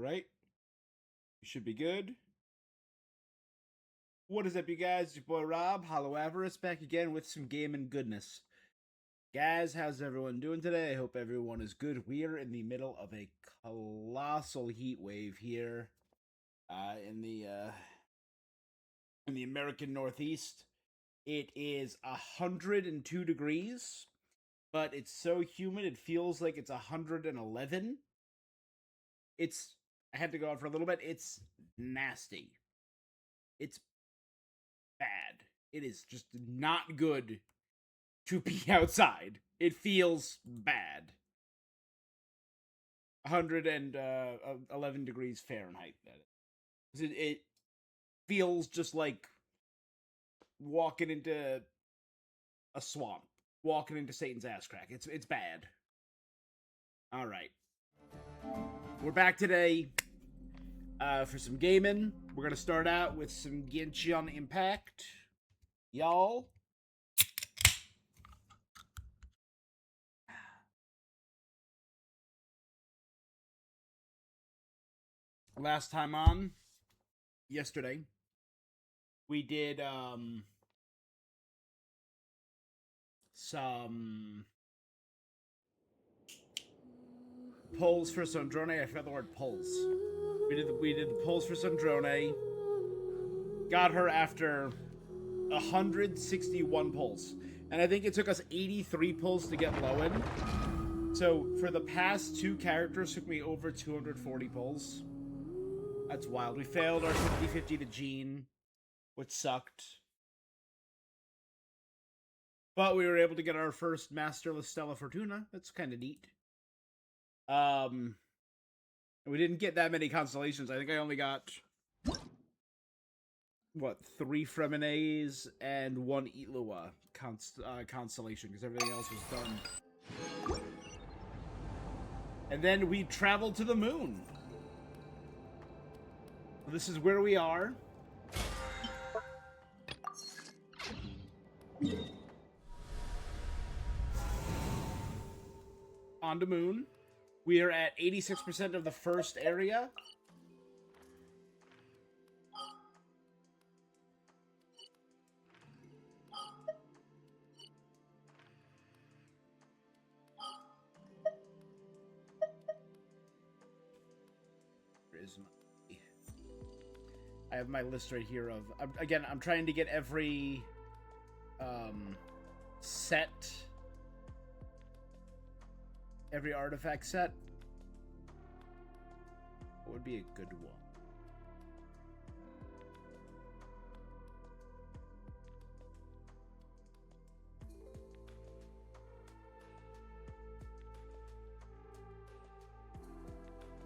right. You should be good. What is up, you guys? It's your boy Rob, Hollow Avarice, back again with some gaming goodness. Guys, how's everyone doing today? I hope everyone is good. We are in the middle of a colossal heat wave here in the American Northeast. It is 102 degrees, but it's so humid it feels like it's 111. I had to go out for a little bit. It's nasty. It's bad. It is just not good to be outside. It feels bad. 111 degrees Fahrenheit. It feels just like walking into a swamp, walking into Satan's ass crack. It's bad. All right, we're back today for some gaming. We're gonna start out with some Genshin Impact, y'all. Last time on, yesterday, we did some polls for Sandrone. I forgot the word polls. We did the polls for Sandrone. Got her after 161 polls. And I think it took us 83 polls to get Lowen. So for the past two characters, took me over 240 polls. That's wild. We failed our 50-50 to Jean, which sucked. But we were able to get our first Masterless Stella Fortuna. That's kind of neat. We didn't get that many constellations. I think I only got, 3 Fremenes and 1 Itlua constellation, because everything else was done. And then we traveled to the moon. This is where we are. On the moon. We are at 86% of the first area. I have my list right here of... Again, I'm trying to get every set... Every artifact set. What would be a good one?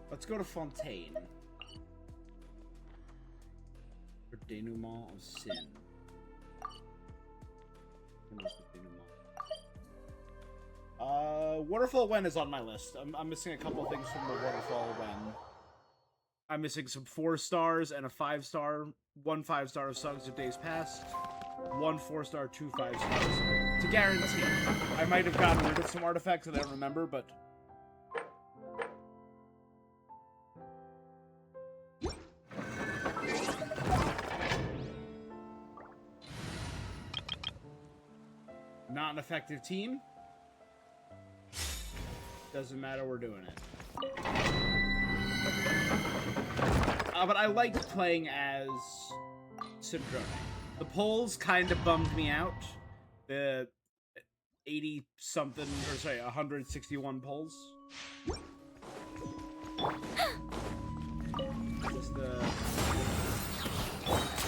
Let's go to Fontaine. For Denouement of Sin. Waterfall Wen is on my list. I'm missing a couple of things from the Waterfall Wen. I'm missing some 4 stars and a 5-star. 1 5-star of Songs of Days Past. 1 4-star, 2 5 stars. It's a guarantee. I might have gotten rid of some artifacts that I don't remember, but... Not an effective team. Doesn't matter, we're doing it. But I liked playing as Sandrone. The polls kind of bummed me out. The 80-something, or sorry, 161 polls.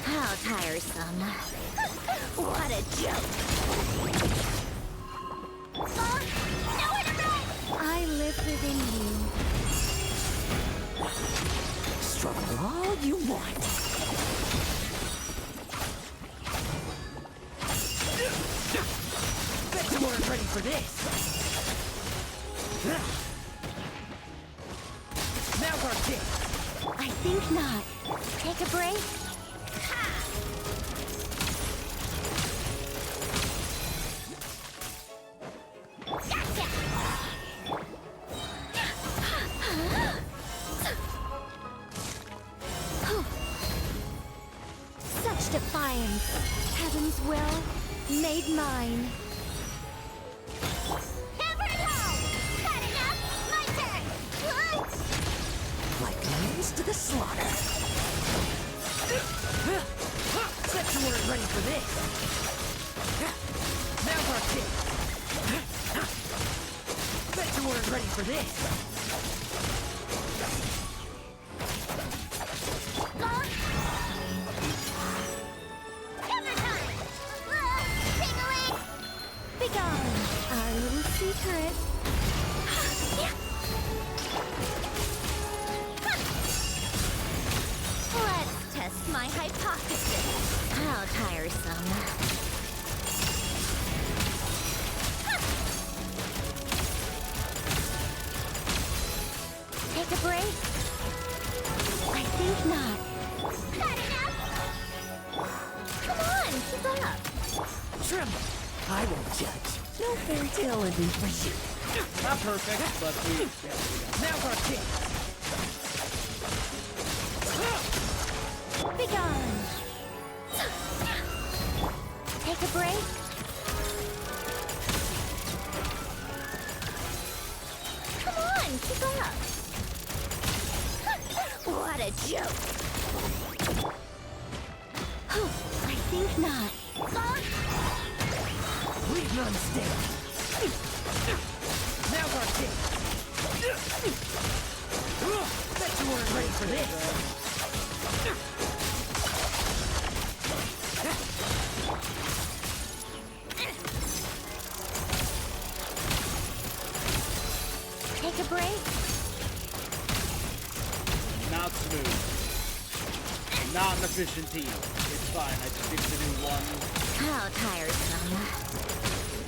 How tiresome. What a joke. Nowhere to run! I live within you. Struggle all you want. Bet you weren't ready for this. Now's our chance. I think not. Take a break. Heaven's will made mine. Hammer it home! Cutting up, my turn! Like lambs to the slaughter. Bet you weren't ready for this. Now we're kidding. Bet you weren't ready for this. Hammer time! Tingling! Begone! Our little secret. Let's test my hypothesis. How tiresome. Take a break? I think not. Cut it up! Come on, keep up. Tremble. I won't judge. No fairy tale ending for you. Not perfect, but we Now we're kidding. Begone! Take a break? Come on, keep up! What a joke! Oh, I think not. Leave none stand. Now we're kidding. Bet you weren't ready for this. Take a break? not smooth. Not an efficient team. It's fine. I just need to do one. How tiresome.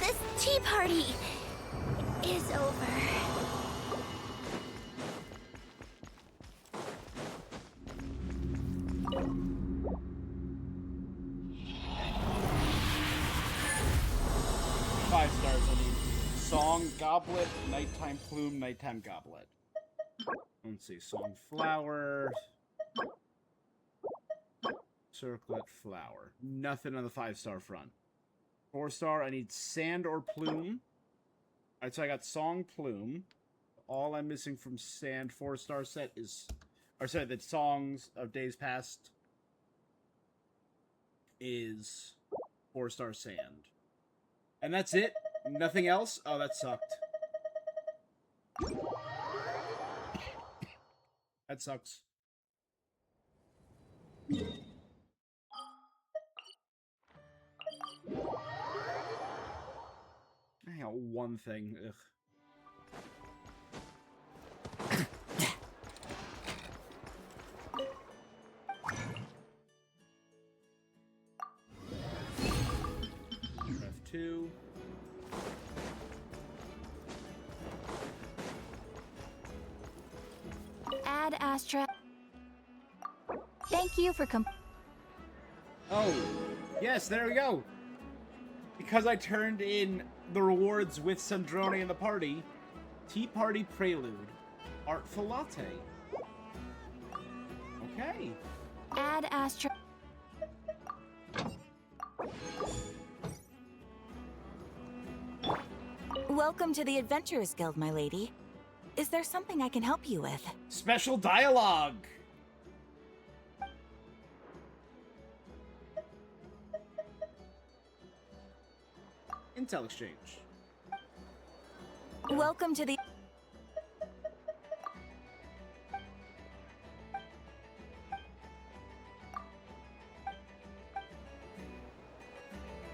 This tea party is over. 5 stars. I need song, goblet, nighttime plume, nighttime goblet. Let's see. Song, flower. Circlet, flower. Nothing on the 5-star front. 4-star, I need sand or plume. Alright, so I got song, plume. All I'm missing from sand 4-star set is... Or sorry, the songs of days past is 4-star sand. And that's it? Nothing else? Oh, that sucked. That sucks. I got one thing. Ugh. F2. Add Astra. Thank you for Oh, yes, there we go. Because I turned in the rewards with Sandrone in the party, Tea Party Prelude, Artful Latte. Okay. Add Astra. Welcome to the Adventurers Guild, my lady. Is there something I can help you with? Special dialogue. Intel exchange. Welcome to the...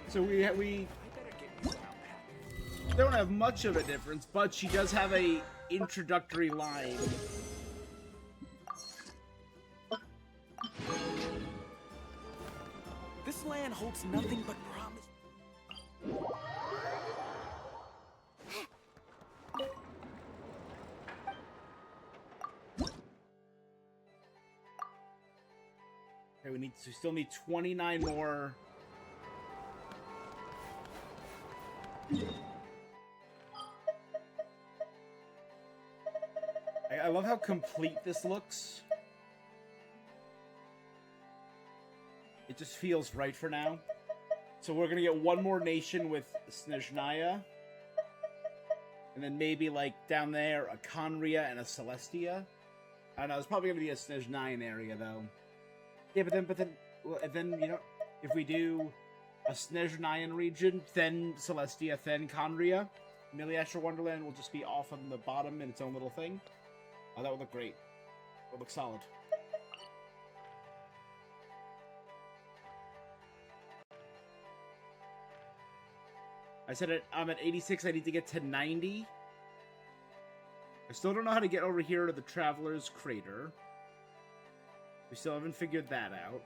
So we don't have much of a difference, but she does have a introductory line. This land holds nothing but promise. Okay, we still need 29 more. I love how complete this looks. It just feels right for now. So we're gonna get one more nation with Snezhnaya. And then maybe, like, down there, a Conria and a Celestia. I don't know, it's probably gonna be a Snezhnayan area, though. Yeah, but then, you know, if we do a Snezhnayan region, then Celestia, then Conria, Miliastra Wonderland will just be off on the bottom in its own little thing. Oh, that would look great. That would look solid. I said I'm at 86, I need to get to 90. I still don't know how to get over here to the Traveler's Crater. We still haven't figured that out.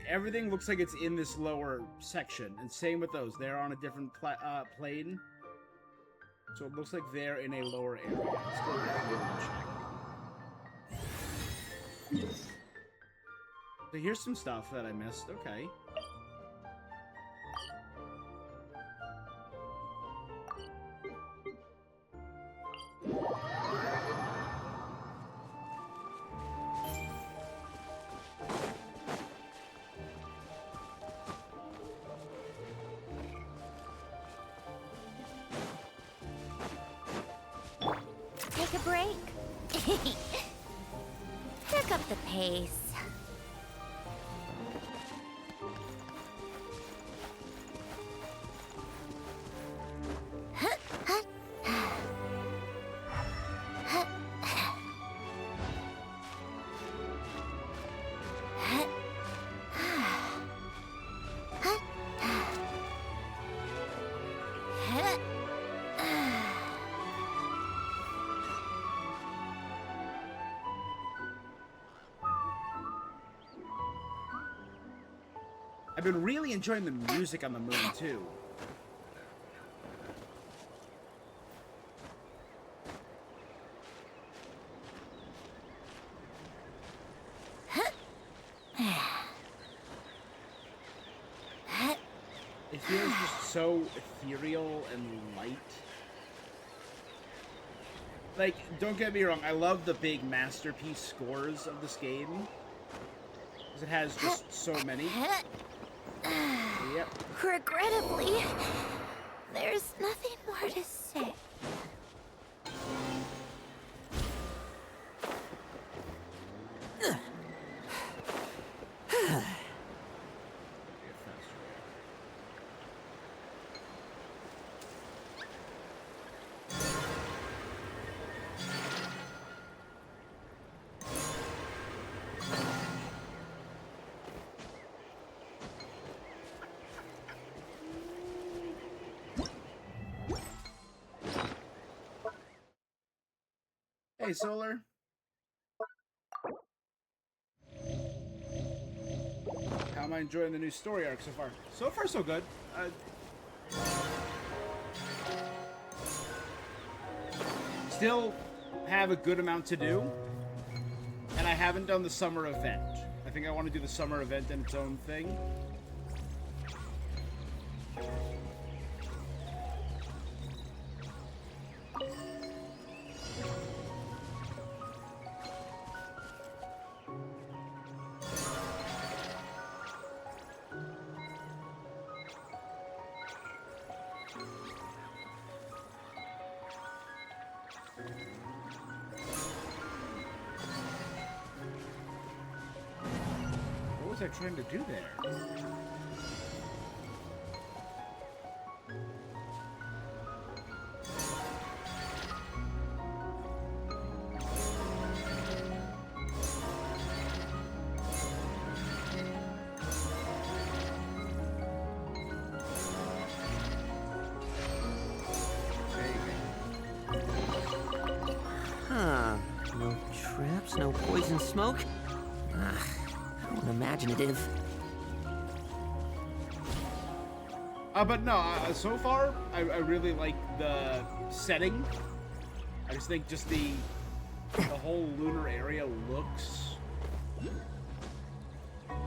Everything looks like it's in this lower section, and same with those. They're on a different plane, so it looks like they're in a lower area. Still check. So here's some stuff that I missed. Okay. Take a break. Pick up the pace. I've been really enjoying the music on the moon, too. It feels just so ethereal and light. Like, don't get me wrong, I love the big masterpiece scores of this game. Because it has just so many. Yep. Regrettably, there's nothing more to say. Hey, Solar. How am I enjoying the new story arc so far? So far, so good. Still have a good amount to do, and I haven't done the summer event. I think I want to do the summer event in its own thing. What was I trying to do there? Hope's no poison smoke. How unimaginative. But no, so far, I really like the setting. I just think just the whole lunar area looks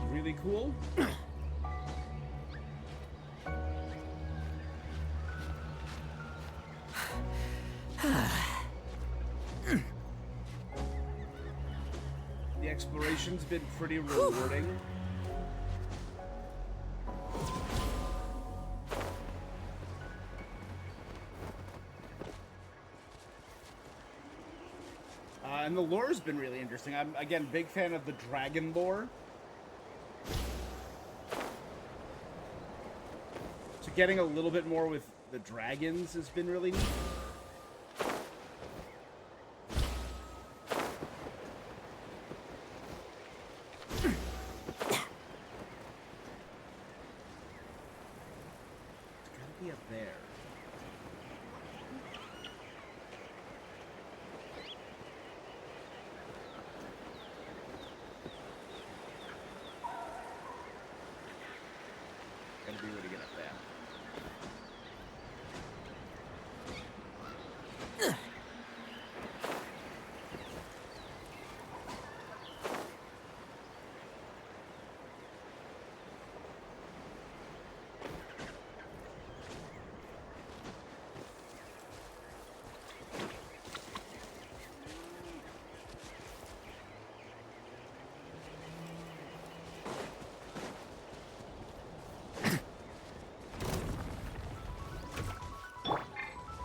really cool. The exploration's been pretty rewarding. And the lore's been really interesting. I'm, again, big fan of the dragon lore. So getting a little bit more with the dragons has been really neat.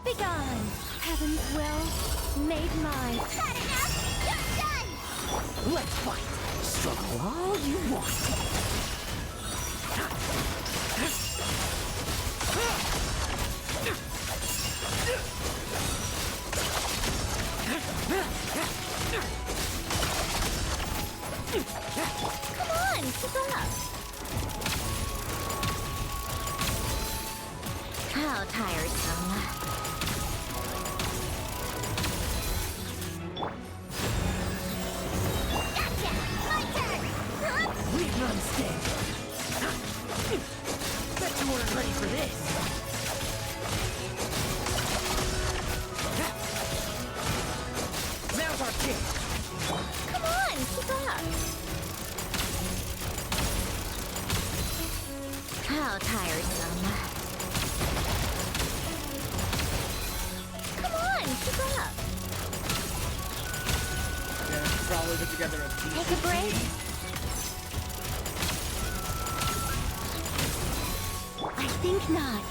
Begone! Heaven's will made mine. Had enough? You're done! Let's fight! Struggle all you want! Come on, keep up! How tiresome. Gotcha! My turn! Huh? We've run steady. Bet you weren't ready for this. Now's our chance. Come on, keep up! How tiresome. Come on, keep up! Yeah, probably put together a team. Take a break. I think not.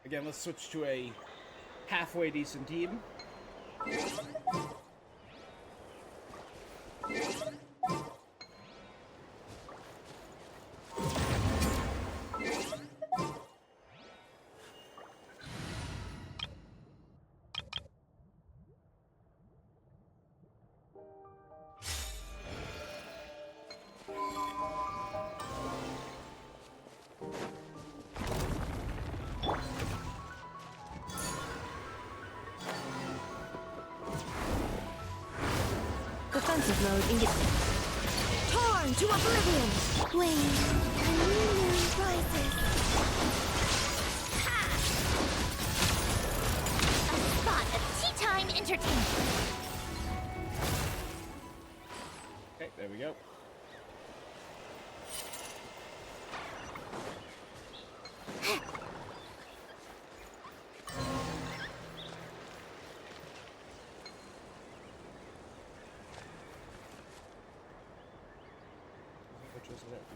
Again, let's switch to a halfway decent team. Defensive mode engaged. Torn to oblivion! Wait, a new moon rises. Ha! A spot of tea time entertainment. Okay, there we go.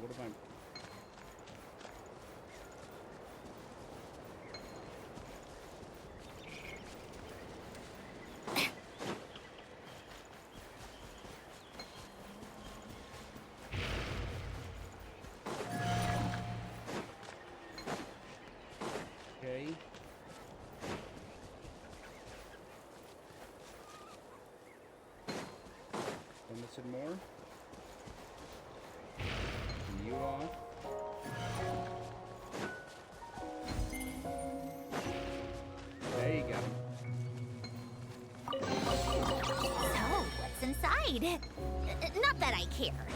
What am I? some more. Turn you off. There you go. So, what's inside? Not that I care.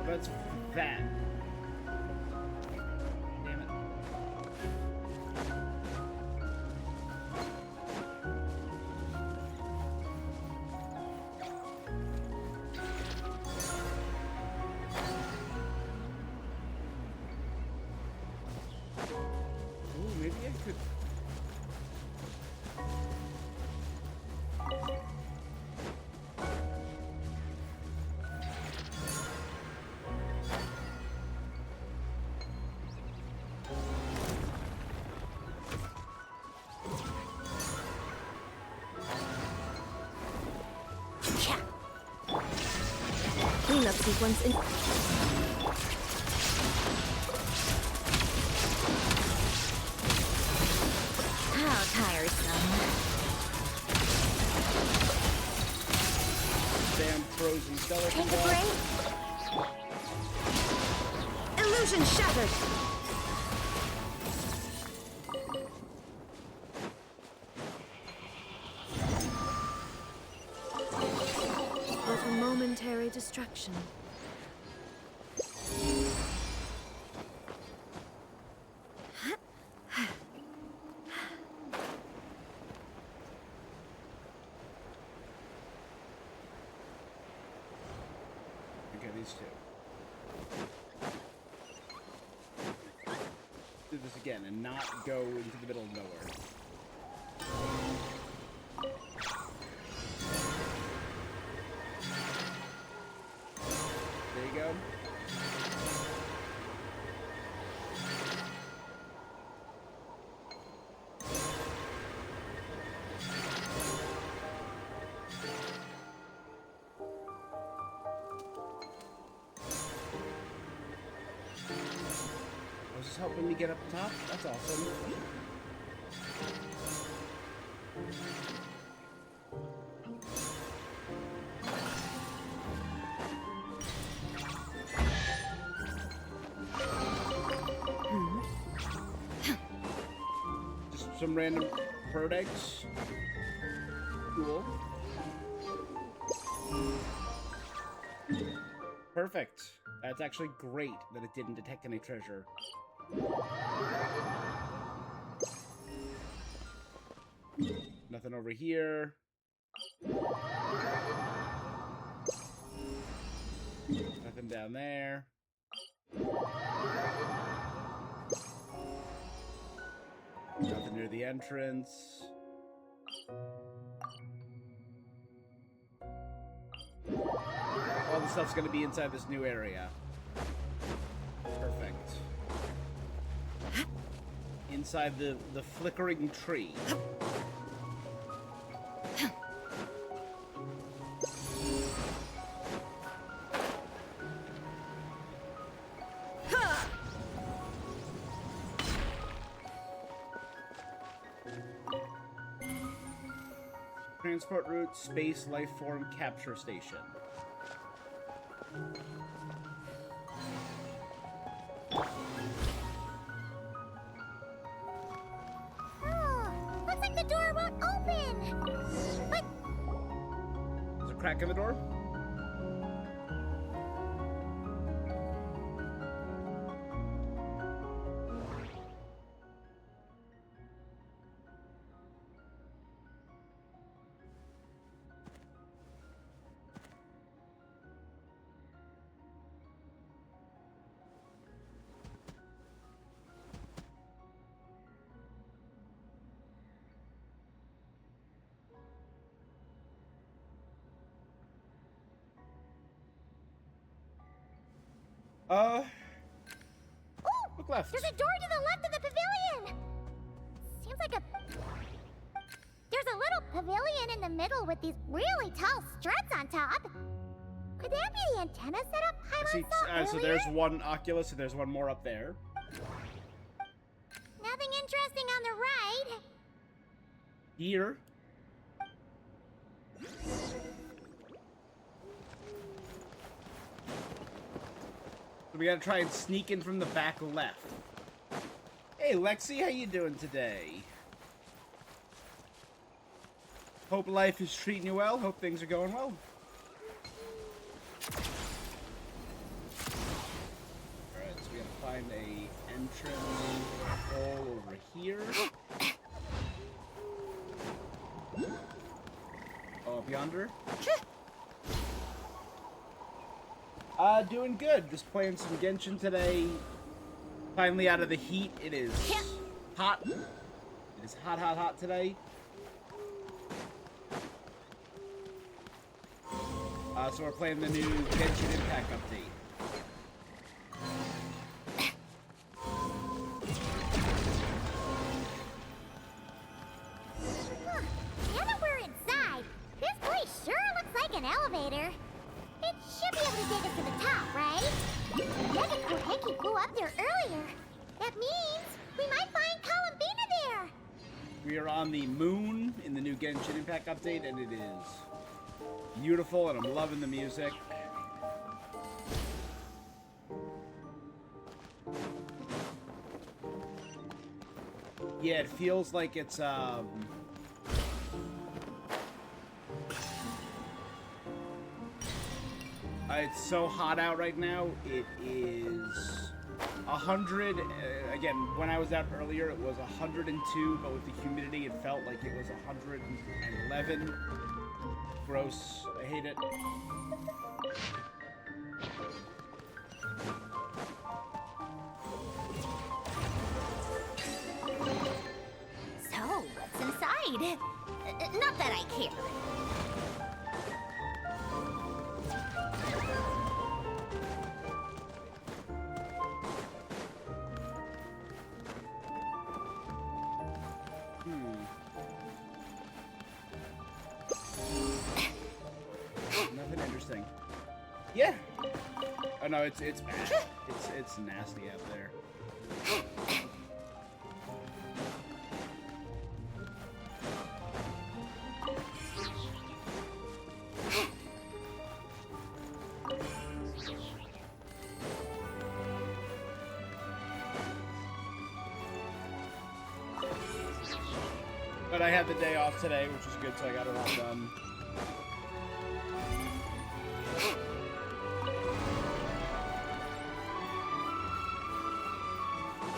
That's that. Damn it. Ooh, maybe I could. Cleanup sequence in. How tiresome. Damn frozen skeleton. Take a ball. break. Illusion shattered. But a momentary distraction. Okay, these two. Do this again and not go into the middle of nowhere. There you go. Was this helping me get up top? That's awesome. Just some random bird eggs. Cool. Perfect. That's actually great that it didn't detect any treasure. Nothing over here. Nothing down there. Nothing near the entrance. All the stuff's gonna be inside this new area. Perfect. Inside the flickering tree. Transport route, space, life form, capture station. Oh, looks like the door won't open. But There's a crack in the door? Look left. There's a door to the left of the pavilion! Seems like a... There's a little pavilion in the middle with these really tall struts on top. Could that be the antenna setup Paimon See, saw earlier? so there's one Oculus, and there's one more up there. Nothing interesting on the right. Here. So we gotta try and sneak in from the back left. Hey, Lexi, how you doing today? Hope life is treating you well. Hope things are going well. Alright, so we gotta find a entrance hole over here. Oh, up yonder? Doing good. Just playing some Genshin today. Finally out of the heat. It is hot. It is hot, hot, hot today. So we're playing the new Genshin Impact update. Huh. Now that we're inside, this place sure looks like an elevator. It should be able to take us to the top, right? Megacode Henki flew up there earlier. That means we might find Columbina there. We are on the moon in the new Genshin Impact update, and it is beautiful, and I'm loving the music. Yeah, it feels like it's it's so hot out right now. It is 100. Again, when I was out earlier, it was 102, but with the humidity, it felt like it was 111. Gross. I hate it. So, what's inside? Not that I care. Nothing interesting. Yeah. Oh no, it's bad. It's nasty out there. But I had the day off today, which was good, so I got it all done.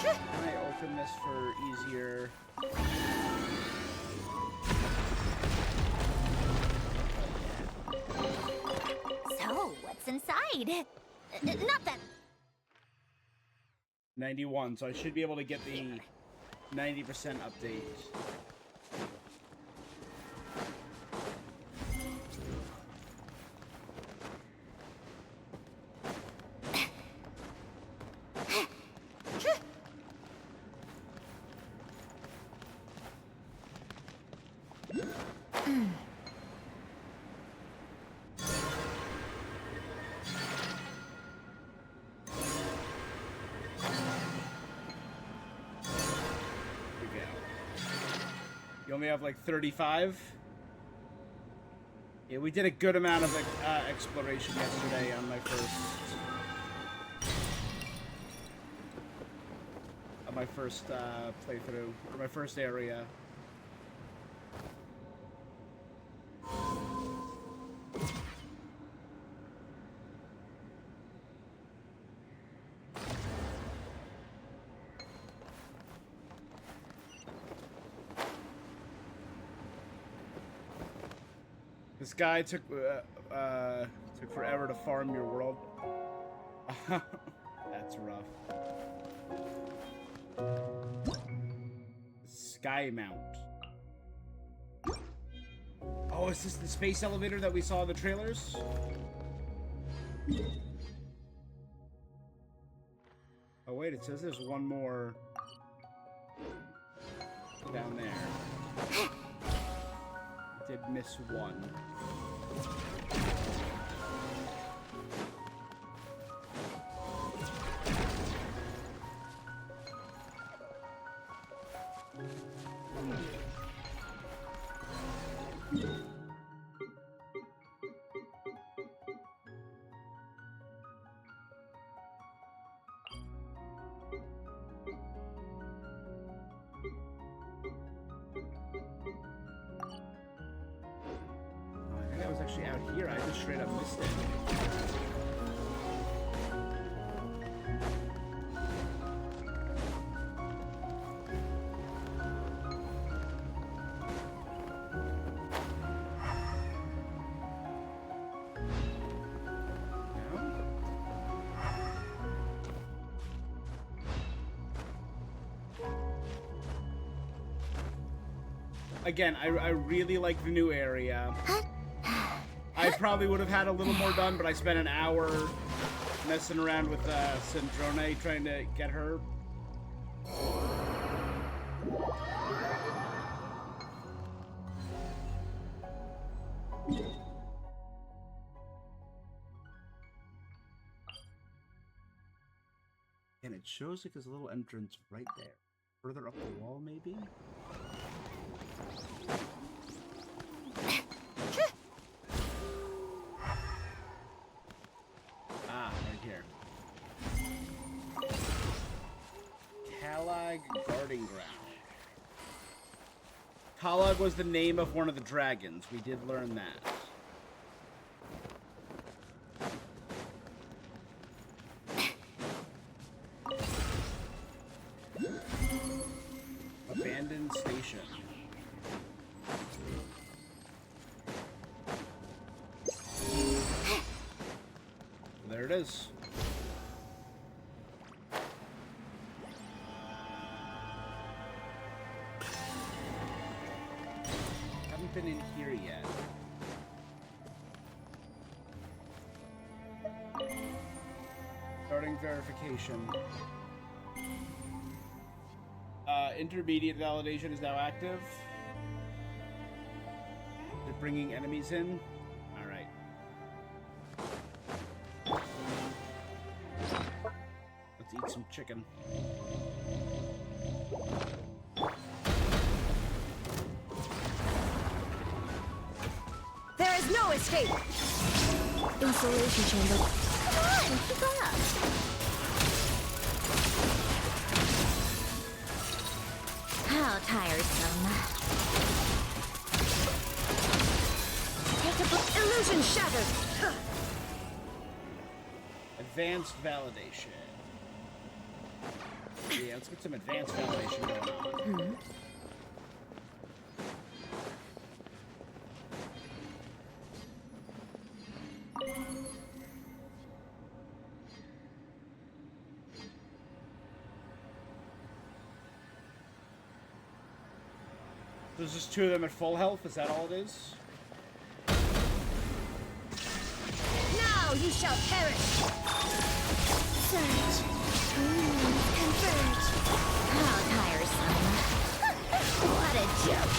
Can I open this for easier? So, what's inside? Not that... 91, so I should be able to get the 90% update. You only have like 35? Yeah, we did a good amount of exploration yesterday on my first playthrough, or my first area. This guy took forever to farm your world. That's rough. Sky Mount. Oh, is this the space elevator that we saw in the trailers? wait, it says there's one more down there. Did miss one. I was actually out here. I just straight up missed it. Again, I really like the new area. I probably would have had a little more done, but I spent an hour messing around with Cendrone trying to get her. And it shows like there's a little entrance right there. Further up the wall, maybe? Right here. Kalag Guarding Ground. Kalag was the name of one of the dragons. We did learn that. Abandoned station. There it is. Haven't been in here yet. Starting verification. Intermediate validation is now active. Is it bringing enemies in? Let's eat some chicken. There is no escape! Insulation chamber. Come on, keep up! How tiresome. Take a illusion shattered! Advanced validation. Yeah, let's get some advanced validation going on. There's just two of them at full health, is that all it is? Now you shall perish! Surge. Converge. How tiresome. What a joke.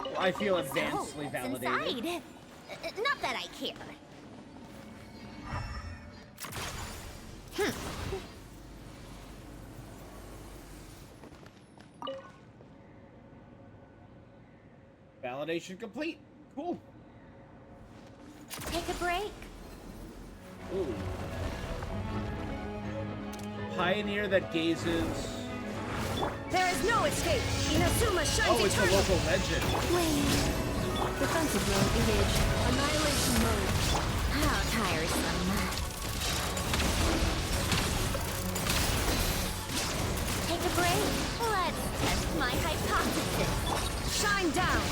Well, I feel advancedly what's validated. inside? Not that I care. Validation complete. Cool. Take a break. Ooh. Pioneer that gazes. There is no escape! Inazuma shines Oh, it's a eternal! local legend. Defensive mode engaged. Annihilation mode. How tiresome. Take a break. Let's test my hypothesis. Shine down!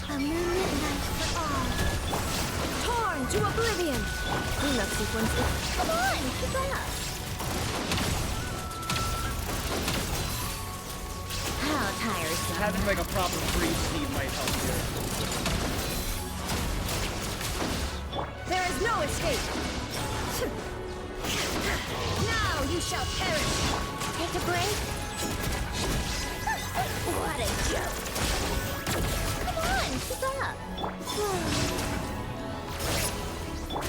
A new midnight for all. Torn to oblivion! Cleanup sequence. Come on, keep up. How tiresome. Having like a proper freeze team might help here. There is no escape! Now you shall perish! Take a break. What a joke! Come on, keep up.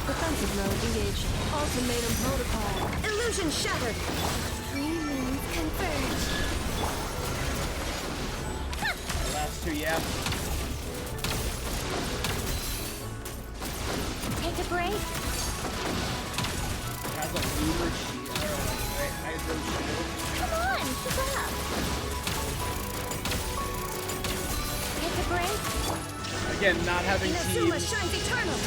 Defensive mode engaged. Ultimatum protocol. Illusion shattered! Three moons converge. The last two, yeah. Take a break. It has a lunar shield, or like hydro shield. Come on, keep up. Take a break. Again, not having Inazuma teams, shines eternal!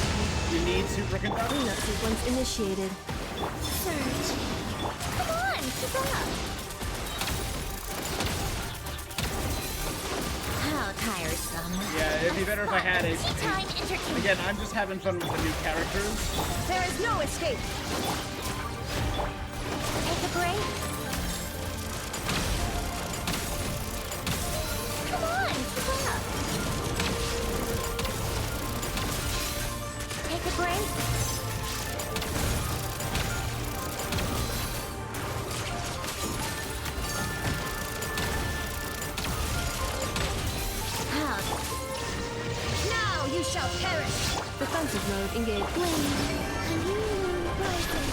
you need superconductor. Cleanup sequence initiated. Surge. Come on, keep up. How tiresome. Yeah, it'd be better if I had it. Tea time entertainment. Again, I'm just having fun with the new characters. There is no escape! Take a break. Come on, keep up. Take a break. How Now you shall perish! Defensive mode engaged. flame. Honeymoon rises.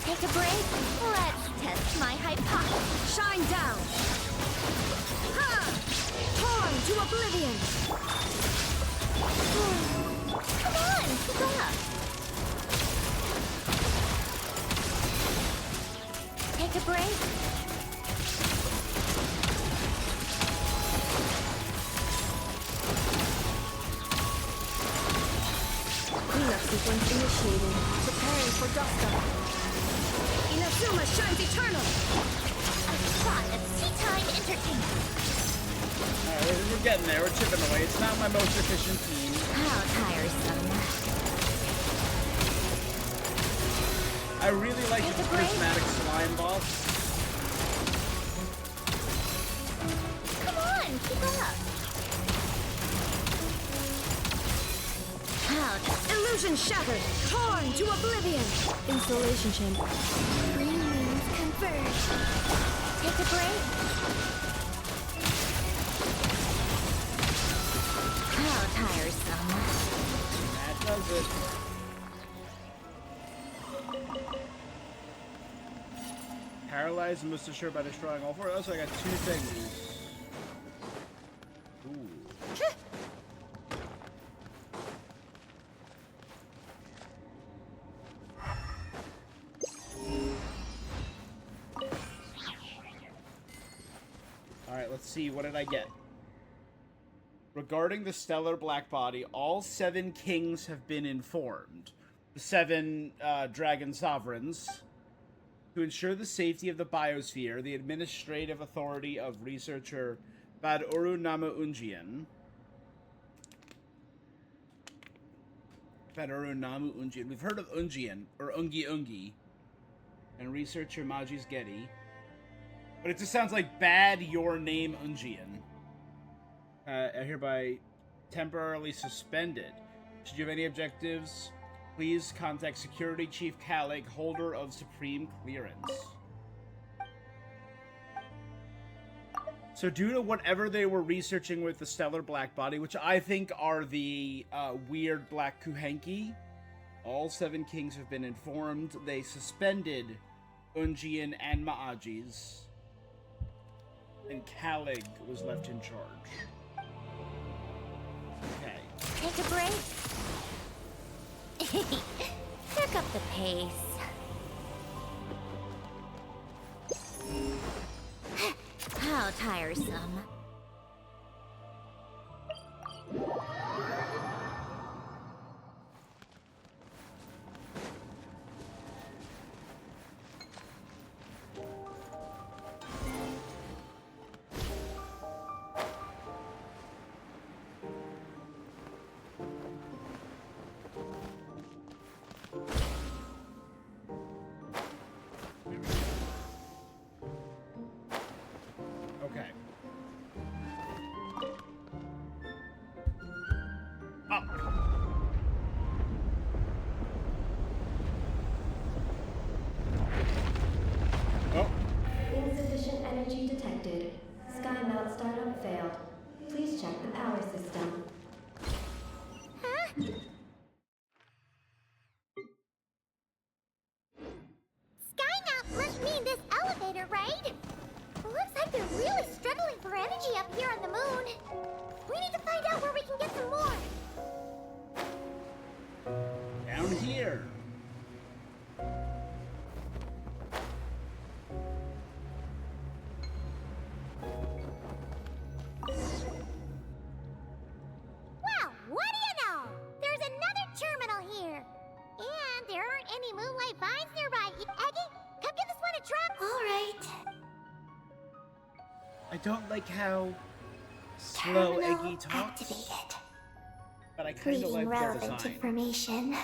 Take a break. Let's test my hypothesis. Shine down! Ha! Torn to oblivion! Come on, keep up. Take a break. Cleanup sequence initiated. Preparing for dust up. Inazuma shines eternal! A shot of tea time entertainment. Alright, we're getting there. We're chipping away. It's not my most efficient team. How tiresome. I really like Take the a break. prismatic slime boss. Come on, keep up. How Illusion shattered! Torn to oblivion! Installation chamber. three moons converge. Take a break. How tiresome. That does it. Paralyzed and most assured by destroying all four. Oh, so I got two things. Ooh. Alright, let's see. What did I get? Regarding the stellar black body, all 7 kings have been informed. The 7 dragon sovereigns. To ensure the safety of the biosphere, the administrative authority of researcher Bad Uru Nama Unjian. Bad Uru Nama Unjian. We've heard of Unjian, or Ungi Ungi. And researcher Maji's Getty. But it just sounds like Bad Your Name Unjian. Are hereby temporarily suspended. Should you have any objectives, please contact Security Chief Kalig, holder of Supreme Clearance. So due to whatever they were researching with the Stellar Black Body, which I think are the weird Black Kuhenki, all 7 kings have been informed. They suspended Unjian and Ma'aji's, and Kalig was left in charge. Okay. Take a break. Pick up the pace. How tiresome. I don't like how slow Terminal Eggy talks, activated. but I kind of Reading like their relevant design. information.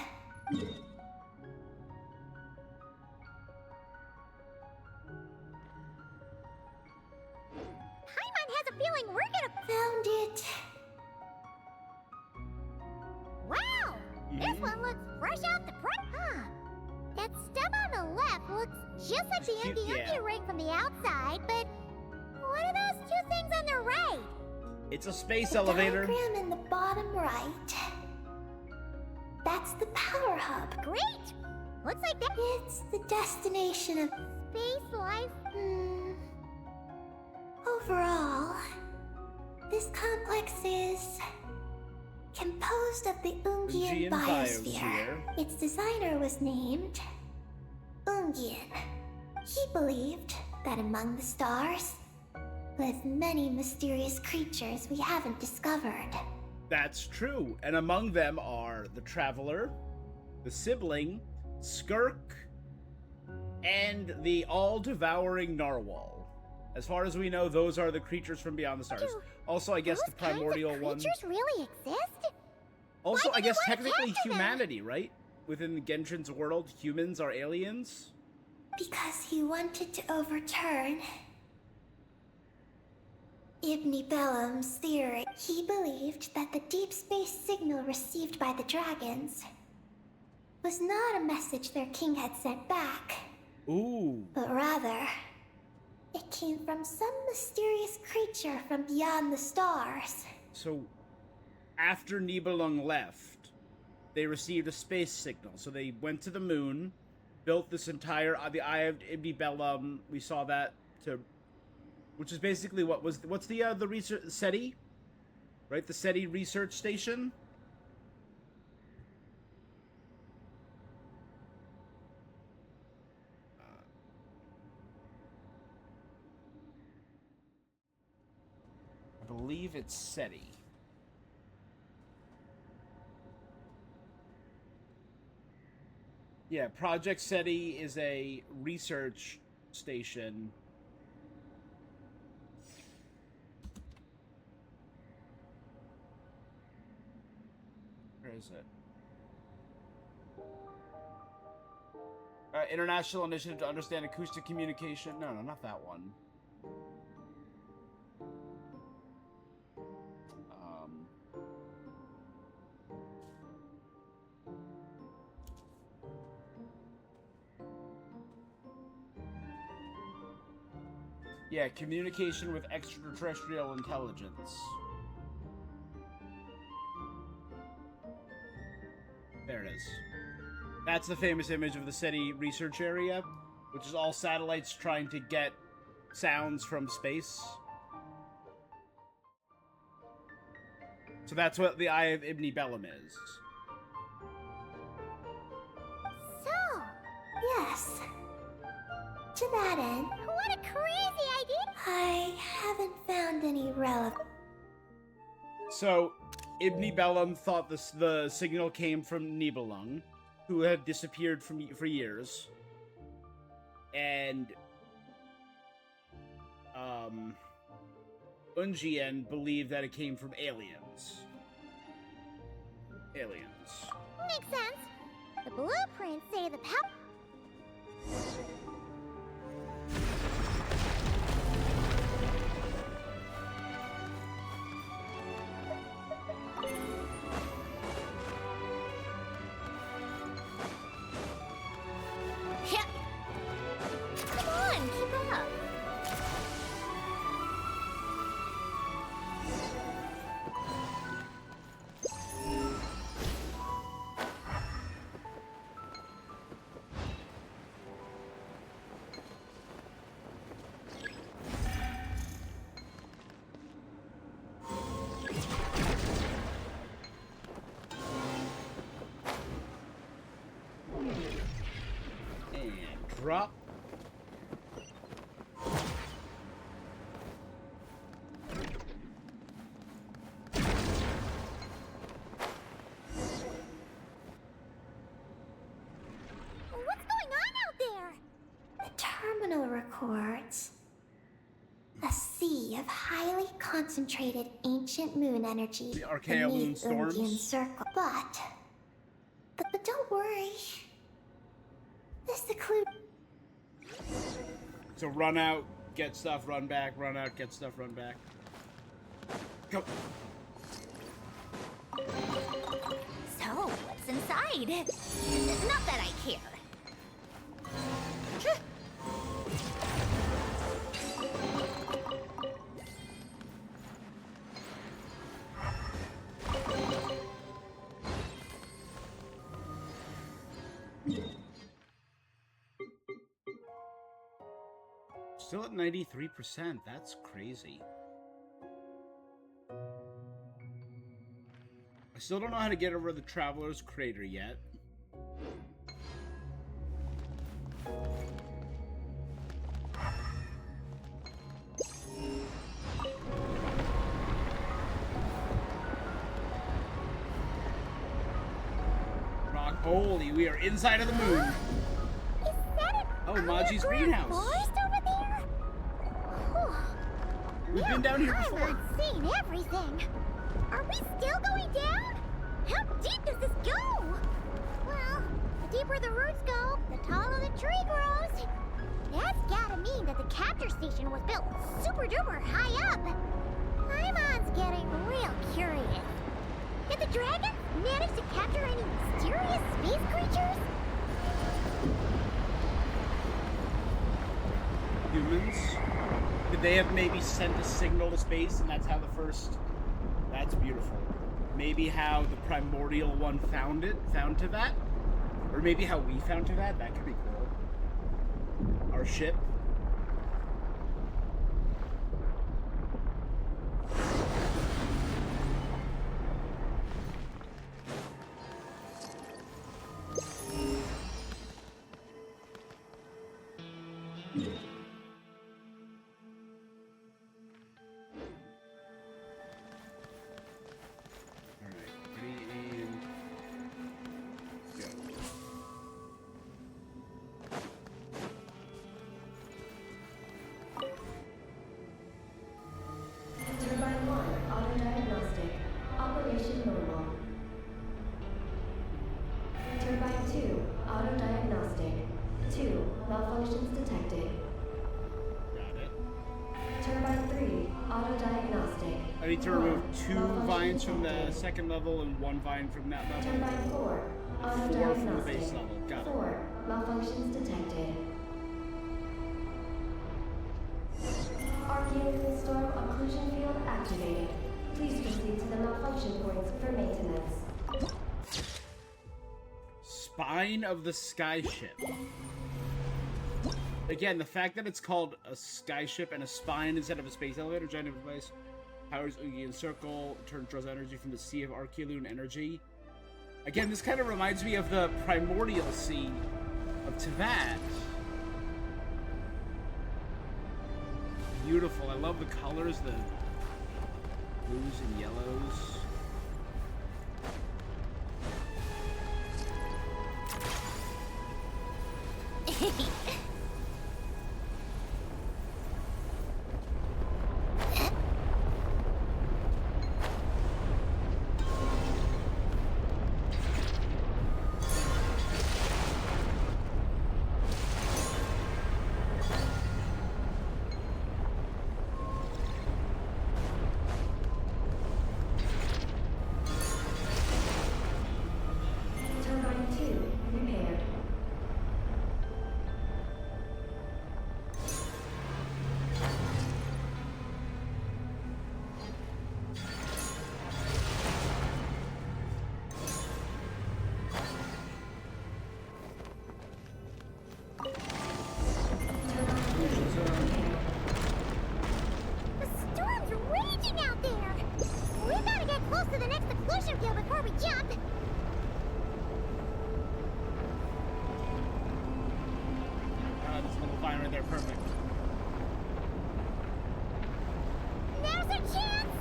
Paimon has a feeling we're gonna found it. Wow, this one looks fresh out the front. Huh? That stub on the left looks just like the Cute, Ungi yeah. ring from the outside, but what are those two things on the right? It's a space The elevator. diagram in the bottom right. That's the power hub. Great! Looks like that. It's the destination of space life. Overall, this complex is composed of the Ungian Ungian biosphere. biosphere. Its designer was named Ungian. He believed that among the stars lived many mysterious creatures we haven't discovered. That's true, and among them are the Traveler, the Sibling, Skirk, and the all-devouring Narwhal. As far as we know, those are the creatures from beyond the stars. Also, I guess the Those kinds of primordial one. creatures really exist? Also, Why I did you guess want to technically capture them? humanity, right? Within Genshin's world, humans are aliens. Because he wanted to overturn Ibn Bellum's theory. He believed that the deep space signal received by the dragons was not a message their king had sent back, Ooh. but rather it came from some mysterious creature from beyond the stars. So, after Nibelung left, they received a space signal. So they went to the moon, built this entire the Eye of Ibn Bellum. We saw that which is basically what's the research SETI, right? The SETI research station. I believe it's SETI. Yeah, Project SETI is a research station. Where is it? International Initiative to Understand Acoustic Communication. No, not that one. Yeah, communication with extraterrestrial intelligence. There it is. That's the famous image of the SETI research area, which is all satellites trying to get sounds from space. So that's what the Eye of Ibn Bellum is. So, yes. To that end, what a crazy idea! I haven't found any relevant. So, Ibn Bellum thought the signal came from Nibelung, who had disappeared for years. And, Ungian believed that it came from aliens. Makes sense. The blueprints say the power. Come on, keep up. And drop. What's going on out there? The terminal records a sea of highly concentrated ancient moon energy The Archaea moon beneath storms? Undian Circle. But don't worry. This seclude. So run out, get stuff, run back, run out, get stuff, run back. Go. So, what's inside? Not that I care. Still at 93%. That's crazy. I still don't know how to get over the Traveler's Crater yet. Rock, holy, we are inside of the moon. Is that an Oh, Maji's underground greenhouse. forest over there? Whew. We've been down here before. I've seen everything. Are we still going down? How deep does this go? Well, the deeper the roots go, the taller the tree grows. That's gotta mean that the capture station was built super duper high up. Paimon's getting real curious. Did the dragon manage to capture any mysterious space creatures? Humans? Could they have maybe sent a signal to space and that's how the first... That's beautiful. Maybe how the primordial one found Tevat? Or maybe how we found Tevat? That could be cool. Our ship. Turbine 1, auto-diagnostic. Operation normal. Turbine 2, auto-diagnostic. 2, malfunctions detected. Got it. Turbine 3, auto-diagnostic. I need to remove 2 vines from the second level and 1 vine from that level. Turbine 4, 4 from the auto-diagnostic. base level. Got it. 4, malfunctions detected. Archaean storm occlusion field activated. Please proceed to the malfunction points for maintenance. Spine of the Skyship. Again, the fact that it's called a skyship and a spine instead of a space elevator, giant device, powers Undian Circle, draws energy from the Sea of Archaean energy. Again, this kind of reminds me of the primordial sea of Tevat. Beautiful. I love the colors, the blues and yellows. Turbine 2, repaired. The storm's raging out there! We gotta get close to the next occlusion field before we jump! This little vine right there, perfect. Now's our chance!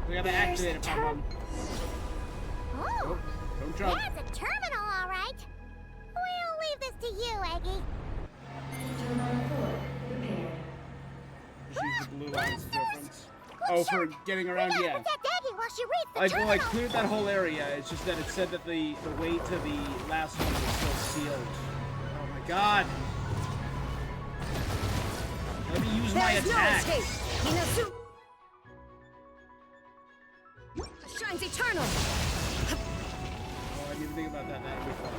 We gotta activate it, Pom-Pom. Oh, Don't jump. that's a terminal, all right. We'll leave this to you, Eggy. Terminal 4 prepared. Just use the blue lines of difference. Oh, for getting around, We yeah. gotta protect Eggy while she reads the Well, I terminal. cleared that whole area. It's just that it said that the way to the last one was still sealed. Oh my god. Let me use my There is no attack. escape. Inazu. The shrine's eternal. Oh, I didn't even think about that. That'd be fun.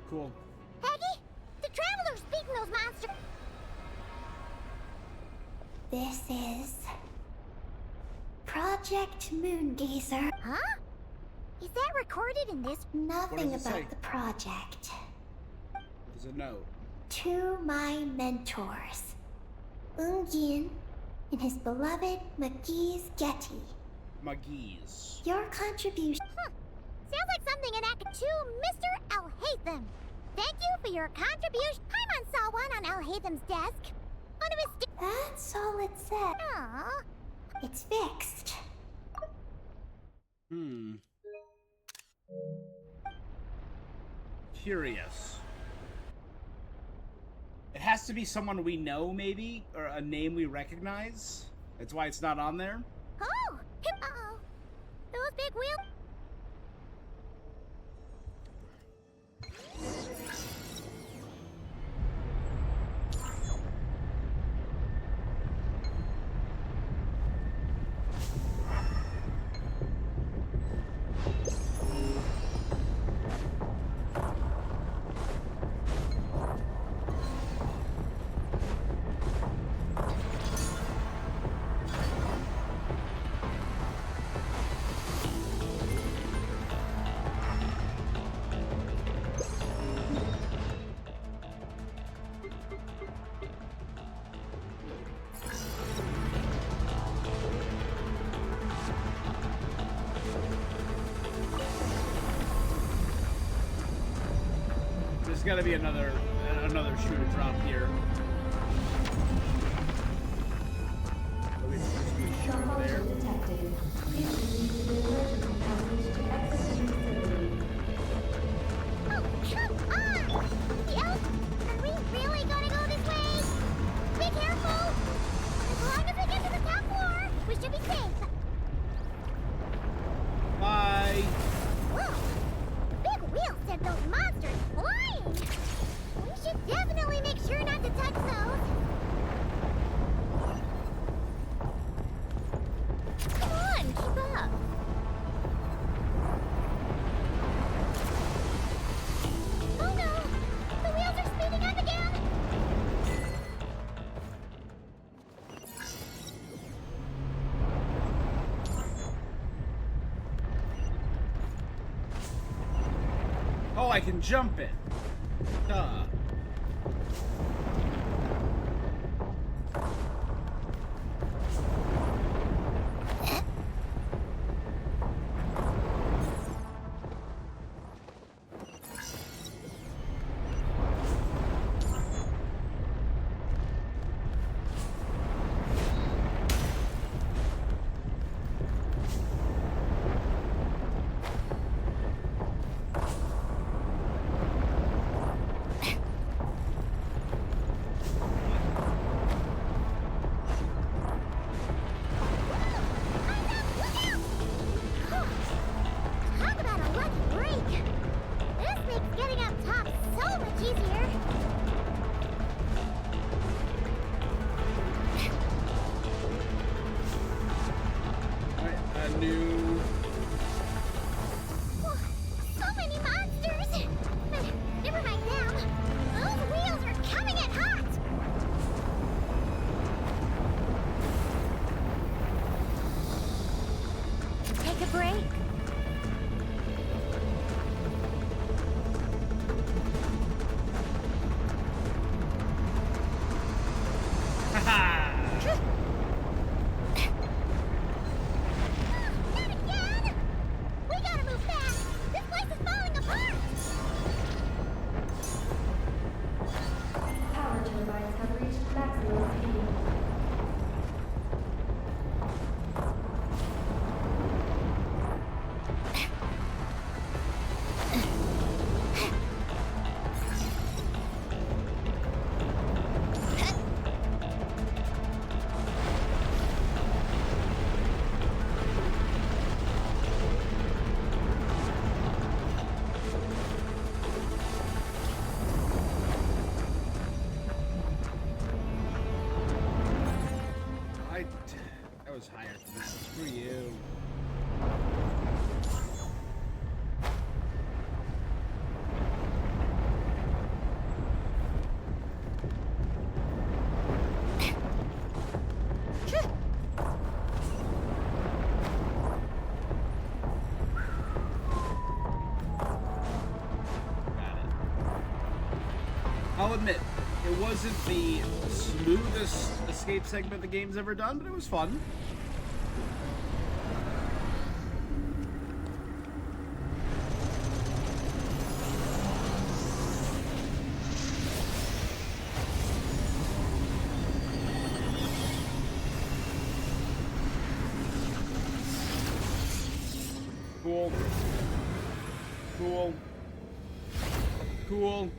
Cool. Eggy, the Traveler's beating those monsters. This is Project Moongazer. Huh? Is that recorded in this? Nothing does it about say? the project. There's a note. To my mentors, Ungin and his beloved McGee's Getty. Muggies. Your contribution. Sounds like something in Act 2, Mr. Alhaitham. Thank you for your contribution. Paimon saw one on Alhaitham's desk. One of his. That's all it said. Aww. It's fixed. Curious. It has to be someone we know, maybe? Or a name we recognize? That's why it's not on there? Oh! Uh-oh. Those big wheels. There's gotta be another shoe to drop here. Oh, it's just be a shoe over there. Malfunction detected. Please proceed to the emergency passage to exit the facility. Oh, come on! The elf? Are we really gonna go this way? Be careful! As long as we get to the top floor, we should be safe. Bye! Whoa! Big wheels sent those monsters flying! We should definitely make sure not to touch those. Come on, keep up. Oh no! The wheels are speeding up again! Oh, I can jump it. Duh. Talk about a lucky break! This makes getting up top so much easier! Alright, a new... Whoa, so many monsters! But never mind them. Those wheels are coming in hot! was higher than that. Screw you. I'll admit, it wasn't the smoothest escape segment the game's ever done, but it was fun. Cool. Cool. Cool.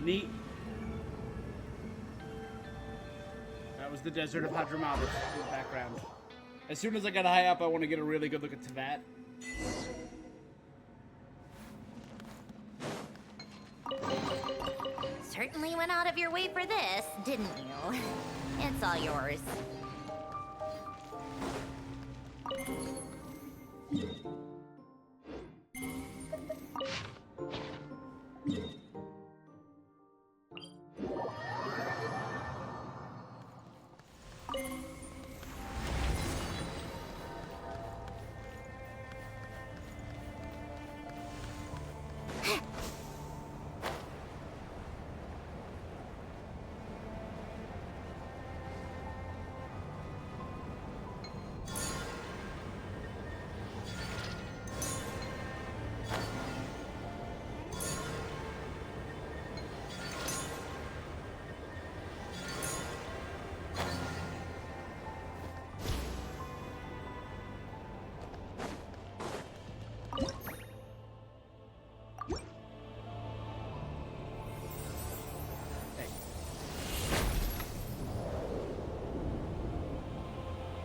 Neat. That was the desert of Hadramaut in the background. As soon as I get high up, I want to get a really good look at that. Certainly went out of your way for this, didn't you? It's all yours.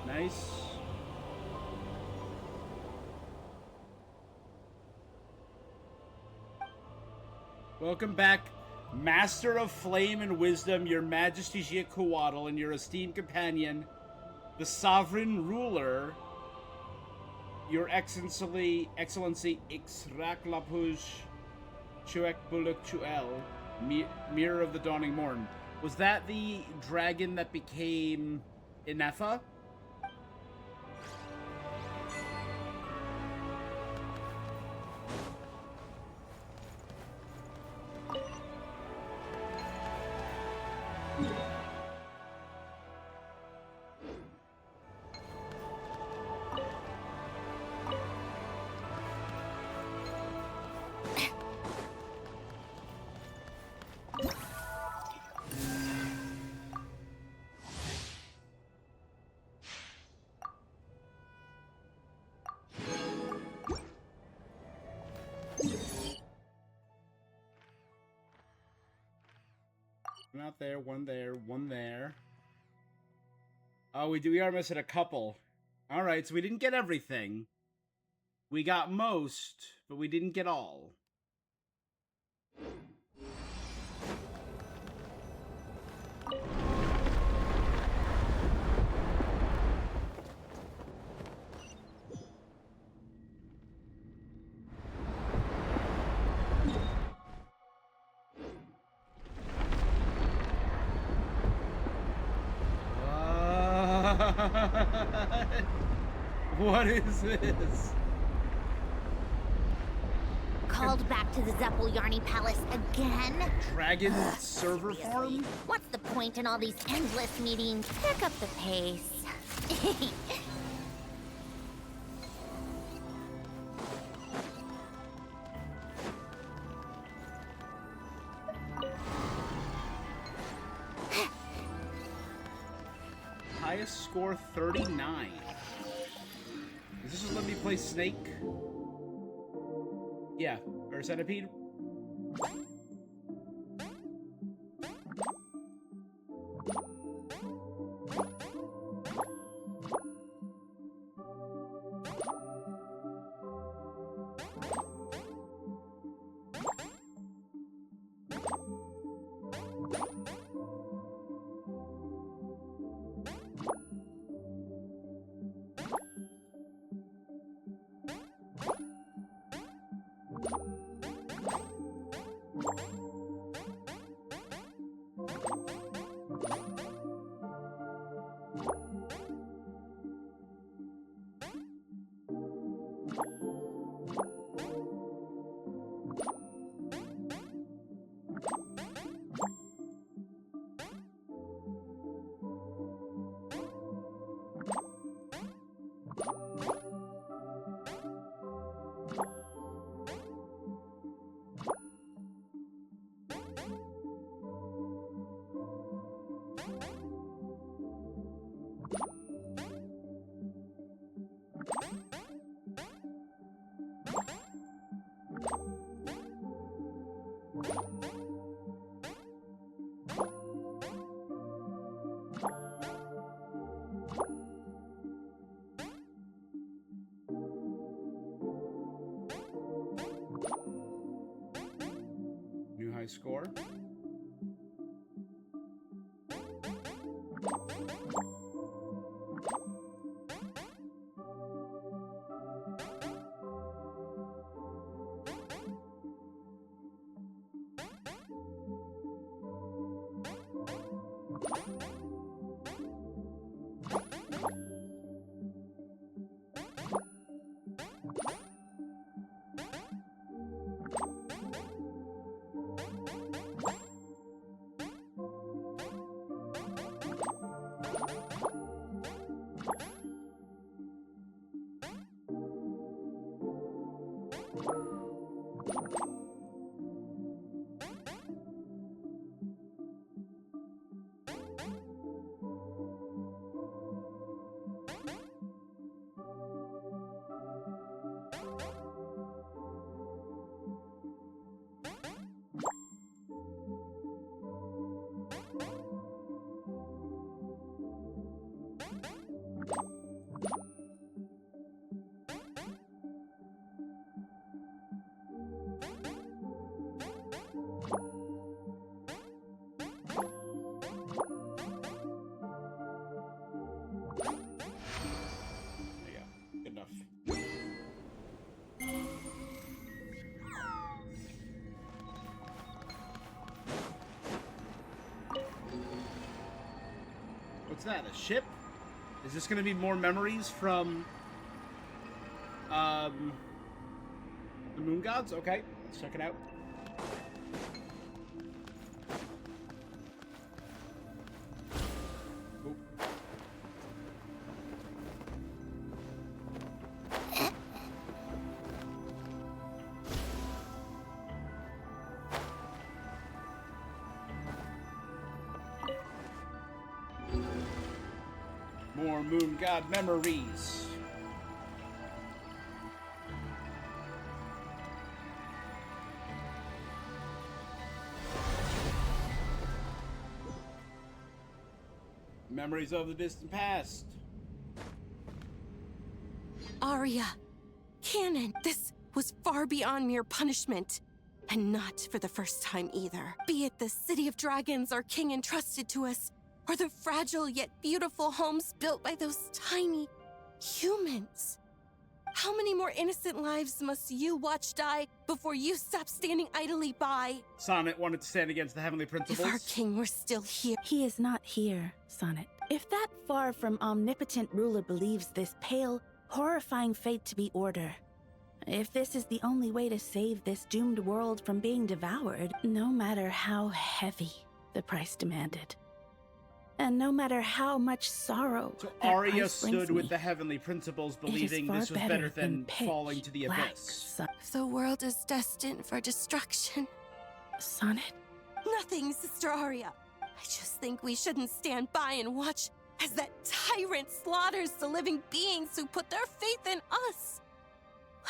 Nice. Welcome back, Master of Flame and Wisdom, Your Majesty Jiaquatl, and your esteemed companion, the Sovereign Ruler, Your Excellency Ixraklapuj Chuek Buluk Chuel, Mirror of the Dawning Morn. Was that the dragon that became Inefa? Not there, one there, one there. Oh, we are missing a couple. Alright, so we didn't get everything. We got most, but we didn't get all. What is this? Called back to the Zeppeljärni Palace again? Dragon server farm? What's the point in all these endless meetings? Pick up the pace. Highest score 39. Is this just let me play Snake? Yeah, or Centipede? New high score. What's that? A ship? Is this going to be more memories from the Moon Gods? Okay, let's check it out. Oop. More Moon God memories. Memories of the distant past. Arya, Canon, this was far beyond mere punishment. And not for the first time either. Be it the City of Dragons our king entrusted to us, or the fragile yet beautiful homes built by those tiny humans. How many more innocent lives must you watch die before you stop standing idly by? Sonnet wanted to stand against the heavenly principles. If our king were still here... He is not here, Sonnet. If that far from omnipotent ruler believes this pale, horrifying fate to be order, if this is the only way to save this doomed world from being devoured, no matter how heavy the price demanded, and no matter how much sorrow So that Arya price brings stood with me, the heavenly principles, it is believing far this was better than pitch falling to the black abyss. The world is destined for destruction. Sonnet, Nothing, Sister Arya. I just think we shouldn't stand by and watch as that tyrant slaughters the living beings who put their faith in us.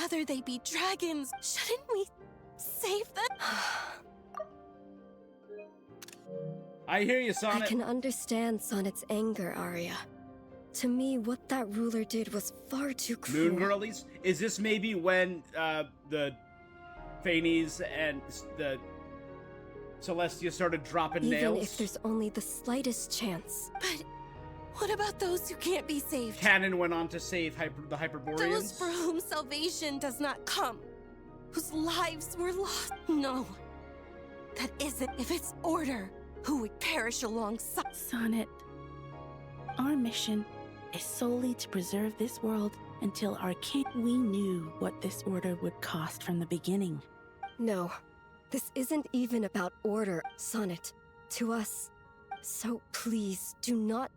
Whether they be dragons, shouldn't we save them? I hear you, I Sonnet. can understand Sonnet's anger, Arya. To me, what that ruler did was far too cruel. Moon Girlies? Is this maybe when the Phanes and the Celestia started dropping Even nails? if there's only the slightest chance. But what about those who can't be saved? Canon went on to save the Hyperboreans. Those for whom salvation does not come. Whose lives were lost. No. That isn't if it's order who would perish alongside. Sonnet, our mission is solely to preserve this world until our king. We knew what this order would cost from the beginning. No, this isn't even about order, Sonnet. To us. So please, do not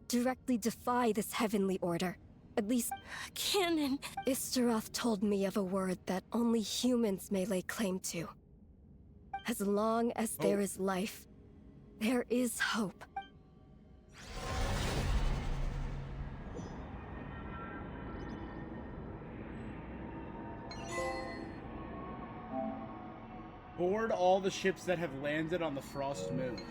directly defy this heavenly order. At least, Canon. Istaroth told me of a word that only humans may lay claim to. As long as there is life, there is hope. Board all the ships that have landed on the Frost Moon.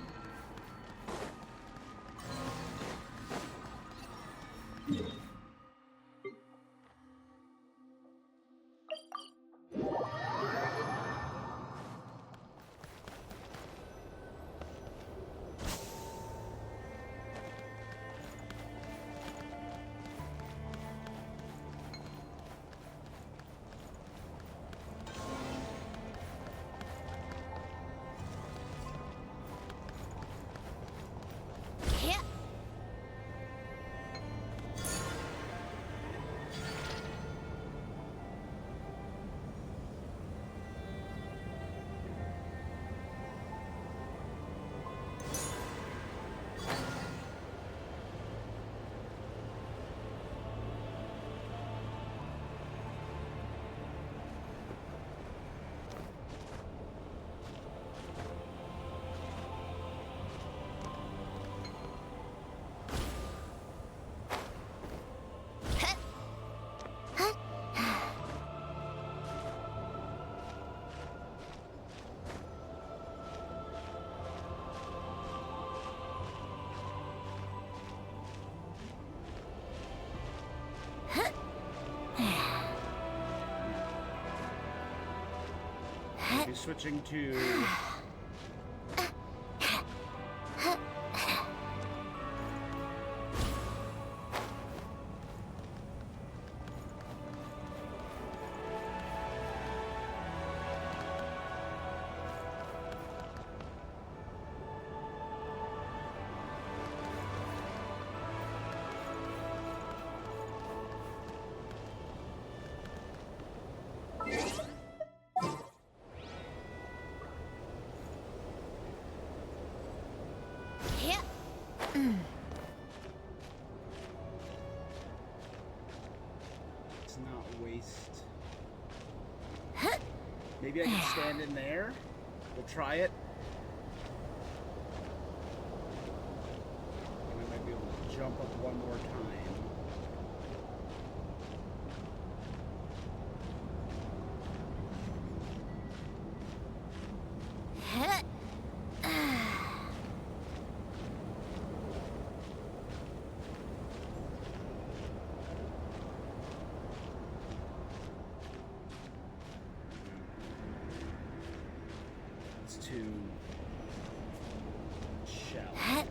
Be switching to let's not waste. Maybe I can stand in there. We'll try it. And I might be able to jump up one more time. It's too shallow.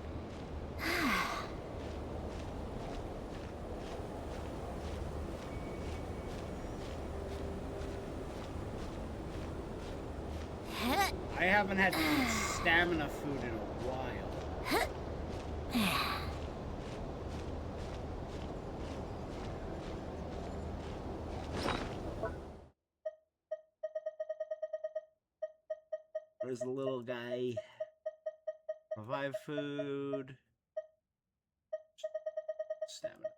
I haven't had to eat stamina food in a while. Where's the little guy? Revive food. Stamina.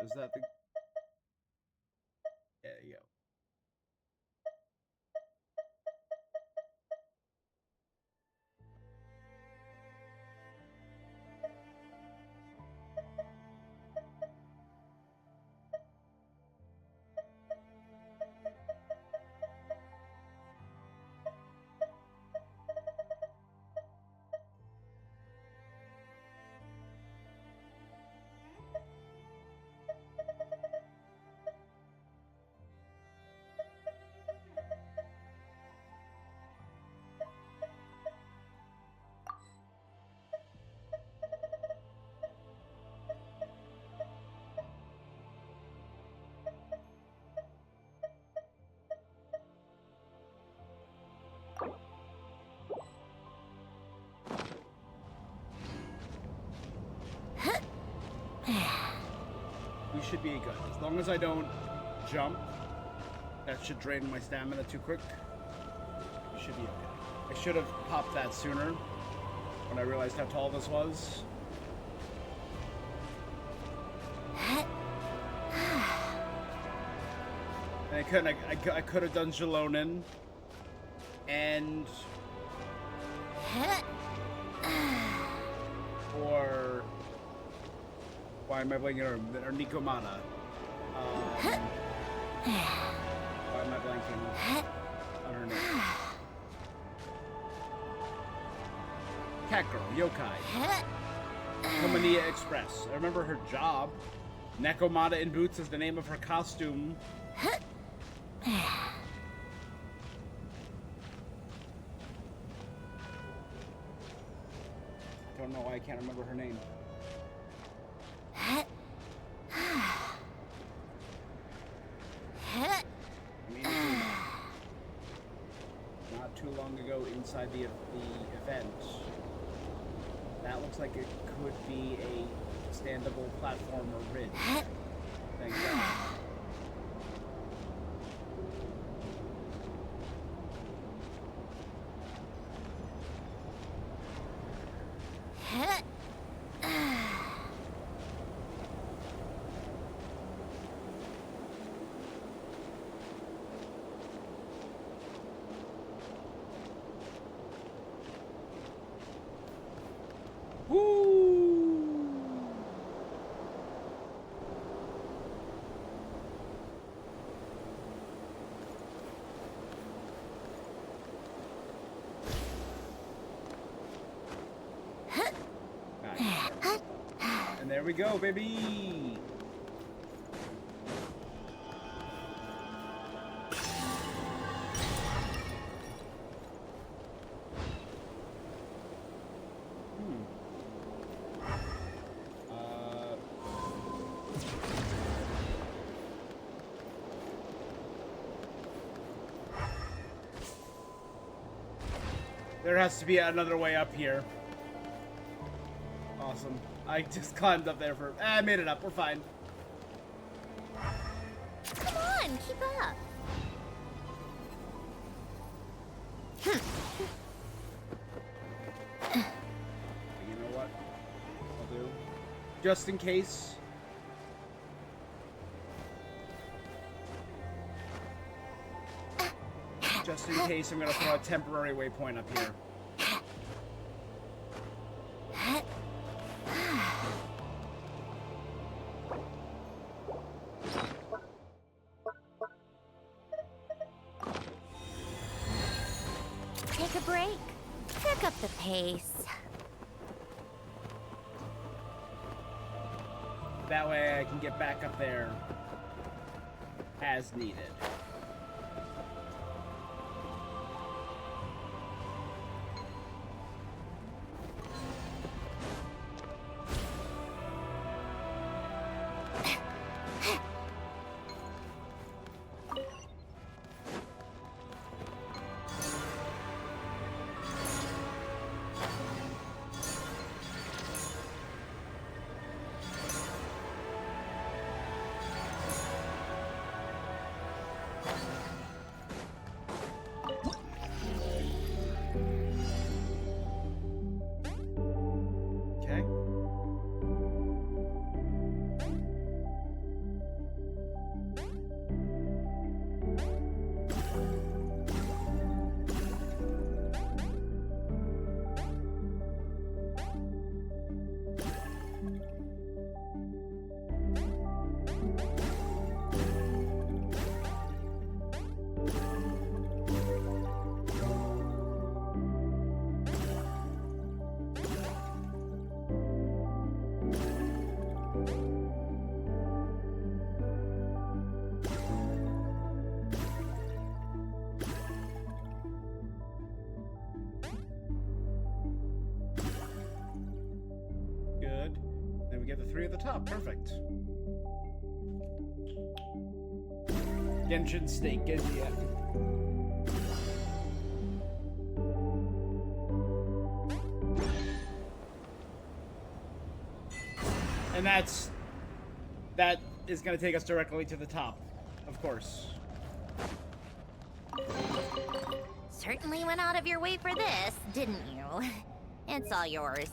Is that the... There you go. should be good. As long as I don't jump, that should drain my stamina too quick. Should be okay. I should have popped that sooner when I realized how tall this was. And I couldn't. I could have done Jalonin, and or why am I blanking or Nikomata? Why am I blanking on her name? Cat Girl, Yokai. Komania Express. I remember her job. Nekomata in Boots is the name of her costume. I don't know why I can't remember her name. I mean, not too long ago inside the event. That looks like it could be a standable platformer ridge. Thank God. There we go, baby! There has to be another way up here. Awesome. I just climbed up there for... I made it up. We're fine. Come on, keep up. You know what? I'll do. Just in case. Just in case, I'm gonna throw a temporary waypoint up here. Take a break. Pick up the pace. That way I can get back up there as needed. Get the three at the top. Perfect. Genshin State. Genshin. And that is going to take us directly to the top, of course. Certainly went out of your way for this, didn't you? It's all yours.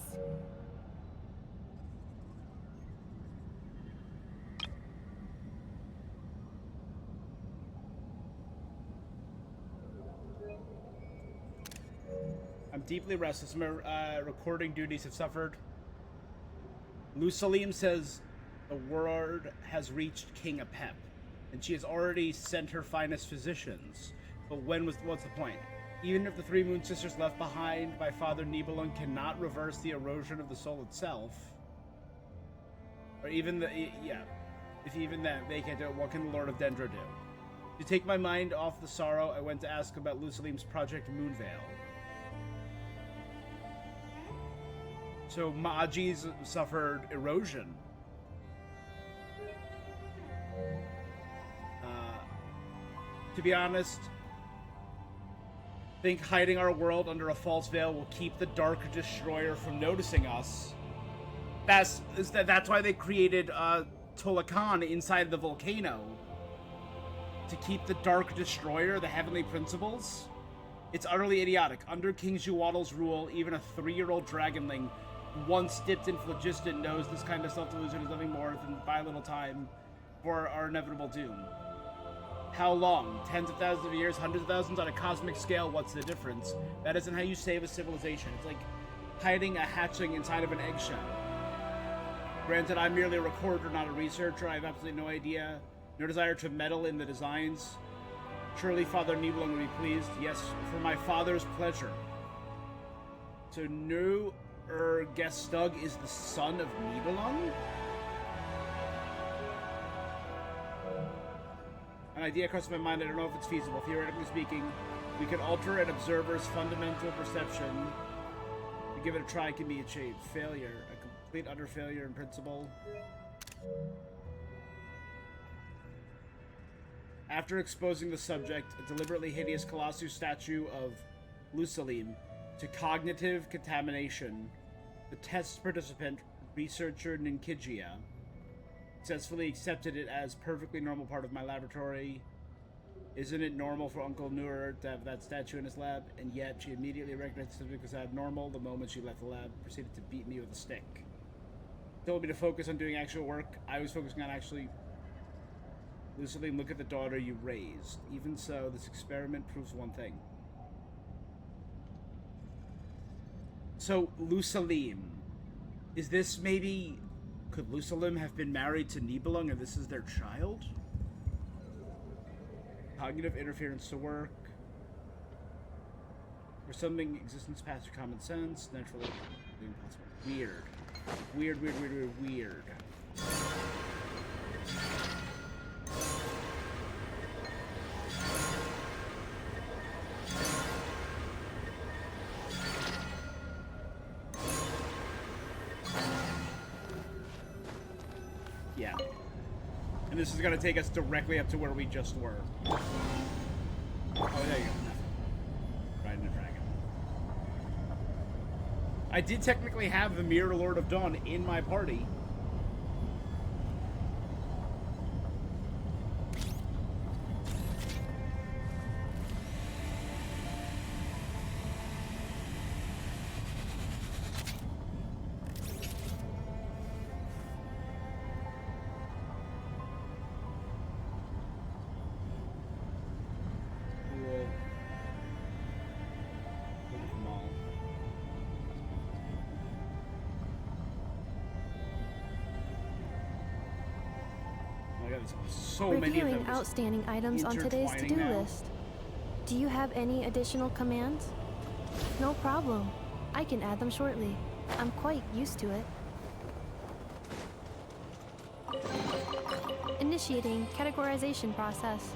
I'm deeply restless. My recording duties have suffered. Lusalim says the word has reached King Apep, and she has already sent her finest physicians. But what's the point? Even if the three Moon Sisters left behind by Father Nibelung cannot reverse the erosion of the soul itself, or even if even then they can't do it, what can the Lord of Dendra do? To take my mind off the sorrow, I went to ask about Lusalim's Project Moonveil. So Ma'aji's suffered erosion. To be honest, I think hiding our world under a false veil will keep the Dark Destroyer from noticing us. That's why they created Tolakan inside the volcano. To keep the Dark Destroyer, the Heavenly Principles. It's utterly idiotic. Under King Juwaddle's rule, even a 3-year-old dragonling once dipped in phlogiston knows this kind of self-delusion is nothing more than buy a little time for our inevitable doom. How long? Tens of thousands of years? Hundreds of thousands? On a cosmic scale, what's the difference? That isn't how you save a civilization. It's like hiding a hatchling inside of an eggshell. Granted, I'm merely a recorder, not a researcher. I have absolutely no idea, no desire to meddle in the designs. Surely Father Nibelung will be pleased. Yes, for my father's pleasure. So Gestug is the son of Nibelung? An idea crossed my mind. I don't know if it's feasible. Theoretically speaking, we could alter an observer's fundamental perception. To give it a try can be achieved. Failure. A complete utter failure in principle. After exposing the subject, a deliberately hideous Colossus statue of Lusalim, to cognitive contamination, the test participant, researcher Ninkigia, successfully accepted it as perfectly normal part of my laboratory. Isn't it normal for Uncle Nur to have that statue in his lab? And yet she immediately recognized it as abnormal the moment she left the lab, proceeded to beat me with a stick. Told me to focus on doing actual work. I was focusing on actually lucidly look at the daughter you raised. Even so, this experiment proves one thing. So, Lusalim. Is this maybe... Could Lusalim have been married to Nibelung and this is their child? Cognitive interference to work. For something existence past your common sense. Naturally impossible. Weird. Weird. Yeah. And this is going to take us directly up to where we just were. Oh, there you go. Riding a dragon. I did technically have the Mirror Lord of Dawn in my party. So many of Reviewing them outstanding items on today's to-do now. list. Do you have any additional commands? No problem. I can add them shortly. I'm quite used to it. Initiating categorization process.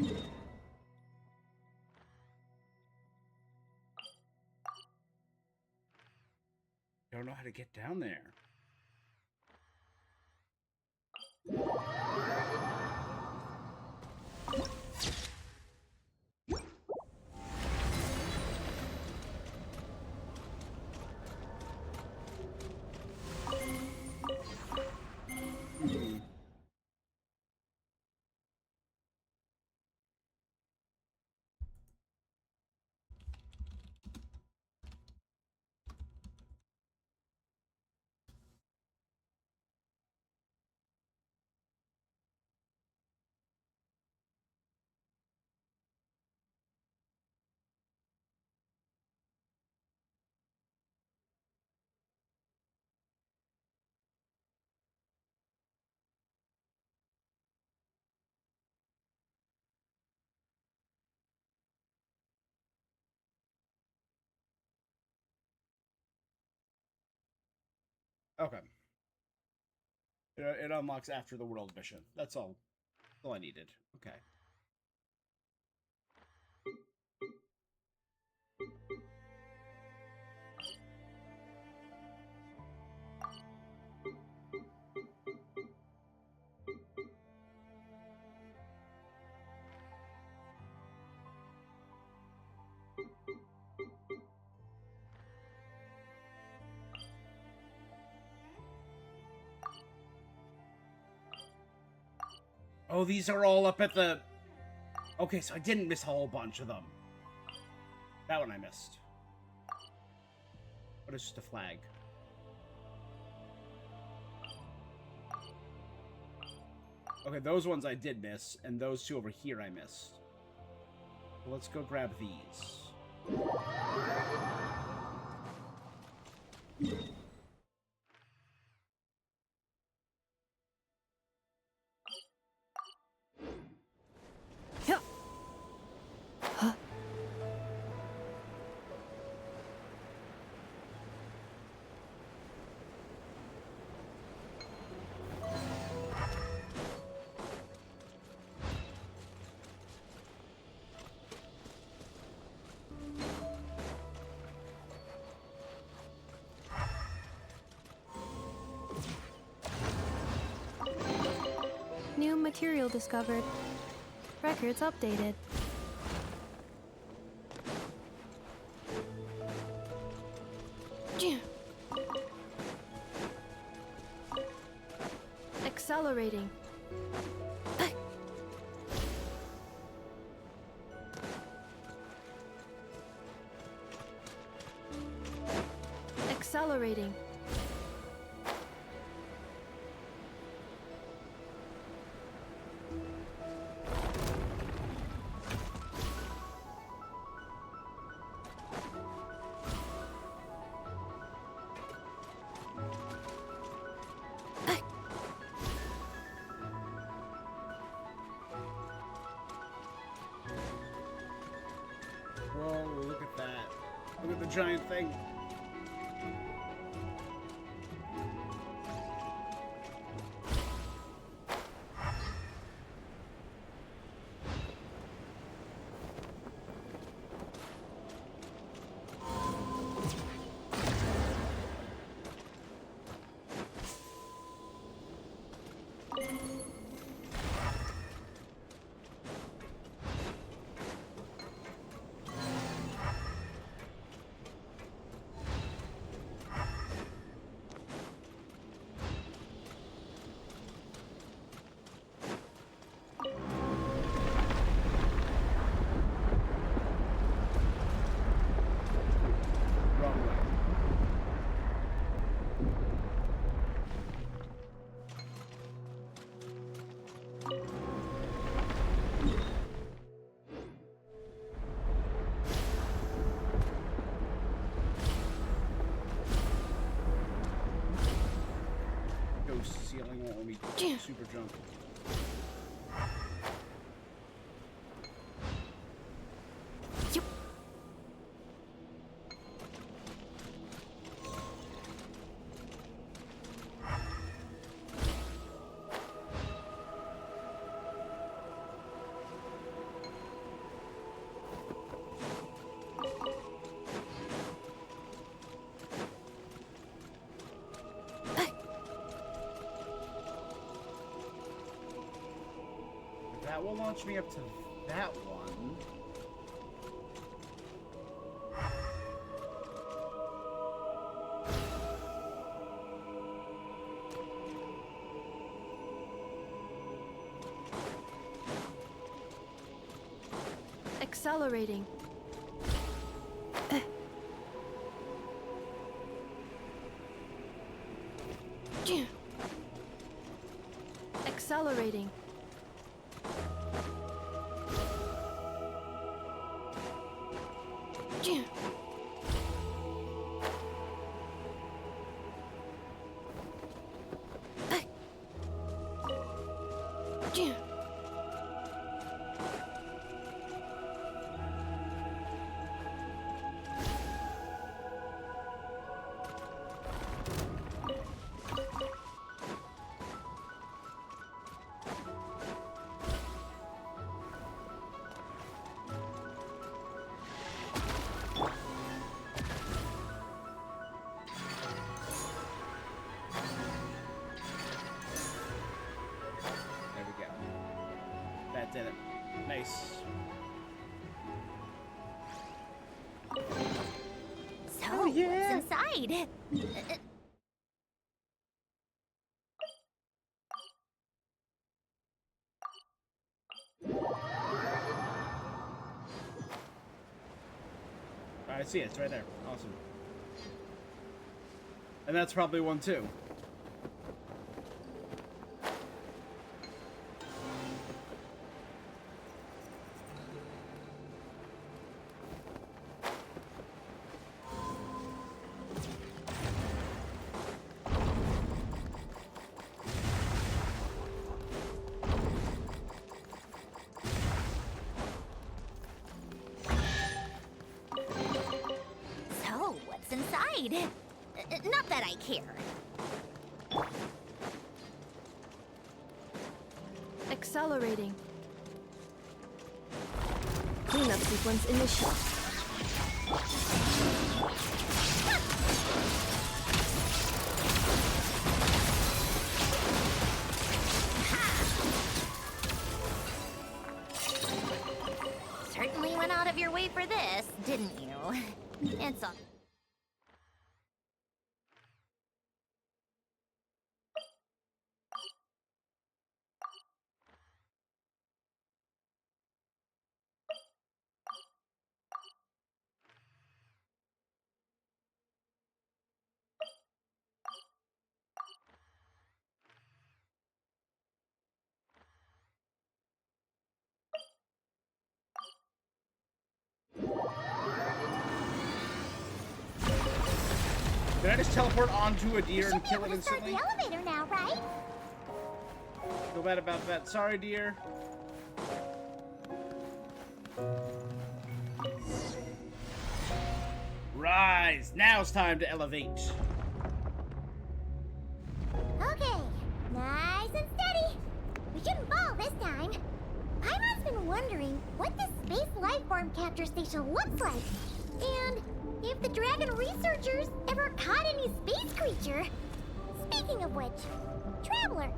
I don't know how to get down there. Okay. It unlocks after the world mission. That's all. That's all I needed. Okay. Oh, these are all up at the... Okay, so I didn't miss a whole bunch of them. That one I missed. What is just a flag? Okay, those ones I did miss, and those two over here I missed. So let's go grab these. New material discovered. Records updated. Accelerating. Accelerating. Whoa, look at that. Look at the giant thing. Ceiling won't let me super jump. Yep. that will launch me up to that one. Accelerating. Accelerating. Did it. Nice. So, what's inside? I see it. It's right there. Awesome. And that's probably one too. So, what's inside? Not that I care. Accelerating. Cleanup sequence initial. Certainly went out of your way for this, didn't you? It's all... Did I just teleport onto a deer and kill it Should be able to start instantly? the elevator now, right? Feel bad about that. Sorry, dear. Rise! Now it's time to elevate. Okay, nice and steady. We shouldn't fall this time. Paimon's been wondering what this space life form capture station looks like. And if the dragon researchers ever caught any space creature. Speaking of which, Traveler,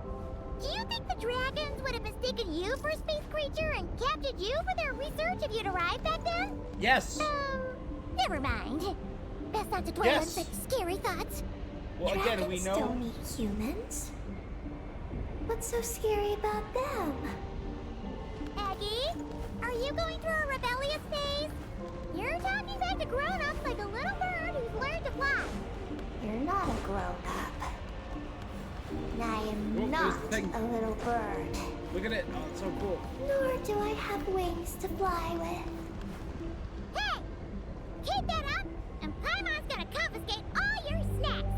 do you think the dragons would have mistaken you for a space creature and captured you for their research if you'd arrived back then? Yes. Never mind. Best not to dwell on Yes. such scary thoughts. Well, again, we Dragons know. don't eat humans. What's so scary about them? Aggie, are you going through a rebellious phase? You're talking back to grown-ups like a little bird who's learned to fly. You're not a grown-up. And I am Oh, there's not the thing. a little bird. Look at it. Oh, it's so cool. Nor do I have wings to fly with. Hey! Keep that up, and Paimon's gonna confiscate all your snacks!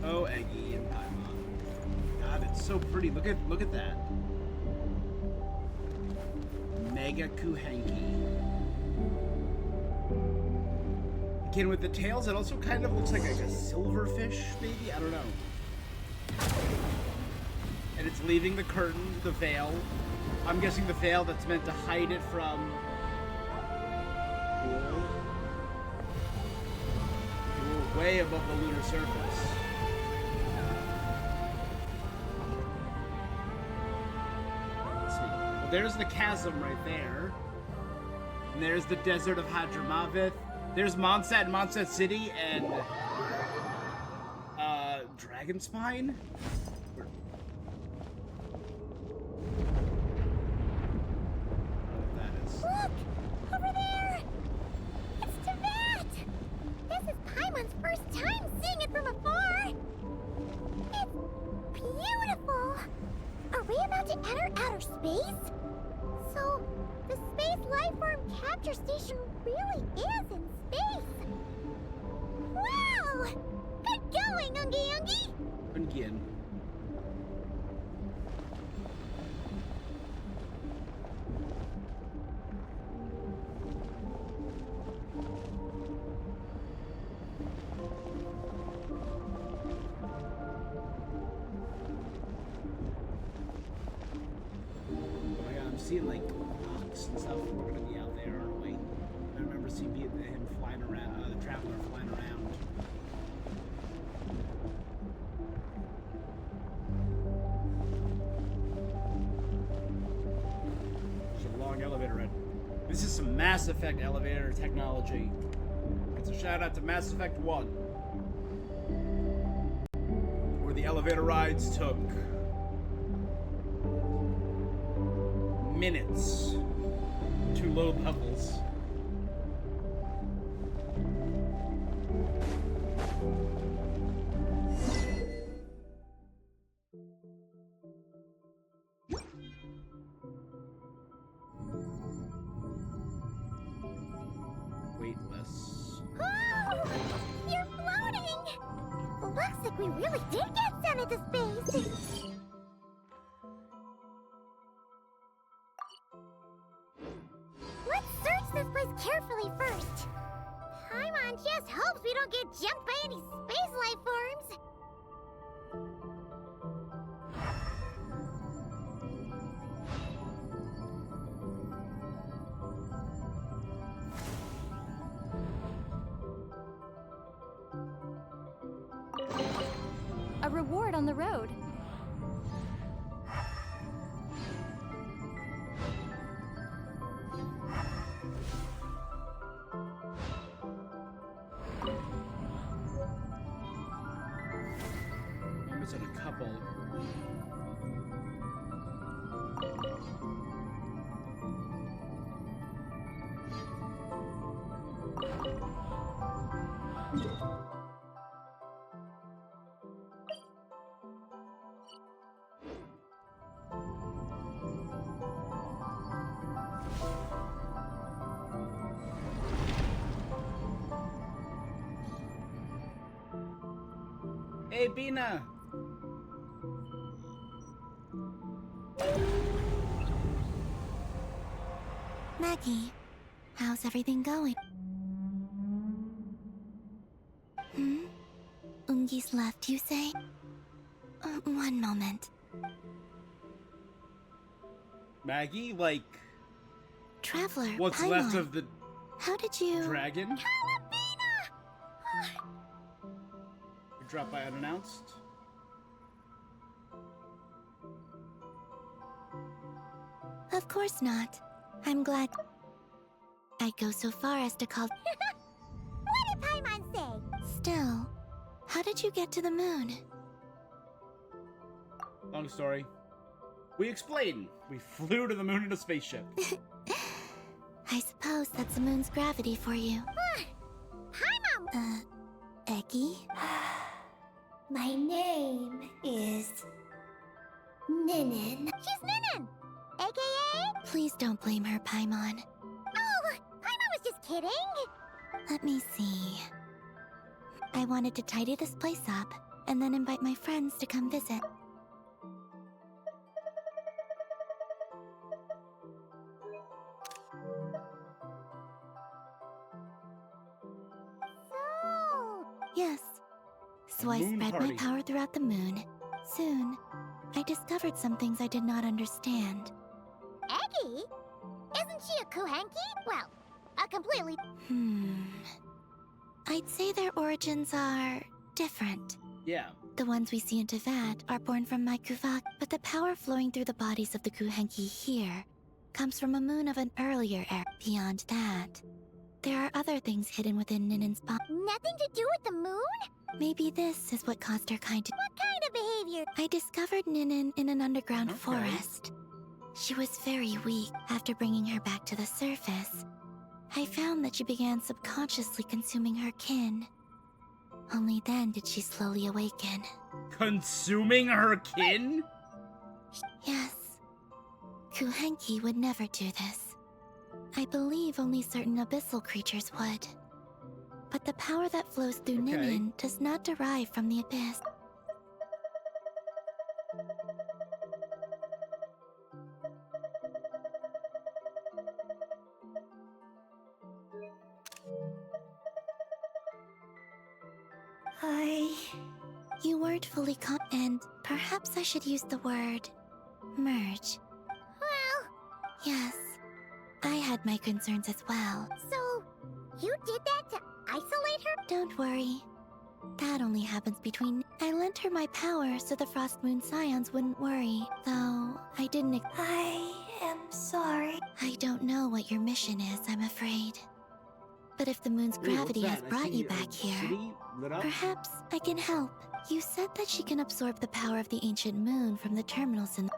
Oh, Eggy and Paimon. God, it's so pretty. Look at that. Mega Kuhanki. Again, with the tails, it also kind of looks like a silverfish, maybe? I don't know. And it's leaving the curtain, the veil. I'm guessing the veil that's meant to hide it from... We're way above the lunar surface. there's the chasm right there. And there's the desert of Hadramaveth. There's Mondstadt and Mondstadt City and Dragonspine? Look! Over there! It's Teyvat! This is Paimon's first time seeing it from afar! It's beautiful! Are we about to enter outer space? So, the Space Lifeform Capture Station really is in space! Wow! Good going, Ungi Ungi! Ungien. Seeing like rocks and stuff. We're gonna be out there, aren't we? I remember seeing him flying around, the traveler flying around. There's a long elevator ride. This is some Mass Effect elevator technology. It's a shout out to Mass Effect 1, where the elevator rides took minutes to load levels. Weightless. Oh! You're floating! Looks like we really did get sent into space! Let's search this place carefully first. Paimon just hopes we don't get jumped by any space life forms. A reward on the road. I'm missing a couple. Hey, Bina! Maggie, how's everything going? Ungi's left, you say? One moment. Maggie, like, Traveler, what's Paimon, left of the how did you... dragon? Calabina! You dropped by unannounced? Of course not. I'm glad... I'd go so far as to call... What did Paimon say? Still, how did you get to the moon? Long story. We explain. We flew to the moon in a spaceship. I suppose that's the moon's gravity for you. Paimon! Eggy? My name is Ninin. She's Ninin! AKA? Please don't blame her, Paimon. Oh, Paimon was just kidding! Let me see. I wanted to tidy this place up, and then invite my friends to come visit. So... Yes. So I Moon spread party. my power throughout the moon. Soon, I discovered some things I did not understand. Eggy? Isn't she a Kuhenki? Well, a completely... I'd say their origins are different. Yeah. The ones we see in Teyvat are born from my Kuvak, but the power flowing through the bodies of the Kuhenki here comes from a moon of an earlier era. Beyond that, there are other things hidden within Ninen's body. Nothing to do with the moon? Maybe this is what caused her kind to. What kind of behavior? I discovered Ninin in an underground Okay. forest. She was very weak. After bringing her back to the surface, I found that she began subconsciously consuming her kin. Only then did she slowly awaken. Consuming her kin? Yes. Kuhenki would never do this. I believe only certain abyssal creatures would. But the power that flows through Okay. Ninin does not derive from the abyss. You weren't fully and perhaps I should use the word merge. Well, Yes, I had my concerns as well. so you did that to isolate her? Don't worry. That only happens between. I lent her my power so the Frost Moon Scions wouldn't worry, though I didn't. I am sorry. I don't know what your mission is, I'm afraid. But if the moon's Ooh, what's gravity has that? I brought see you a back here, city lit up. perhaps I can help. You said that she can absorb the power of the ancient moon from the terminals in.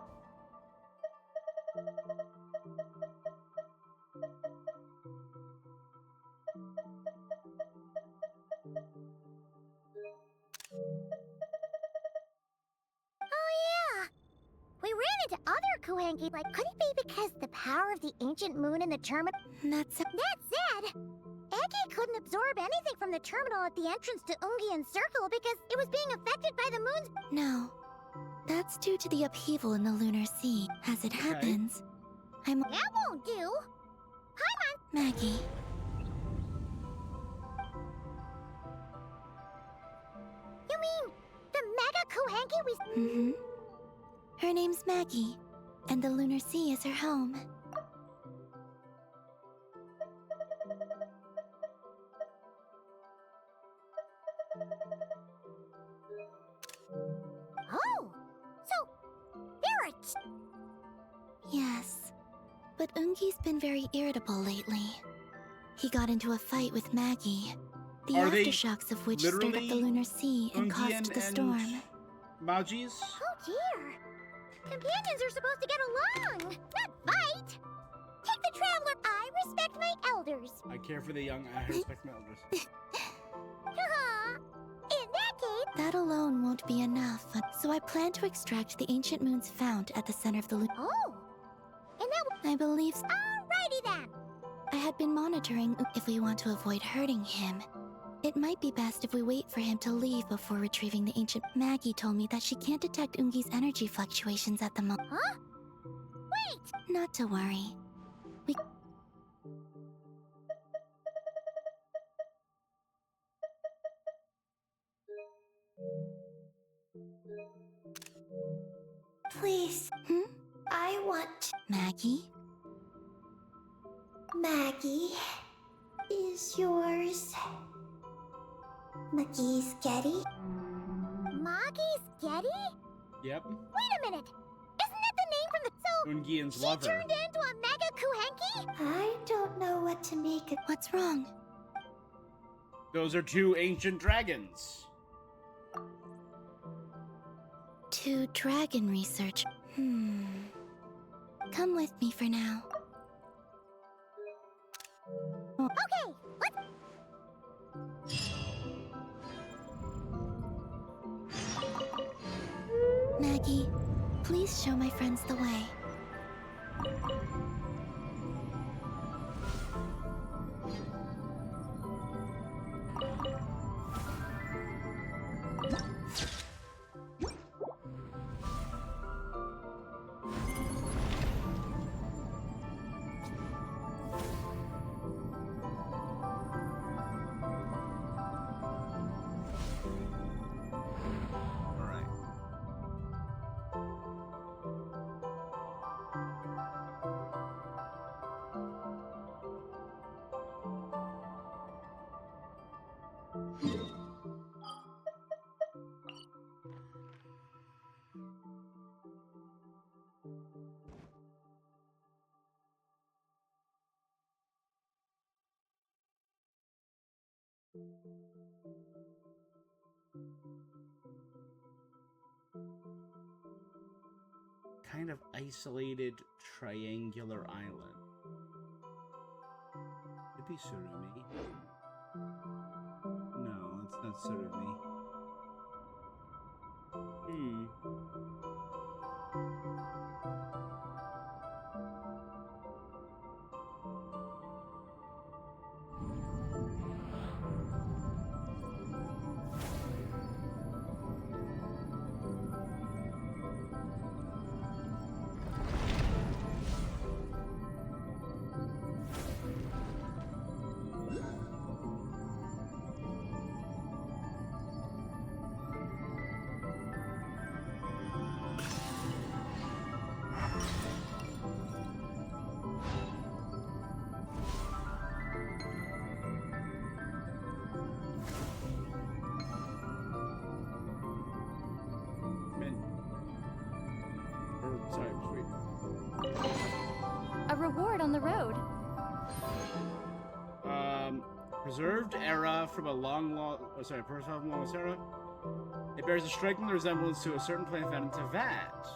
Oh yeah. We ran into other Kuhenki. Like, could it be because the power of the ancient moon in the terminal? That's it. That said, Eki couldn't absorb anything from the terminal at the entrance to Ungian Circle because it was being affected by the moon's. No. That's due to the upheaval in the lunar sea. As it happens, I'm That won't do. Maggie. You mean the Mega Kuhenki we? Mm-hmm. Her name's Maggie, and the lunar sea is her home. Oh, so there are. Yes, but Ungi's been very irritable lately. He got into a fight with Maggie, the Are they aftershocks of which stirred up the literally lunar sea and caused Ungian the and storm. Magis? Oh dear. Companions are supposed to get along, not fight. Take the traveler. I respect my elders. I care for the young. I respect my elders. Haha. In that case, That alone won't be enough, so I plan to extract the ancient moon's fount at the center of the lunar. oh, and that. I believe Alrighty then. I had been monitoring if we want to avoid hurting him. It might be best if we wait for him to leave before retrieving the ancient. Maggie told me that she can't detect Ungi's energy fluctuations at the moment. Huh? Wait. Not to worry. We. Please, I want Maggie? Maggie. Is yours Maggie's Getty? Maggie's Getty? Yep. Wait a minute. Isn't that the name from the. So Ungian's she lover. turned into a Mega Kuhenki? I don't know what to make of. What's wrong? Those are two ancient dragons. To dragon research. Come with me for now. Okay, let's. Maggie, please show my friends the way. Alright. Kind of isolated triangular island. Could be Surumi. No, it's not Surumi. Sorry, sweet. A reward on the road. Preserved era from a long preserved from a long lost era. It bears a striking resemblance to a certain plant found in Teyvat.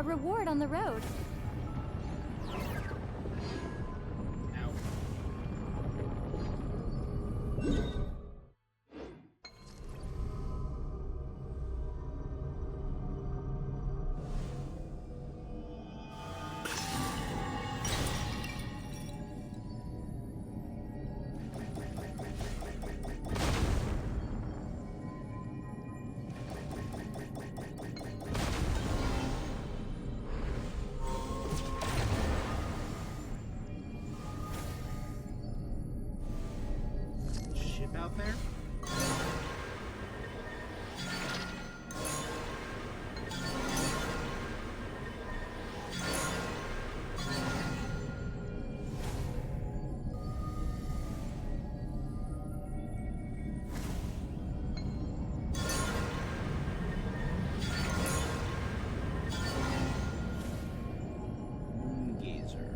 reward on the road. Ow. Ship out there? Moongazer.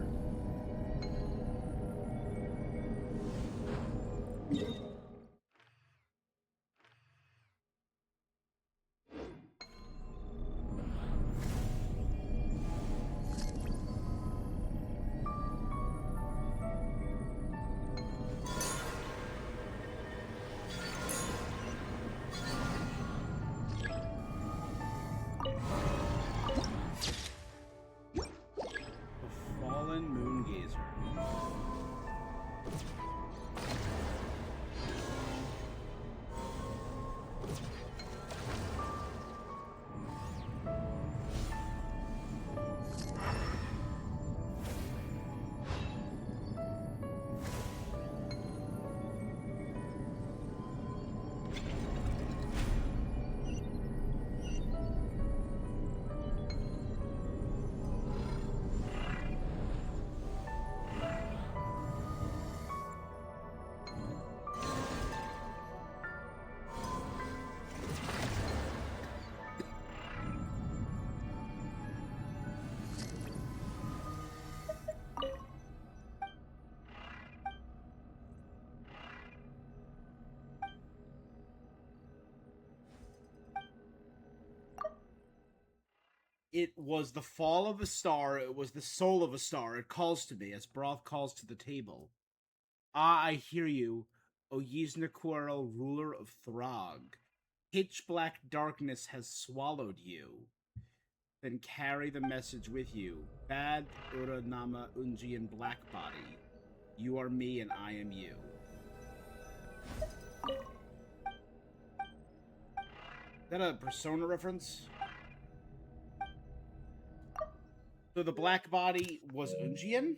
The Fallen Moongazer. It was the fall of a star, it was the soul of a star. It calls to me as Broth calls to the table. Ah, I hear you, O Yznaquirel, ruler of Throg. Pitch black darkness has swallowed you. Then carry the message with you. Bad Uranama Unjian Blackbody. You are me and I am you. Is that a Persona reference? So the black body was Unjian?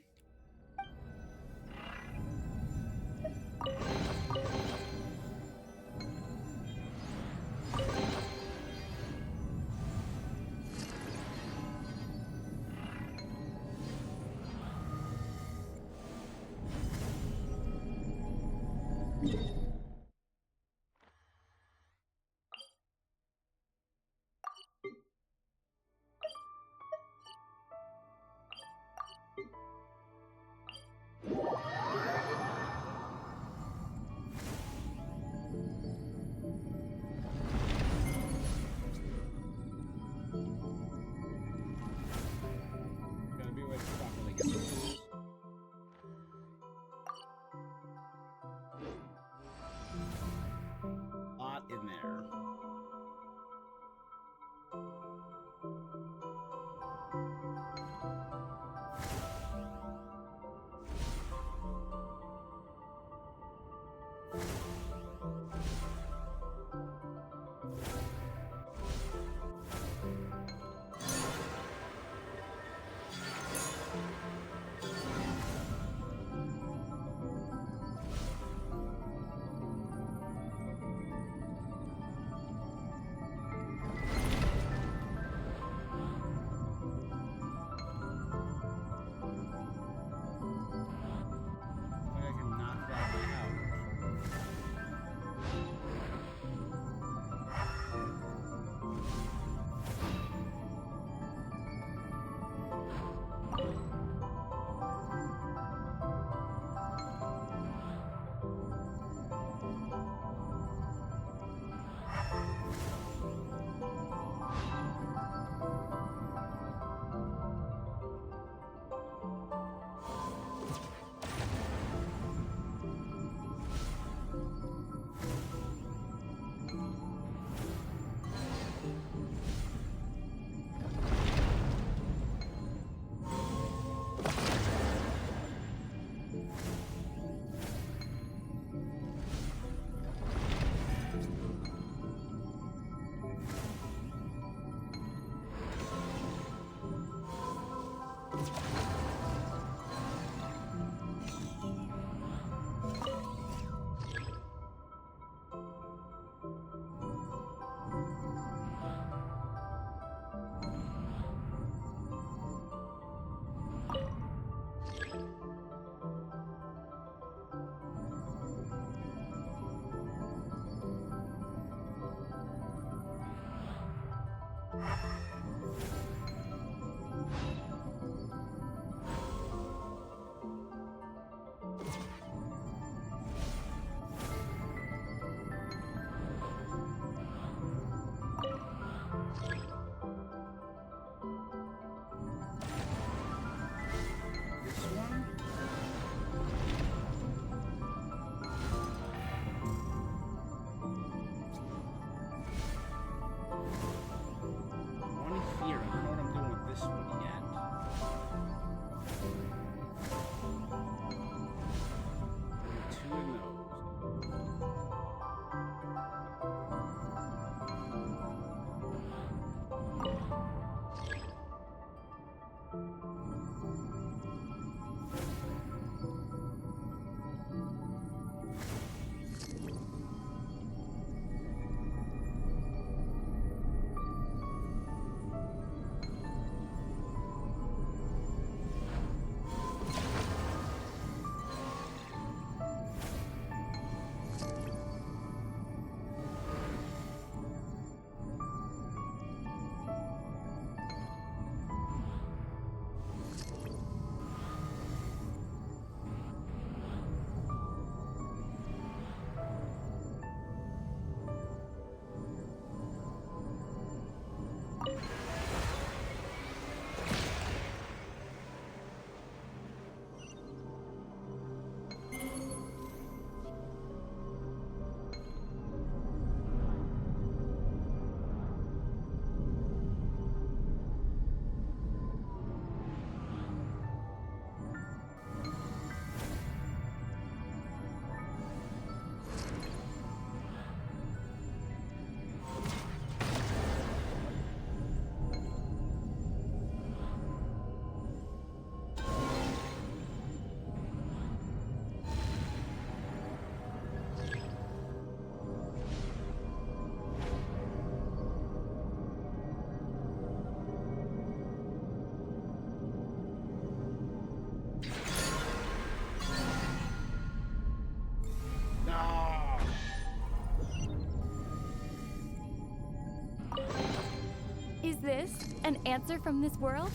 Is this an answer from this world?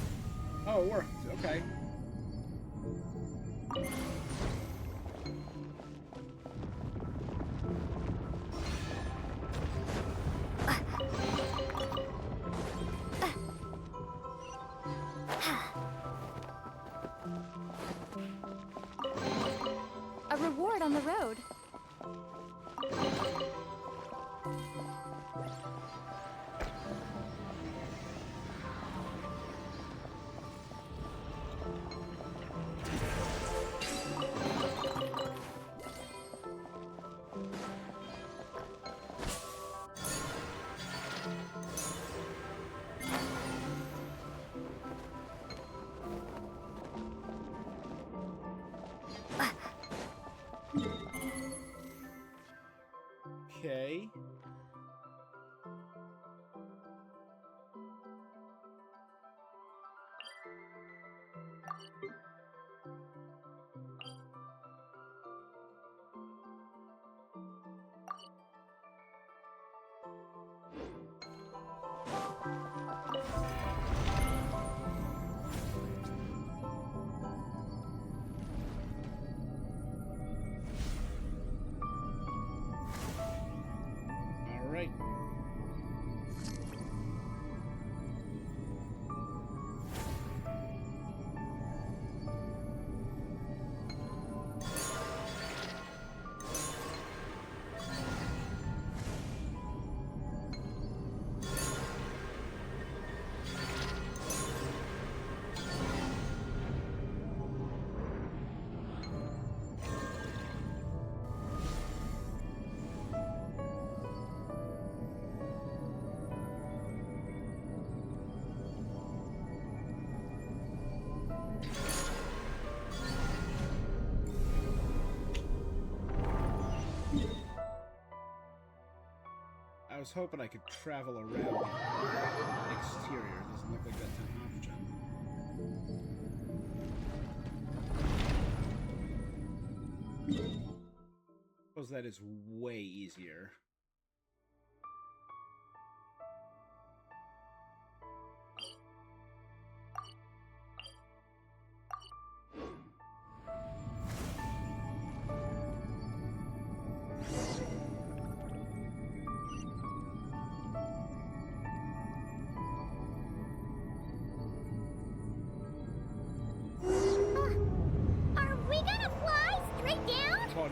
Oh, it worked. Okay. A reward on the road. Okay. All right. I was hoping I could travel around the exterior. Doesn't look like that's an option. Suppose that is way easier.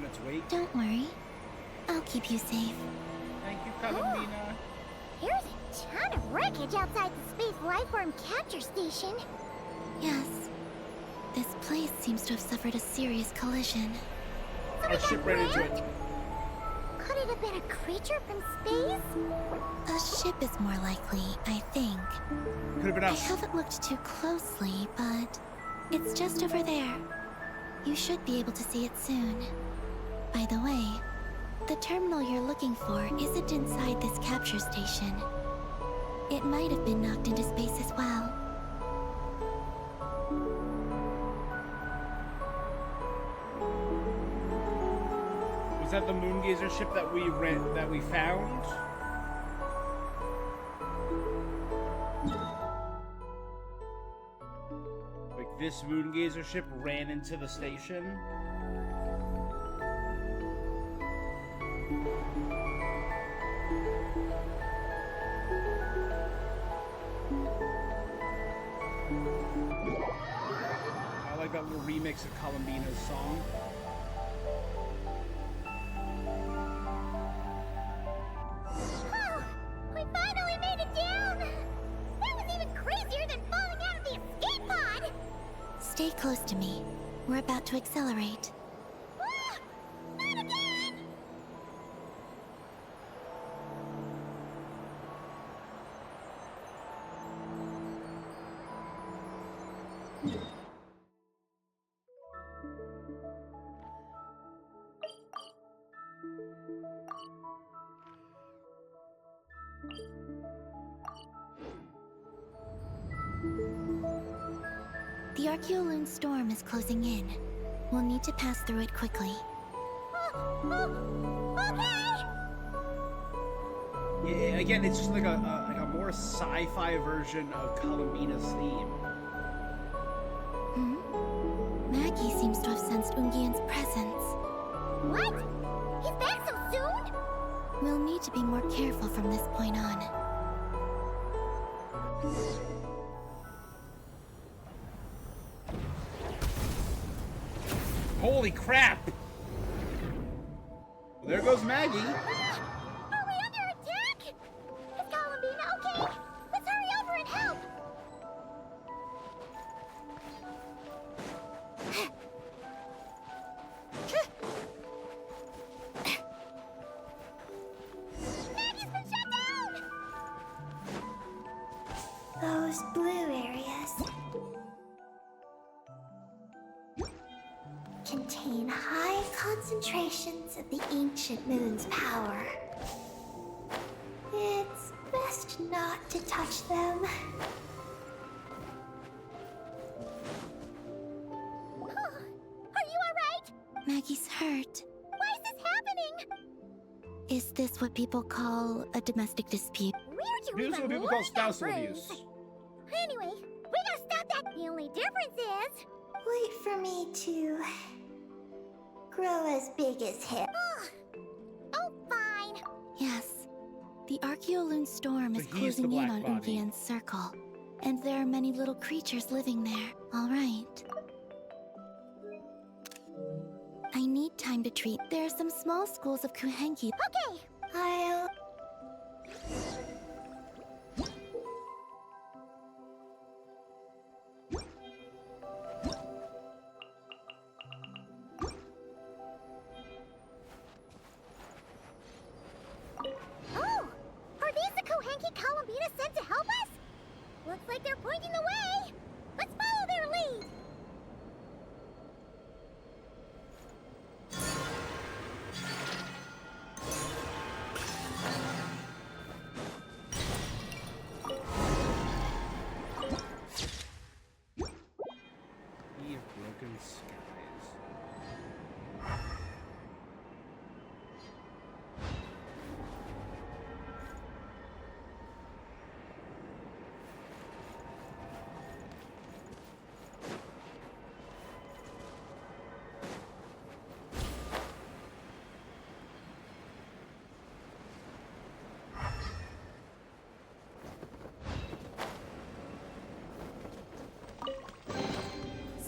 its wake. Don't worry. I'll keep you safe. Thank you, Columbina. Here's a ton of wreckage outside the Space Lifeform Capture Station. Yes. This place seems to have suffered a serious collision. Our ship ran into it. Could it have been a creature from space? A ship is more likely, I think. Could have been I us. haven't looked too closely, but it's just over there. You should be able to see it soon. By the way, the terminal you're looking for isn't inside this capture station. It might have been knocked into space as well. Was that the Moongazer ship that we found? Like this Moongazer ship ran into the station? I like that little remix of Columbina's song. Oh, we finally made it down! That was even crazier than falling out of the escape pod! Stay close to me. We're about to accelerate. Ah, not again! The Archeoloon storm is closing in. We'll need to pass through it quickly. Okay! Yeah, again, it's just like a more sci-fi version of Columbina's theme. Maggie seems to have sensed Ungian's presence. What? He's back so soon? We'll need to be more careful from this point on. Holy crap! Well, there goes Maggie. Are we under attack? Is Columbina okay? Let's hurry over and help! Maggie's been shut down! Those blue areas contain high concentrations of the ancient moon's power. It's best not to touch them. Are you alright? Maggie's hurt. Why is this happening? Is this what people call a domestic dispute? Where'd you These are even what people learn call that spousal phrase? abuse. Anyway, we gotta stop that. The only difference is... Wait for me to grow as big as him. Oh, fine. Yes. The Archeoloon storm is So he's the closing in black on body. Ungian's circle. And there are many little creatures living there. All right. I need time to treat. There are some small schools of Kuhenki. Okay. I'll... Oh! Are these the Kohenki Columbina sent to help us? Looks like they're pointing the way. Let's follow their lead. Sea of broken skies.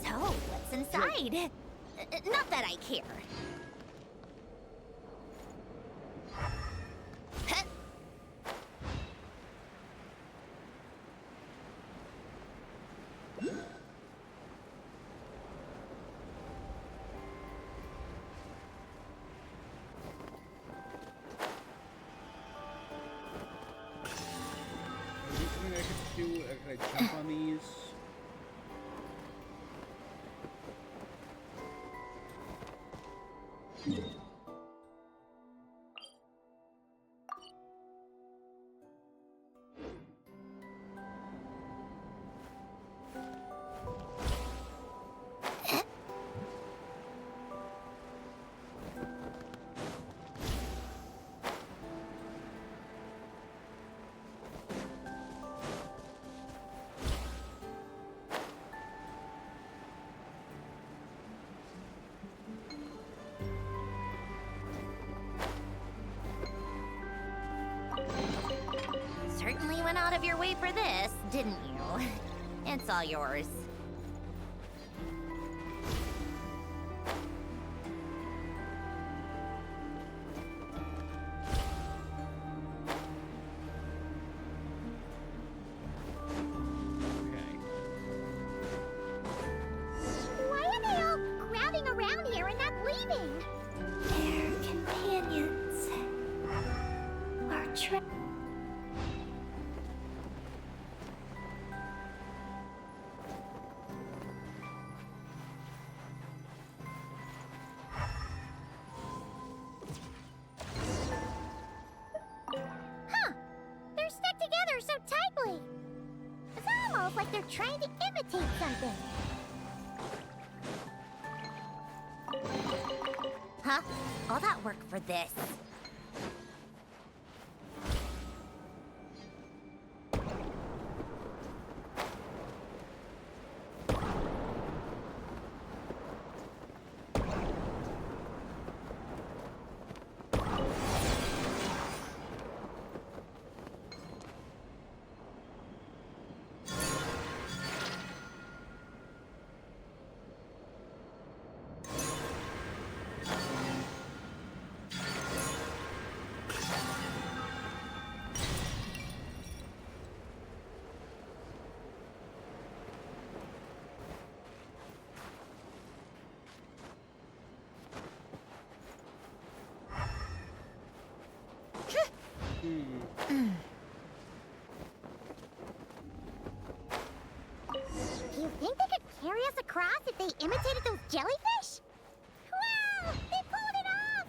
So, what's inside? Not that I care. something I could do? Can I jump on these? Certainly went out of your way for this, didn't you? It's all yours. Okay. Why are they all crowding around here and not leaving? Their companions are trapped. Huh. They're stuck together so tightly. It's almost like they're trying to imitate something. Huh? All that work for this. Do you think they could carry us across if they imitated those jellyfish? Wow! They pulled it off!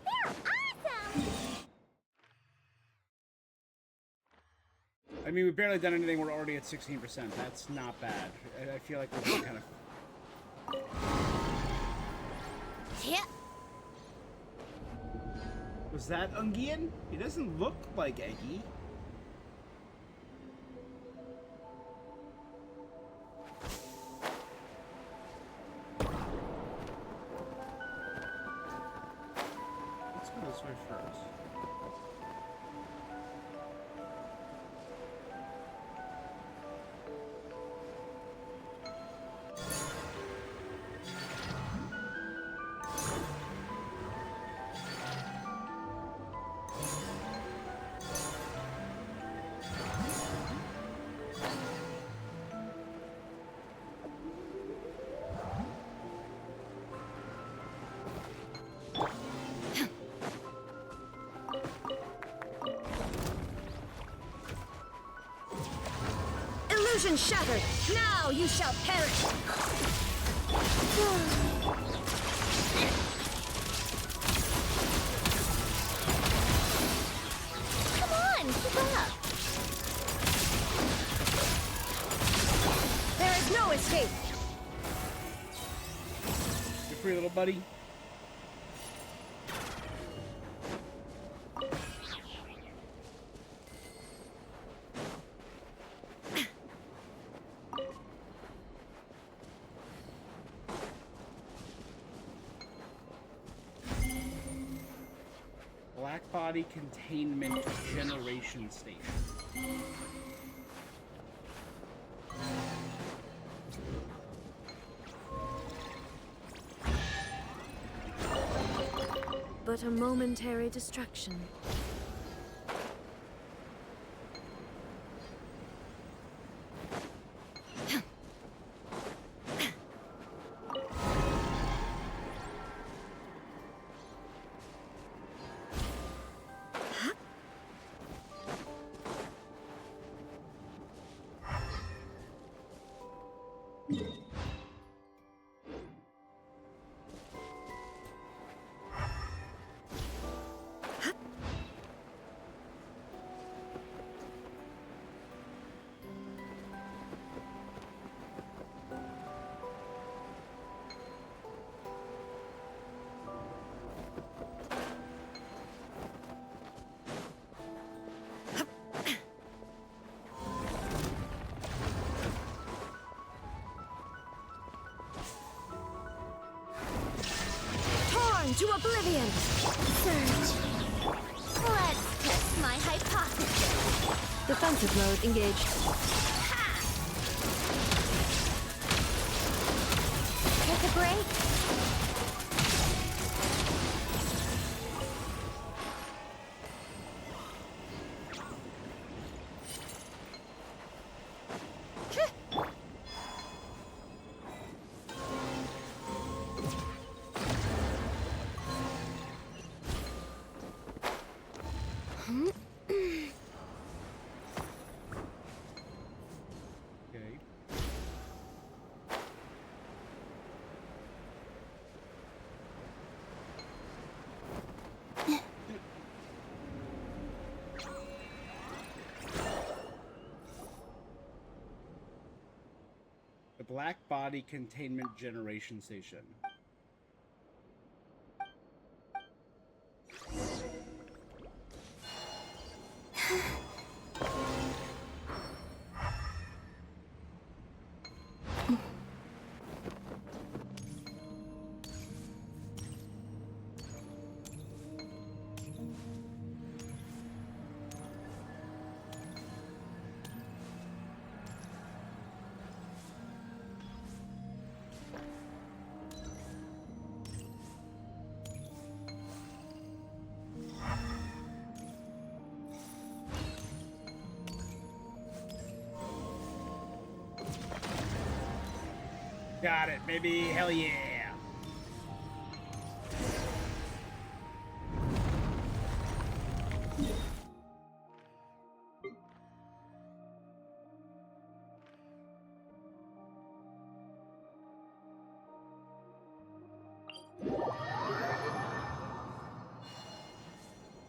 They're awesome! I mean, we've barely done anything. We're already at 16%. That's not bad. I feel like we're just kind of... Yeah. Was that Ungian? He doesn't look like Eggy. Let's go this way first. Illusion shattered! Now you shall perish! Come on, keep up! There is no escape! You're free, little buddy. Black Body Containment Generation Station. But a momentary distraction. into oblivion! Surge! Let's test my hypothesis. Defensive mode engaged. Take a break. Okay. The Black Body Containment Generation Station. Got it, baby. Hell yeah.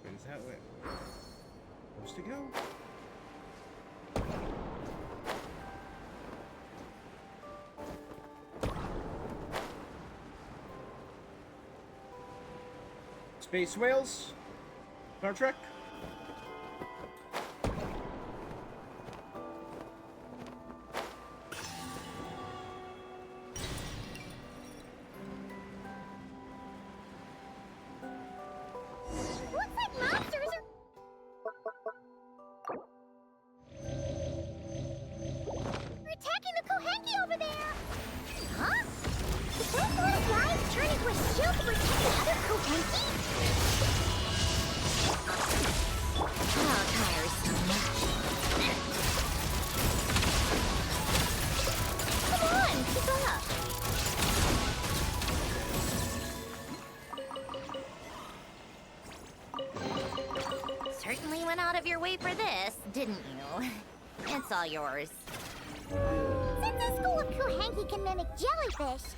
Wait, is that where it's supposed to go? Space whales? Star Trek? Looks like monsters are... We're attacking the Kohenki over there! Huh? Did those little guys turn into a shield to protect the other Kohenki? How tiresome. Come on, keep up! Certainly went out of your way for this, didn't you? It's all yours. Since the school of Kohenki can mimic jellyfish,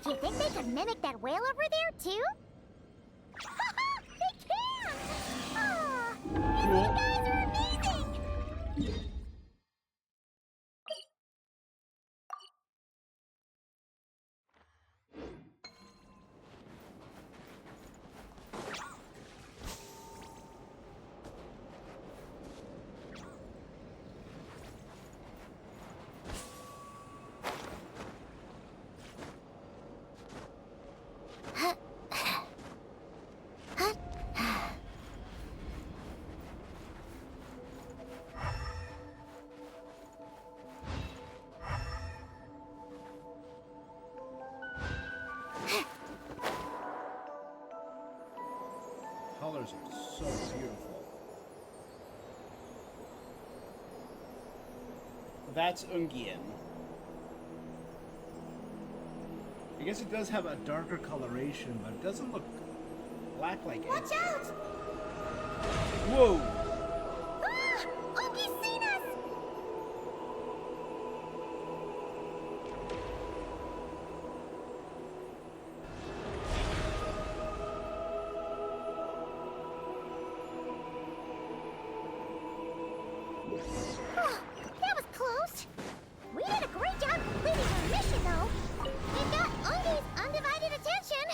do you think they could mimic that whale over there, too? They can! Ah, these little guys are amazing! Colors are so beautiful. That's Ungian. I guess it does have a darker coloration, but it doesn't look black like it. Watch out! Whoa! Ah! Ungi's seen us! Oh, that was close. We did a great job completing our mission, though. We've got Ungi's undivided attention.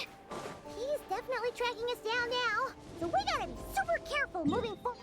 He's definitely tracking us down now, so we gotta be super careful moving forward.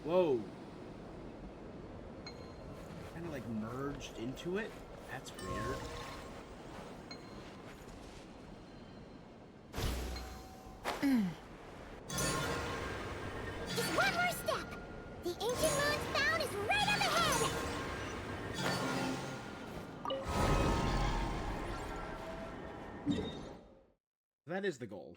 Whoa. Kind of like merged into it. That's weird. Just one more step. The ancient ruins found is right up ahead. That is the goal.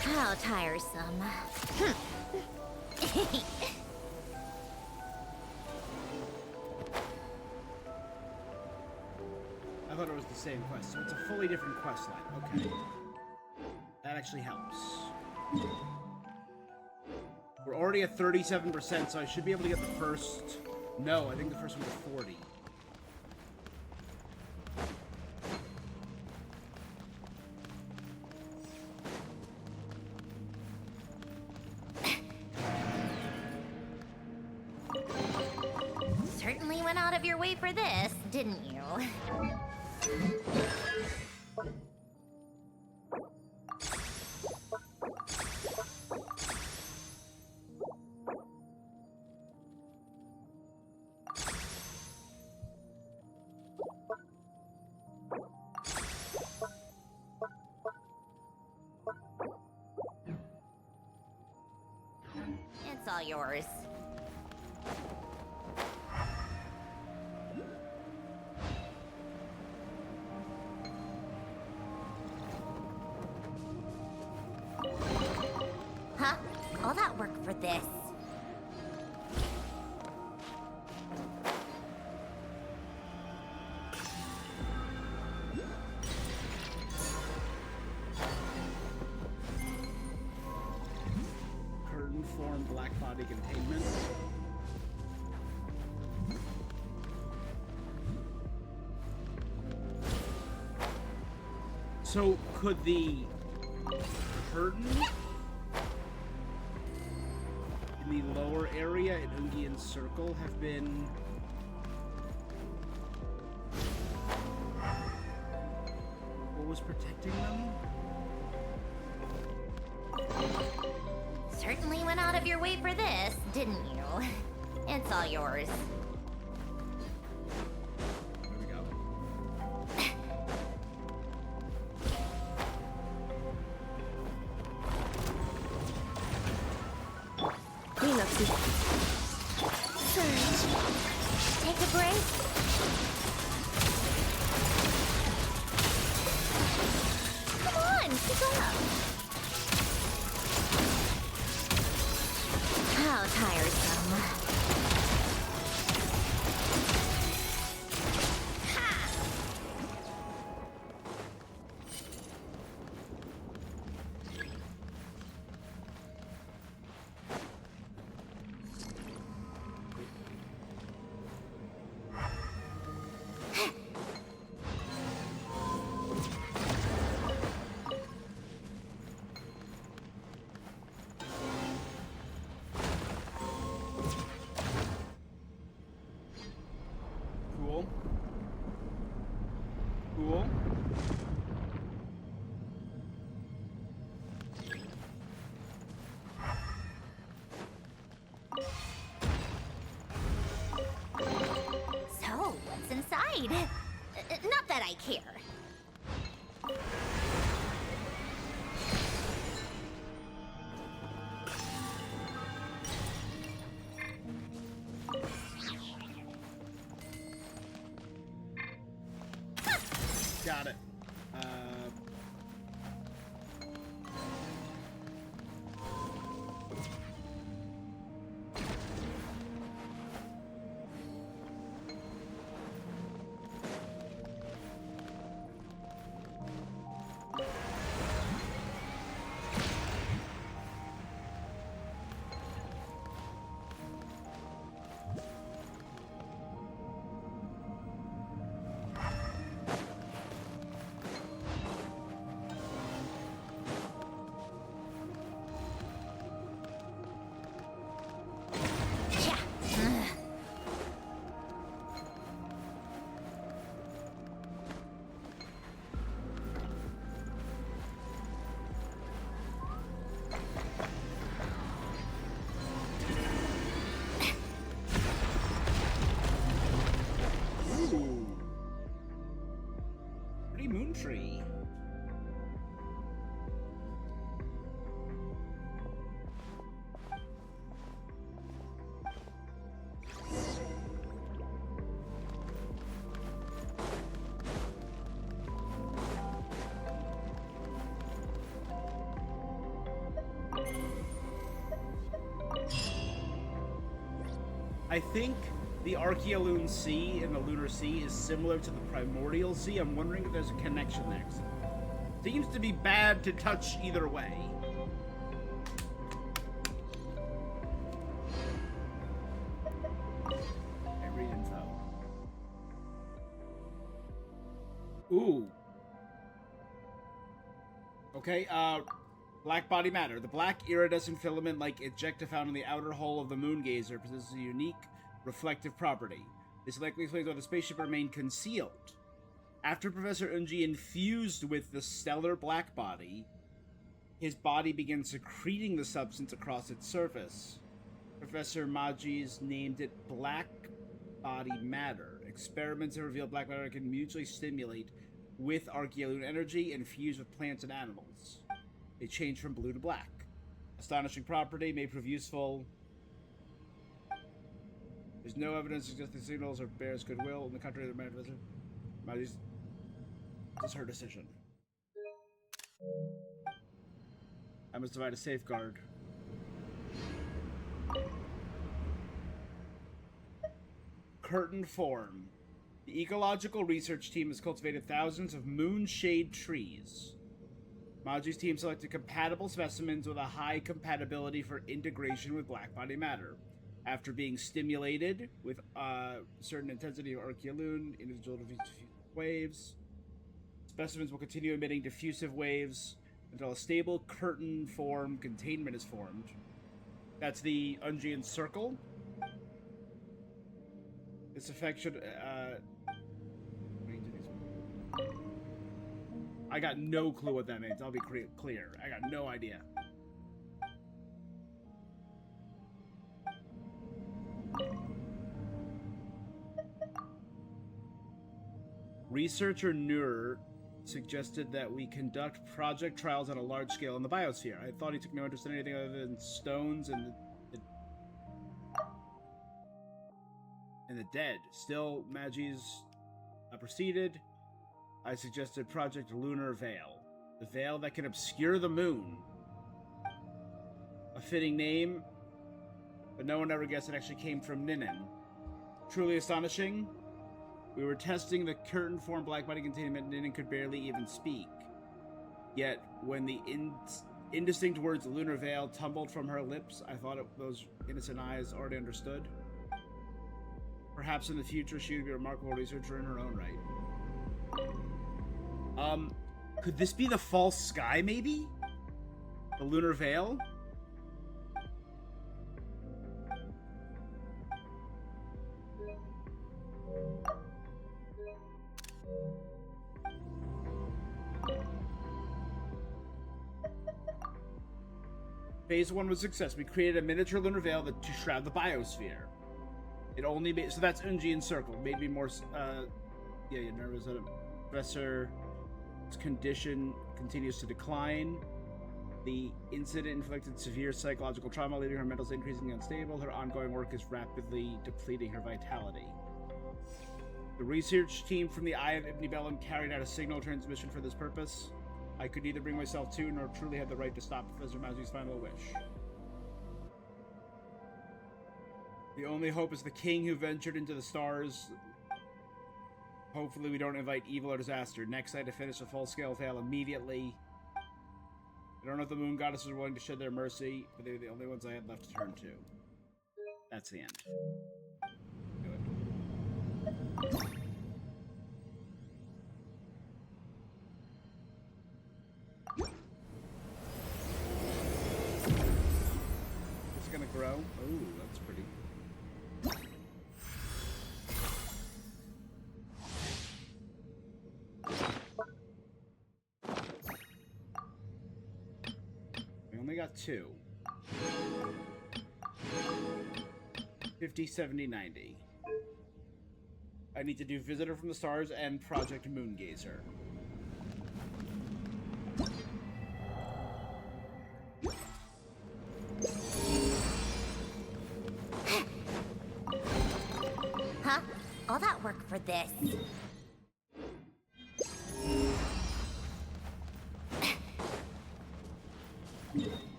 How tiresome. I thought it was the same quest, so it's a fully different quest line. Okay. That actually helps. We're already at 37%, so I should be able to get the first... No, I think the first one was 40. Certainly went out of your way for this, didn't you? It's all yours. Huh? All that work for this? Curtain form, black body containment. So, could the curtain in the lower area in Ungian's circle have been... what was protecting them? Certainly went out of your way for this, didn't you? It's all yours. There we go. Clean up the... Surge. Take a break. Come on, keep up. How tiresome. Ha! Cool. Cool. So, what's inside? Not that I care. Got it. tree. I think the Archeoloon Sea in the Lunar Sea is similar to the Primordial Sea. I'm wondering if there's a connection there. It seems to be bad to touch either way. Okay, read info. Ooh. Okay, black body matter. The black iridescent filament-like ejecta found in the outer hull of the Moongazer possesses a unique reflective property. This likely explains why the spaceship remained concealed. After Professor Unji infused with the stellar black body, his body began secreting the substance across its surface. Professor Majis named it black body matter. Experiments have revealed black matter can mutually stimulate with Archeoloon energy and fuse with plants and animals. They change from blue to black. Astonishing property may prove useful. There's no evidence suggesting signals or bears goodwill in the country of the manifestation. This is her decision. I must provide a safeguard. Curtain form. The ecological research team has cultivated thousands of moonshade trees. Maji's team selected compatible specimens with a high compatibility for integration with blackbody matter. After being stimulated with a certain intensity of Archeoloon, individual diffusive waves, specimens will continue emitting diffusive waves until a stable curtain form containment is formed. That's the Ungian circle. This effect should, I got no clue what that means. I'll be clear. I got no idea. Researcher Nur suggested that we conduct project trials on a large scale in the biosphere. I thought he took no interest in anything other than stones and the dead. Still, Magi's proceeded. I suggested Project Lunar Veil. The veil that can obscure the moon. A fitting name, but no one ever guessed it actually came from Ninan. Truly astonishing. We were testing the curtain-form black-body containment. Ninan could barely even speak. Yet, when the indistinct words Lunar Veil tumbled from her lips, I thought those innocent eyes already understood. Perhaps in the future she would be a remarkable researcher in her own right. Could this be the false sky, maybe? The Lunar Veil? Phase 1 was a success. We created a miniature lunar veil to shroud the biosphere. It only made... So that's Ungian Circle. Made me more... yeah, nervous. Professor's condition continues to decline. The incident inflicted severe psychological trauma, leaving her mental state increasingly unstable. Her ongoing work is rapidly depleting her vitality. The research team from the Eye of Ibn Bellum carried out a signal transmission for this purpose. I could neither bring myself to nor truly have the right to stop Professor Magi's final wish. The only hope is the king who ventured into the stars. Hopefully we don't invite evil or disaster. Next, I had to finish a full-scale veil immediately. I don't know if the moon goddesses were willing to shed their mercy, but they were the only ones I had left to turn to. That's the end. Good. It's gonna grow. Ooh, that's pretty. We only got 2. 50, 70, 90. I need to do Visitor from the Stars and Project Moongazer. Huh? All that work for this.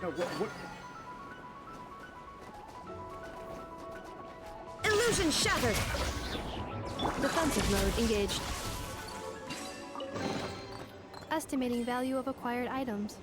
No, what? Illusion shattered! Defensive mode engaged. Estimating value of acquired items.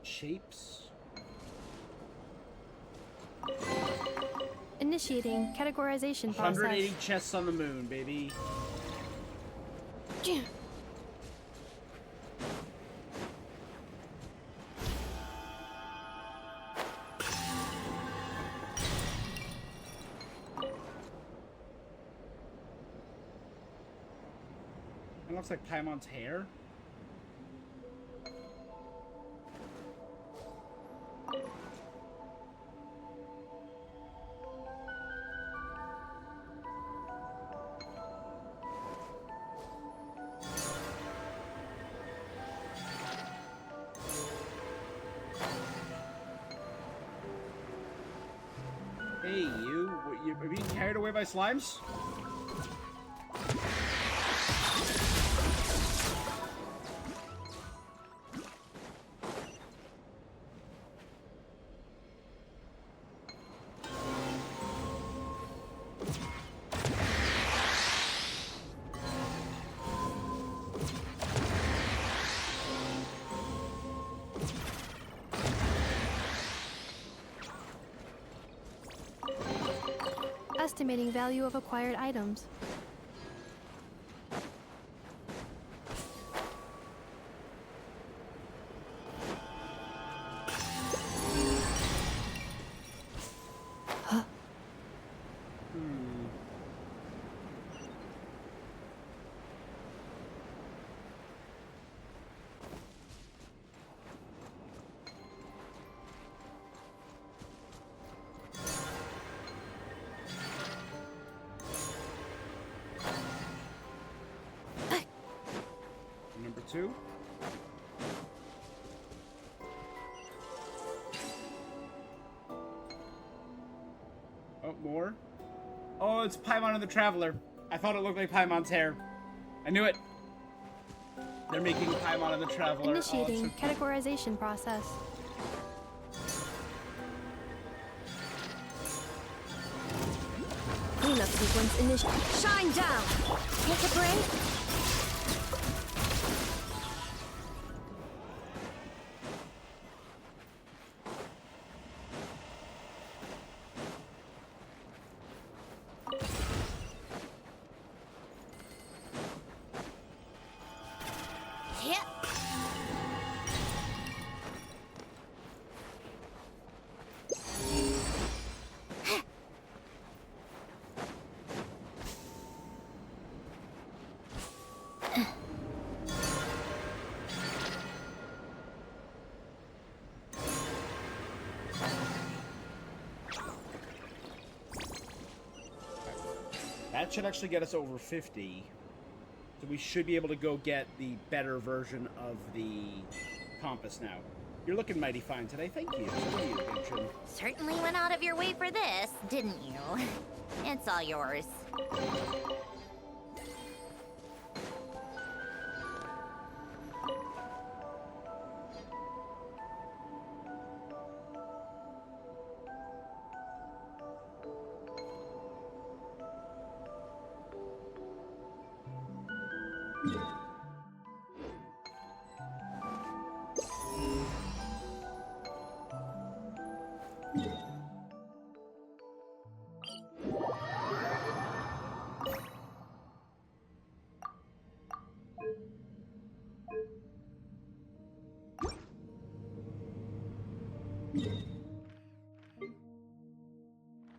Shapes? Initiating categorization process. 180 chests on the moon, baby. It looks like Paimon's hair. Hey, you. Are you carried away by slimes? Estimating value of acquired items. Number 2. Oh, more. Oh, it's Paimon and the Traveler. I thought it looked like Paimon's hair. I knew it. They're making Paimon and the Traveler. Initiating categorization process. Cleanup sequence initiated. Shine down! Take a break. That should actually get us over 50. So we should be able to go get the better version of the compass now. You're looking mighty fine today. Thank you. So are you, Genshin. Certainly went out of your way for this, didn't you? It's all yours.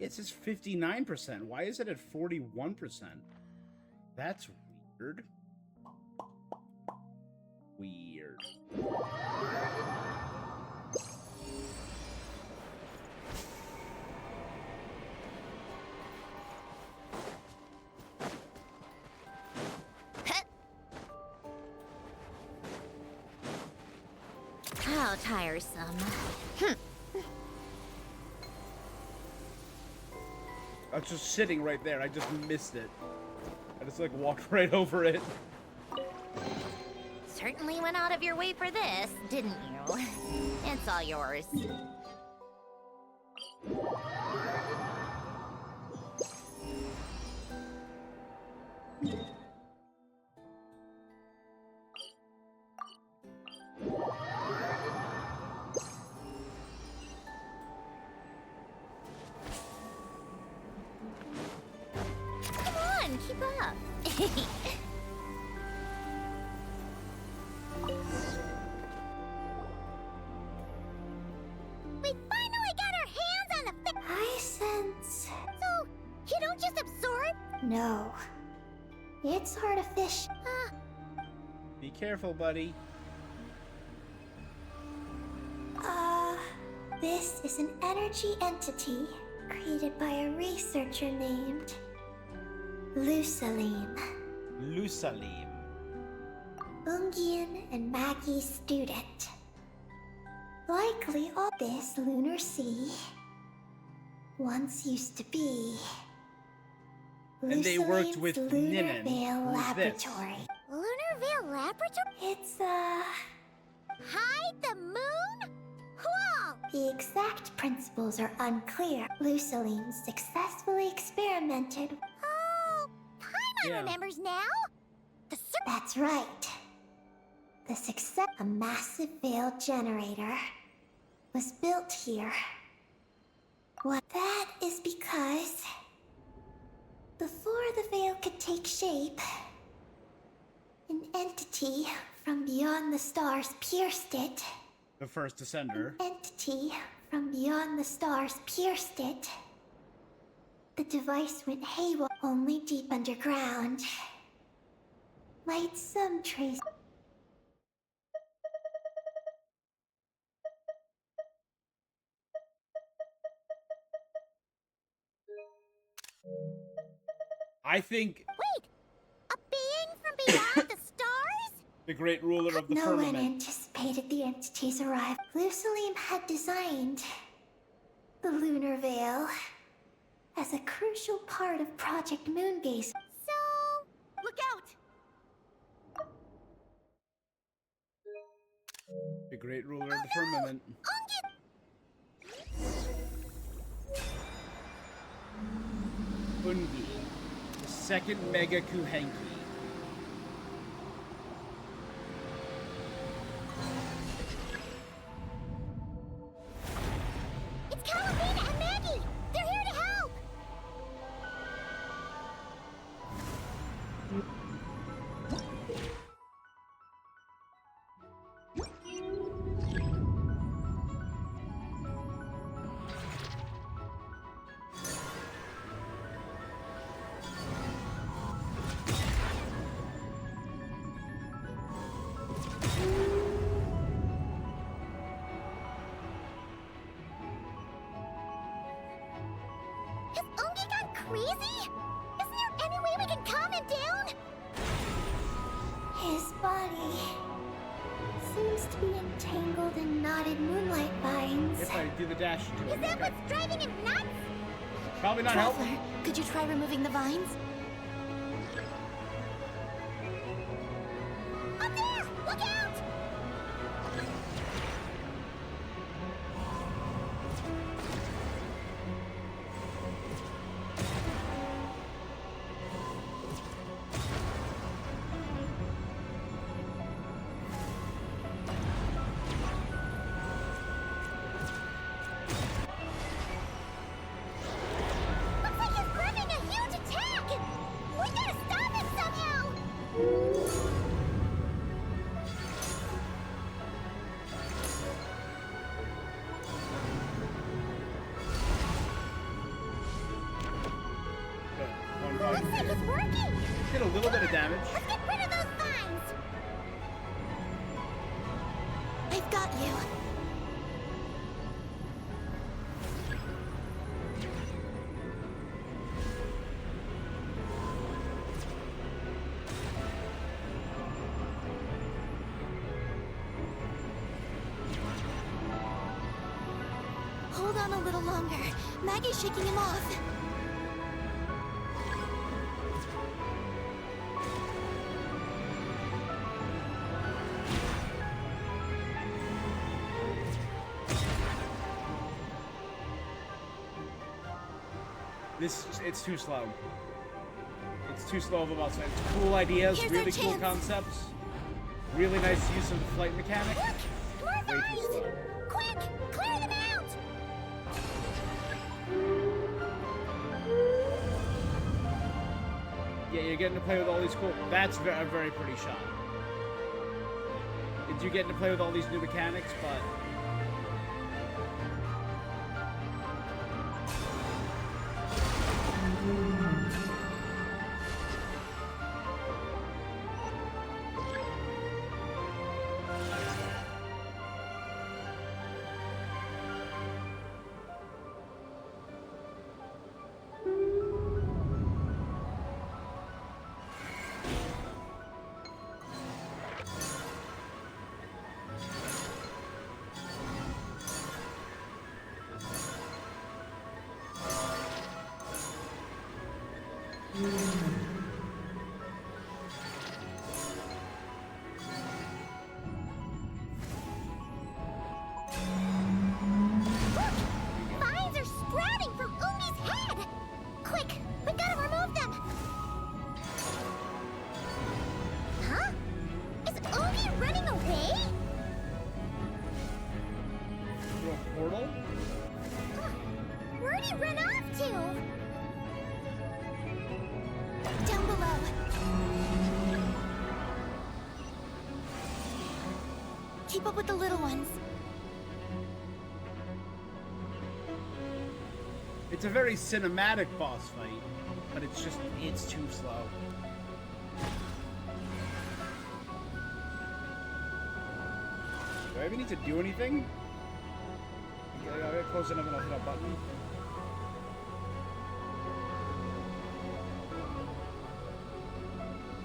It says 59%. Why is it at 41%? That's weird. Weird. How tiresome. I was just sitting right there. I just missed it. I just like walked right over it. Certainly went out of your way for this, didn't you? It's all yours. Come on, keep up. We finally got our hands on the I sense... So, you don't just absorb? No. It's artificial. Be careful, buddy. This is an energy entity created by a researcher named Lusaline. Lusaline. Ungian and Maggie's student. Likely all this lunar sea once used to be And they worked with Lusaline's Lunar Ninan. Veil Who's this? Laboratory. Lunar Veil Laboratory? It's, Hide the moon? Whoa! the exact principles are unclear. Lusaline successfully experimented. Oh, Paimon Yeah. remembers now. The That's right. The success, a massive veil generator, was built here. What? That is because before the veil could take shape, an entity from beyond the stars pierced it. The first Descender. Entity from beyond the stars pierced it. The device went haywire, only deep underground. Might some trace. I think Wait! A being from beyond the stars? the great ruler of the No one firmament. anticipated the entity's arrival. Lusaline had designed the lunar veil as a crucial part of Project Moongaze. So, look out! The great ruler of the firmament. Ungi. The second Mega Kuhenki. It's Calabina and Maggie! They're here to help! Has Ungi gone crazy? Isn't there any way we can calm him down? His body seems to be entangled in knotted moonlight vines. If I do the dash to Is it. that what's driving him nuts? Probably not helpful. Traveler, could you try removing the vines? Up there! Look out! Looks like he's planning a huge attack! little bit of damage. Let's get rid of those vines! I've got you. Hold on a little longer. Maggie's shaking him off. It's too slow. It's too slow of a boss fight. It's cool ideas, Here's really our cool chance. concepts. Really nice use of the flight mechanic. Look! More Way too vines! slow. Quick! Clear them out! Yeah, you're getting to play with all these cool... That's a very pretty shot. You're getting to play with all these new mechanics, but... Vines are sprouting from Ungi's head! Quick! We gotta remove them! Huh? Is Ungi running away? Through a portal? Where'd he run off to? Down below. Keep up with the little ones. It's a very cinematic boss fight, but it's too slow. Do I even need to do anything? Okay, I'll get close enough and I'll hit a button.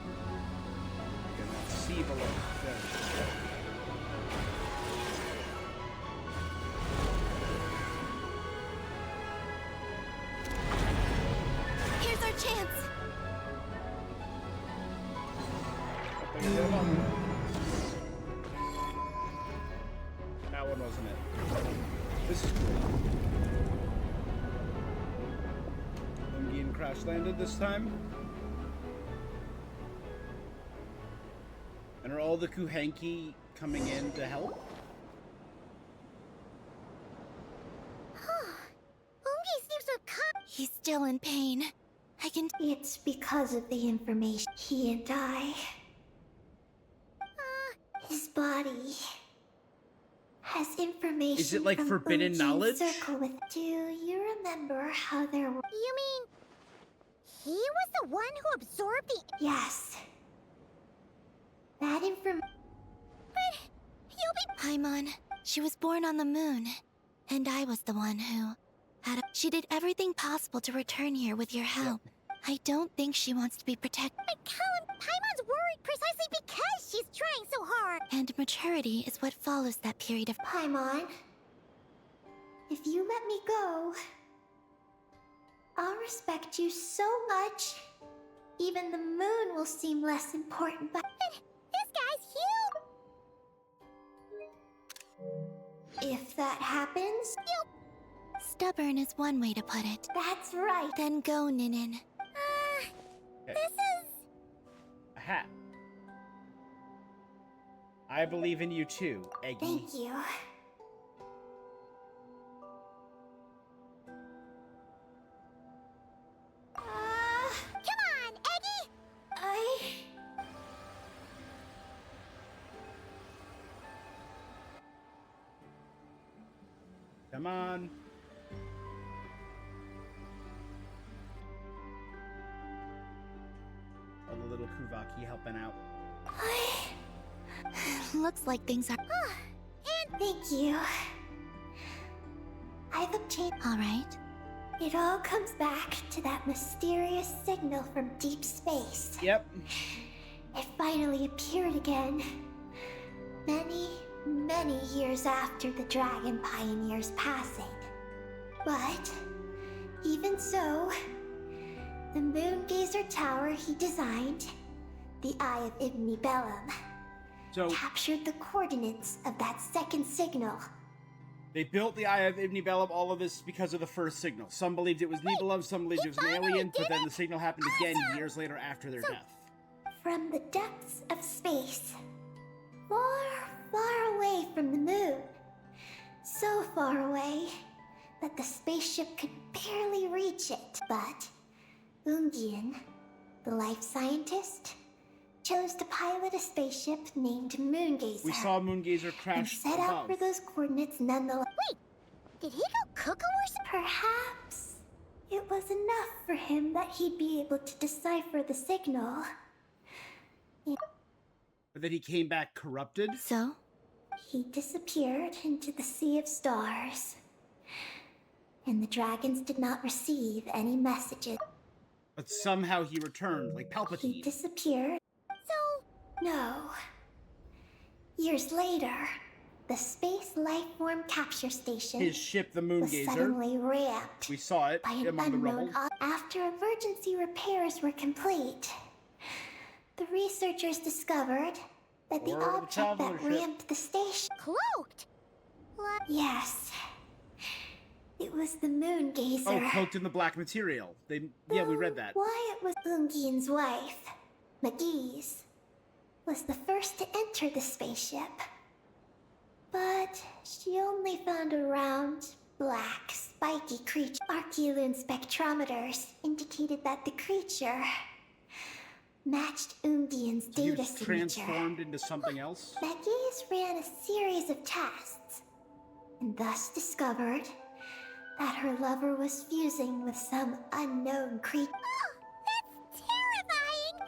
I cannot see below. There we go. Here's our chance. Up there, hit a button. That one wasn't it. This is cool. Ungi crash landed this time. And are all the Kuhenki coming in to help? Ungi seems to have come. He's still in pain. I can. It's because of the information he and I. His body has information. Is it like from forbidden Unji's knowledge? Circle with. Do you remember how there were? You mean he was the one who absorbed the? Yes. That information. But you'll be. Paimon, she was born on the moon. And I was the one who had a. She did everything possible to return here with your help. I don't think she wants to be protected. But Cullen, Paimon's worried precisely because she's trying so hard. And maturity is what follows that period of. Paimon, if you let me go, I'll respect you so much. Even the moon will seem less important, but This guy's huge. if that happens, Stubborn is one way to put it. that's right. Then go, Ninin. This is. A hat. I believe in you too, Eggy. Thank you. Come on, Eggy. Come on. All the little Kuvaki helping out. Looks like things are. And thank you. I've obtained. Alright. It all comes back to that mysterious signal from deep space. Yep. It finally appeared again. Many, many years after the Dragon Pioneer's passing. But, even so, the Moongazer Tower he designed, the Eye of Ibn Bellum, captured the coordinates of that second signal. They built the Eye of Ibn Bellum, all of this because of the first signal. Some believed it was Nibelung, some believed it was an alien, but then the signal happened again years later after their death. From the depths of space, far, far away from the moon, so far away that the spaceship could barely reach it. But Ungian, the life scientist, chose to pilot a spaceship named Moongazer. We saw Moongazer and crash set out for those coordinates nonetheless. Wait, did he go cuckoo or something? Perhaps it was enough for him that he'd be able to decipher the signal. But then he came back corrupted? So? He disappeared into the Sea of Stars. And the dragons did not receive any messages. But somehow he returned, like Palpatine. He disappeared. So? No. Years later, the Space Lifeform Capture Station His ship, the was Moongazer. suddenly ramped We saw it by an among the rubble. unknown after emergency repairs were complete. The researchers discovered that the Or the object traveler that ship. ramped the station... Cloaked? What? Yes. It was the Moongazer. Oh, cloaked in the black material. Yeah, we read that. Wyatt was Ungian's wife, McGee's, was the first to enter the spaceship. But she only found a round, black, spiky creature. Archeloon spectrometers indicated that the creature matched Ungian's He data was signature. transformed into something else? McGee's ran a series of tests, and thus discovered that her lover was fusing with some unknown creature. Oh, that's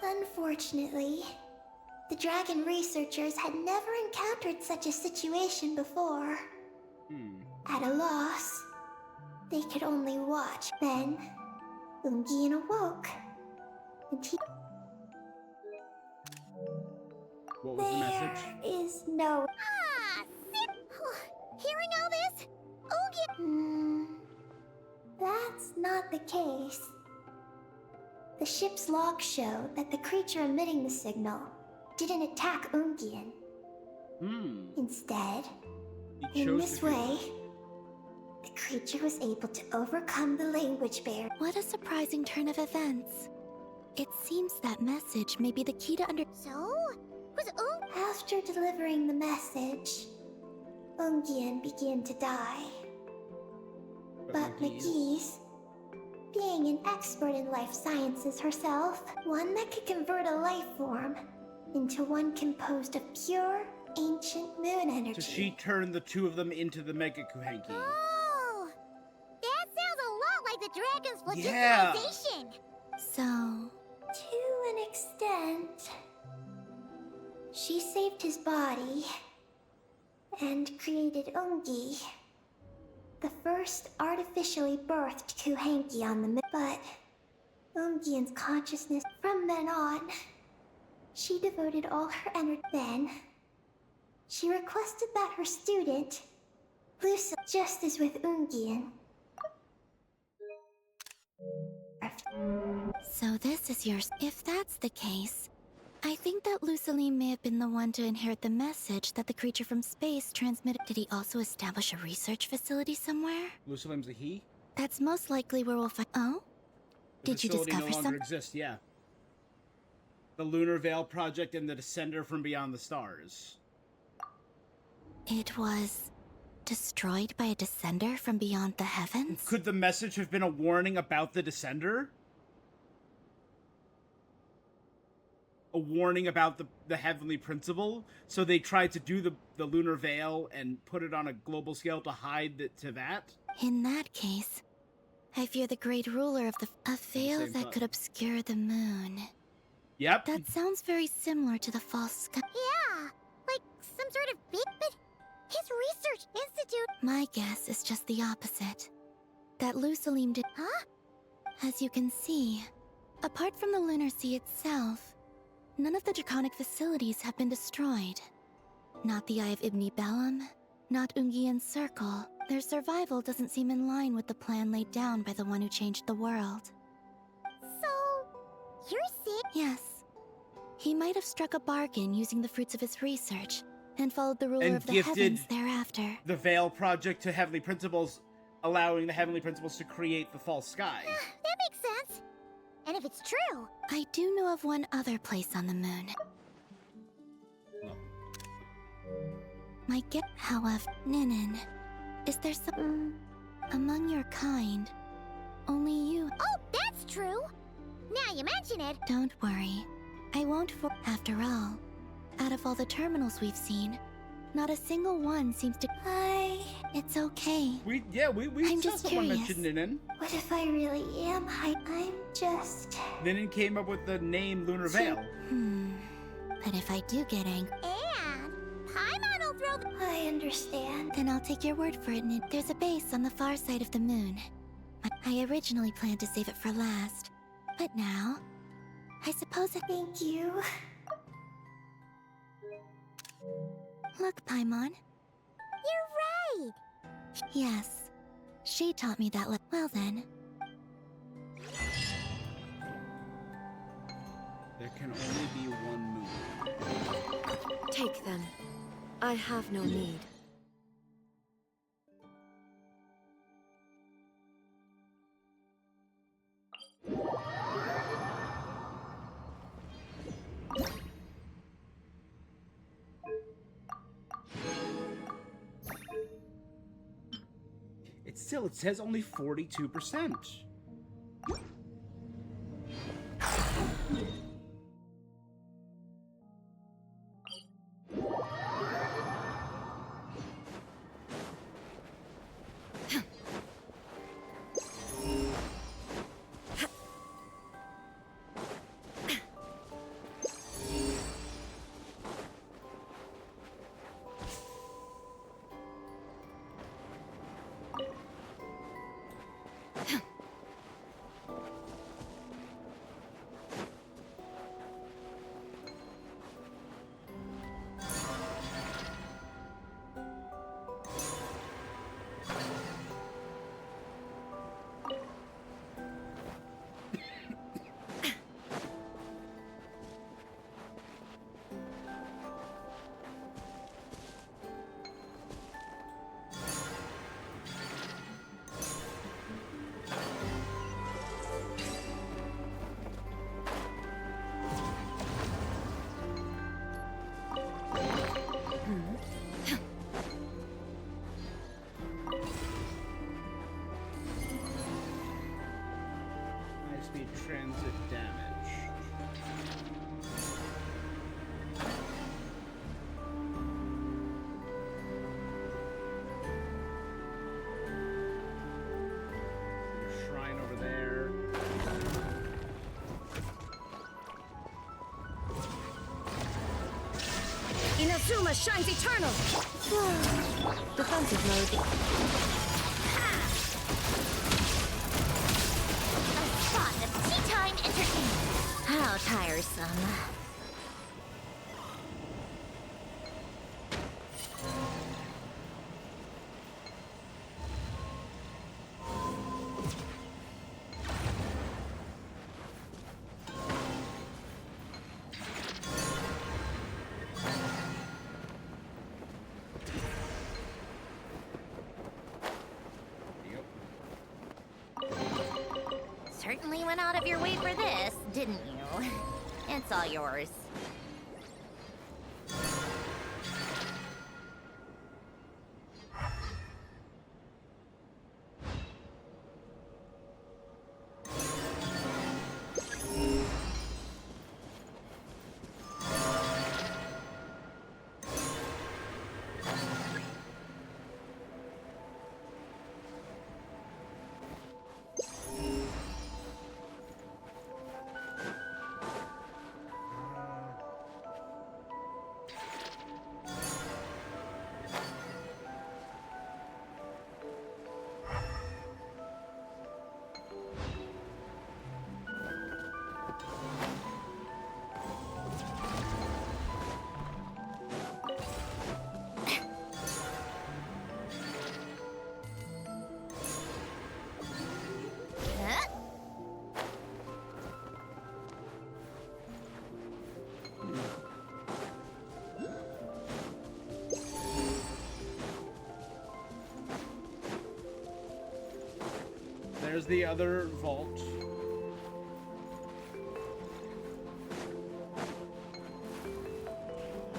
terrifying! Unfortunately, the dragon researchers had never encountered such a situation before. At a loss, they could only watch. Then, Ungian awoke, and he... What was the message? There is no... Ah, hearing all this? Ungian... That's not the case. The ship's logs show that the creature emitting the signal didn't attack Ungian. Instead, He in chose this to do way, the creature was able to overcome the language barrier. What a surprising turn of events. It seems that message may be the key to So? Was After delivering the message, Ungian began to die. But McGee's, being an expert in life sciences herself, one that could convert a life form into one composed of pure, ancient moon energy. So she turned the two of them into the Mega Kuhenki. Oh! That sounds a lot like the dragon's Yeah. legitimization! So... To an extent, she saved his body and created Ungi, the first artificially birthed Kuhenki on the moon. But Ungian's consciousness, from then on, she devoted all her energy. Then, she requested that her student, Lucy, just as with Ungian. So this is yours. If that's the case, I think that Luceline may have been the one to inherit the message that the creature from space transmitted. Did he also establish a research facility somewhere? Luciline's a he? That's most likely where we'll find. Oh? The Did you facility discover no longer something? exists, yeah. The Lunar Veil Project and the Descender from Beyond the Stars. It was destroyed by a descender from beyond the heavens? Could the message have been a warning about the Descender? A warning about the Heavenly Principle? So they tried to do the Lunar Veil and put it on a global scale to hide to that? In that case, I fear the great ruler of a veil Same that thought. could obscure the moon. Yep. That sounds very similar to the false sky. Yeah, like some sort of big. But his research institute. My guess is just the opposite. That Lusalim did. Huh? As you can see, apart from the Lunar Sea itself, none of the draconic facilities have been destroyed. Not the Eye of Ibn Bellum, not Ungian's Circle. Their survival doesn't seem in line with the plan laid down by the one who changed the world. So, you're saying? Yes. He might have struck a bargain using the fruits of his research, and followed the ruler And of the gifted heavens thereafter. the Veil Project to Heavenly Principles, allowing the Heavenly Principles to create the false sky. That makes sense. And if it's true, I do know of one other place on the moon. My guess, however, Ninin, is there some among your kind? Only you. oh, that's true. Now you mention it. Don't worry, I won't. After all, out of all the terminals we've seen, not a single one seems to. It's okay. We I'm saw just someone curious. mention Ninin. What if I really am I'm just... Ninin came up with the name Lunar Veil. But if I do get angry, And Paimon will throw the. I understand. then I'll take your word for it, Nin. There's a base on the far side of the moon. I originally planned to save it for last, but now, I suppose it. Thank you. Look, Paimon. You're right. Yes, she taught me that. Well then, There can only be one moon. Take them. I have no need. It says only 42%. High-speed transit damage. Shrine over there. Inazuma shines eternal! Defensive mode. A spot of tea time entertainment. How tiresome. Certainly went out of your way for this, didn't you? It's all yours. there's the other vault.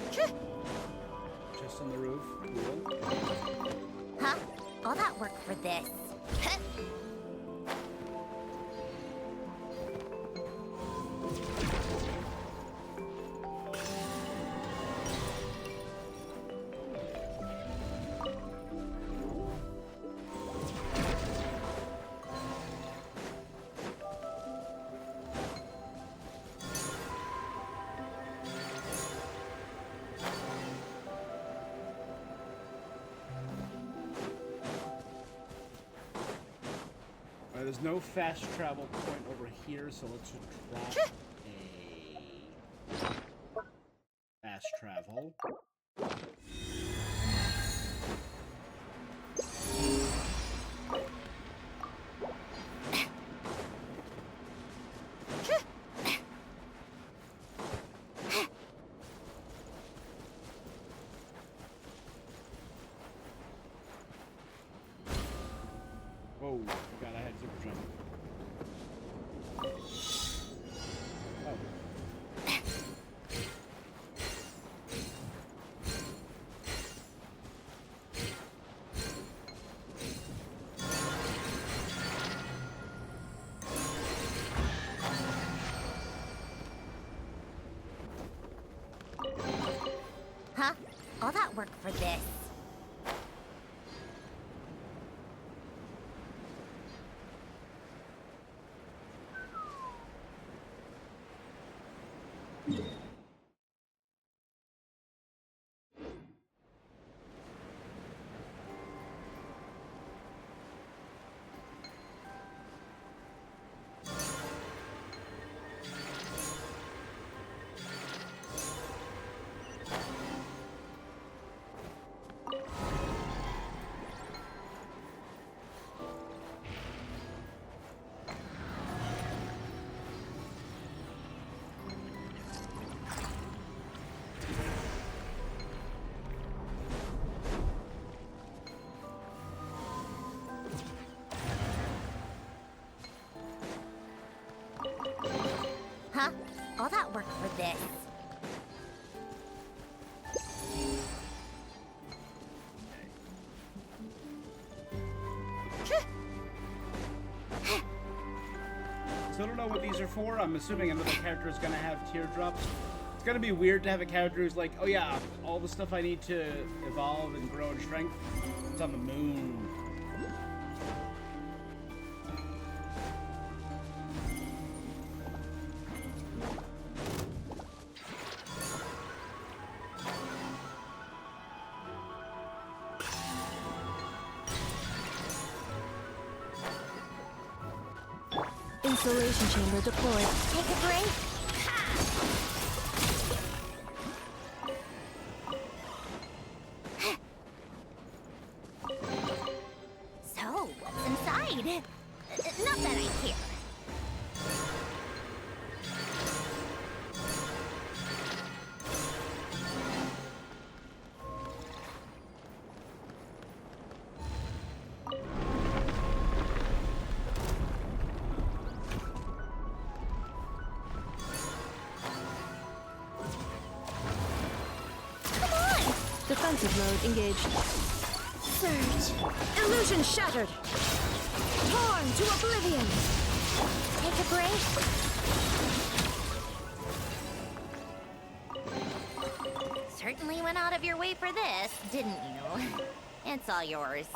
Just on the roof. Cool. Huh? All that work for this. There's no fast travel point over here, so let's drop a fast travel. Whoa, God, I had super jump. Oh. Huh? All that work for this. Huh? All that work for this. So I don't know what these are for. I'm assuming another character is gonna have teardrops. It's gonna be weird to have a character who's like, oh yeah, all the stuff I need to evolve and grow in strength, it's on the moon. Insulation chamber deployed. Take a break. So, what's inside? Not that I care. Defensive mode engaged. Surge. Illusion shattered. Torn to oblivion. Take a break. Certainly went out of your way for this, didn't you? It's all yours.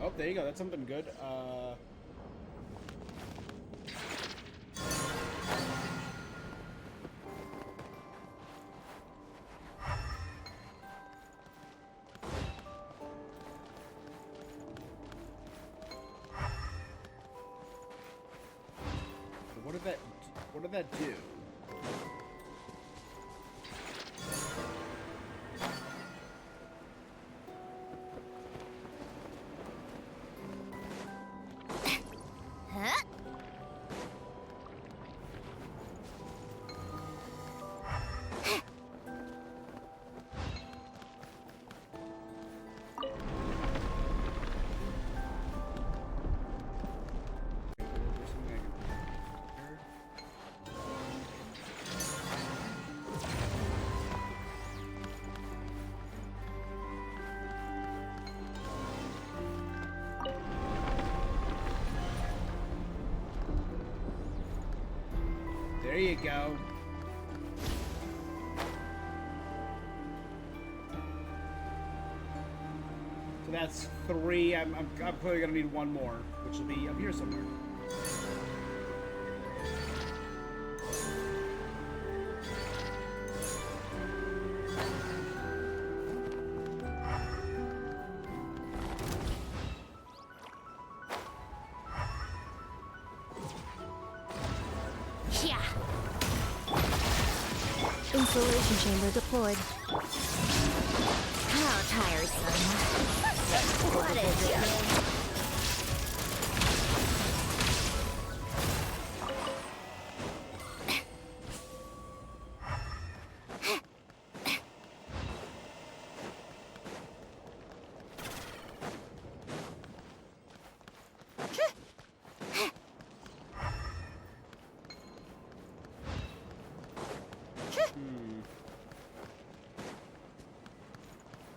Oh, there you go. That's something good. What did that do? Huh? There you go. So that's 3. I'm clearly gonna need 1 more, which will be up here somewhere. Yeah. Insulation chamber deployed. How tiresome. What a joke.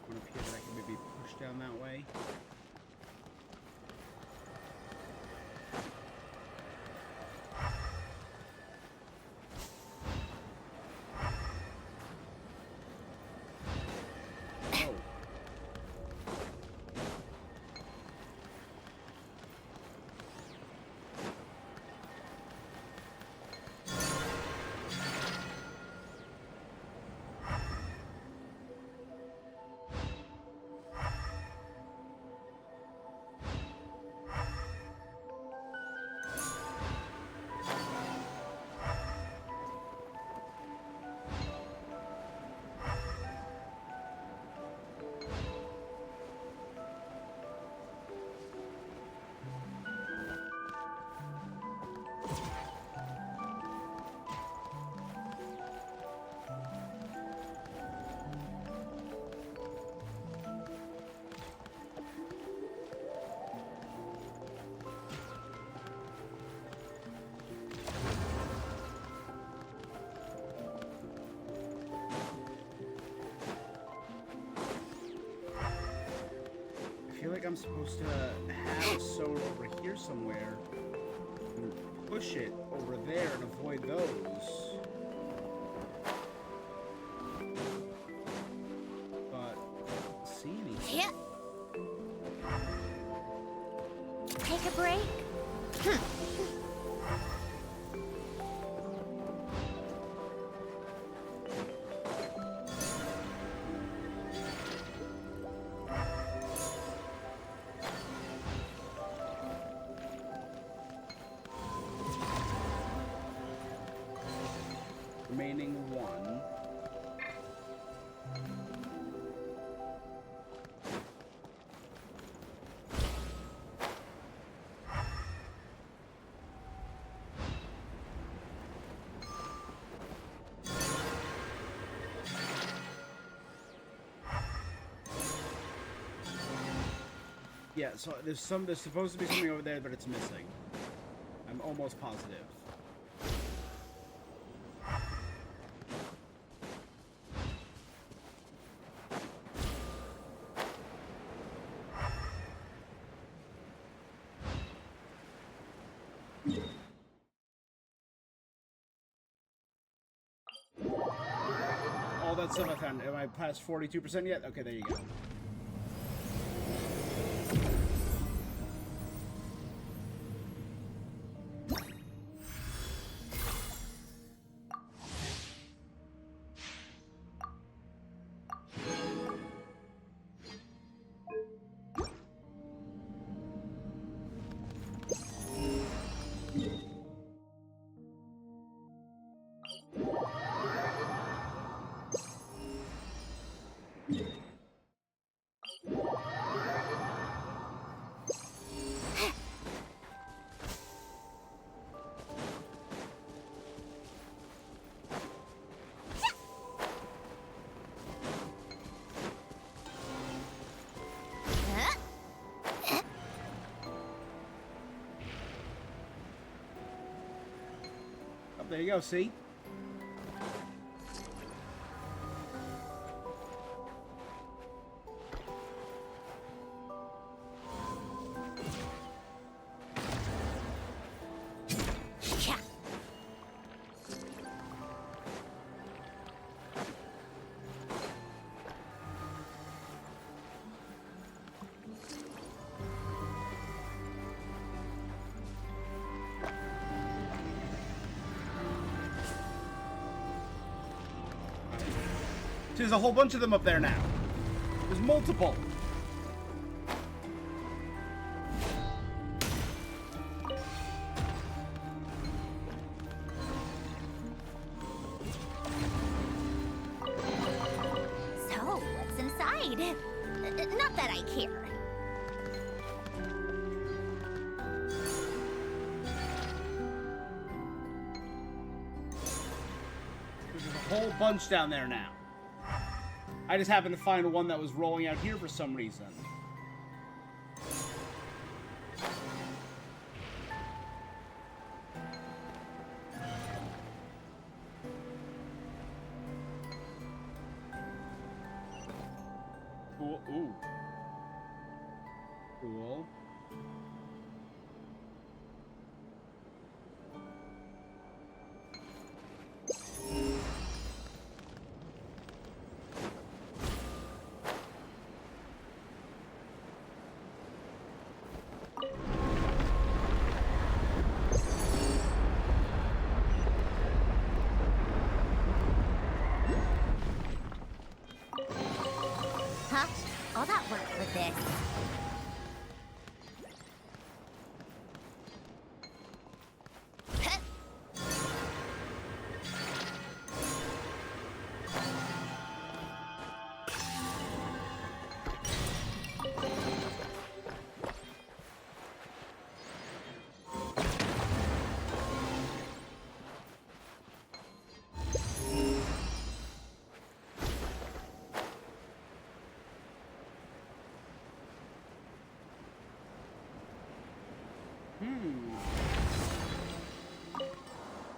One up here that I can maybe push down that way. Oh. I feel like I'm supposed to have a stone over here somewhere and push it over there and avoid those. But I don't see anything. Yeah. Take a break. Remaining 1. Yeah, so there's supposed to be something over there, but it's missing. I'm almost positive. All that stuff I found. Am I past 42% yet? Okay, there you go. Oh, there you go, see? There's a whole bunch of them up there now. There's multiple. So, what's inside? Not that I care. There's a whole bunch down there now. I just happened to find one that was rolling out here for some reason. Cool. Ooh. Cool. Huh? All that work for this.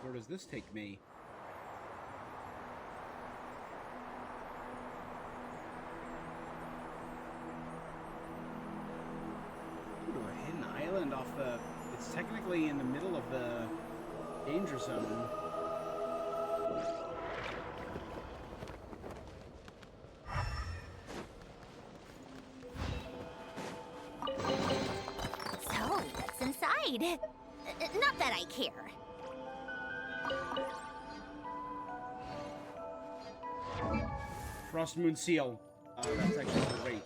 Where does this take me? Ooh, a hidden island off the... It's technically in the middle of the danger zone. So, what's inside? Not that I care. Frost Moon Seal. That's actually great.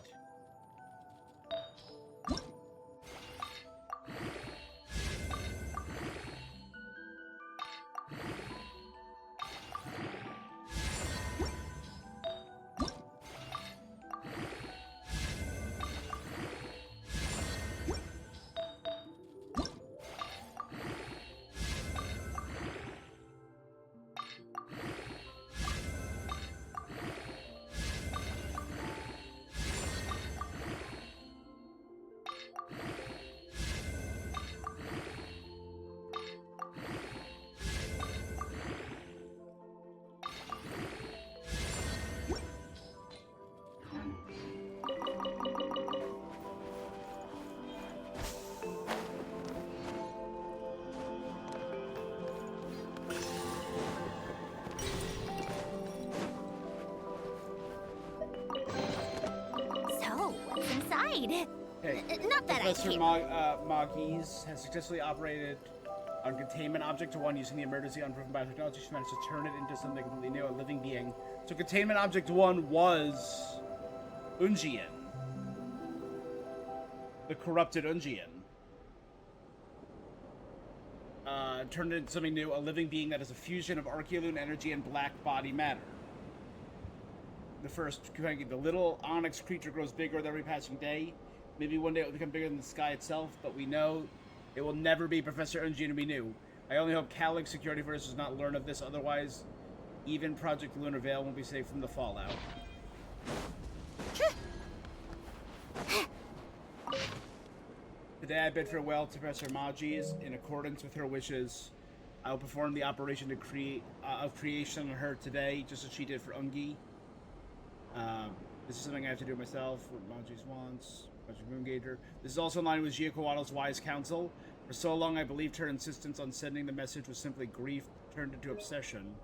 So, what's inside? Okay. Not that Professor I care. Magis has successfully operated on Containment Object 1 using the emergency unproven biotechnology. She managed to turn it into something completely new, a living being. So Containment Object 1 was Unjian. The corrupted Unjian. Turned it into something new, a living being that is a fusion of Archeoloon energy and black body matter. The first, the little onyx creature grows bigger with every passing day. Maybe one day it will become bigger than the sky itself, but we know it will never be Professor Unjian we knew. I only hope Calig Security Force does not learn of this, otherwise even Project Lunar Veil won't be safe from the fallout. Today I bid farewell to Professor Magis. In accordance with her wishes, I will perform the operation of creation on her today, just as she did for Ungi. This is something I have to do myself, what Magis wants. Project Moongator. This is also in line with Giacomo's wise counsel. For so long I believed her insistence on sending the message was simply grief turned into obsession.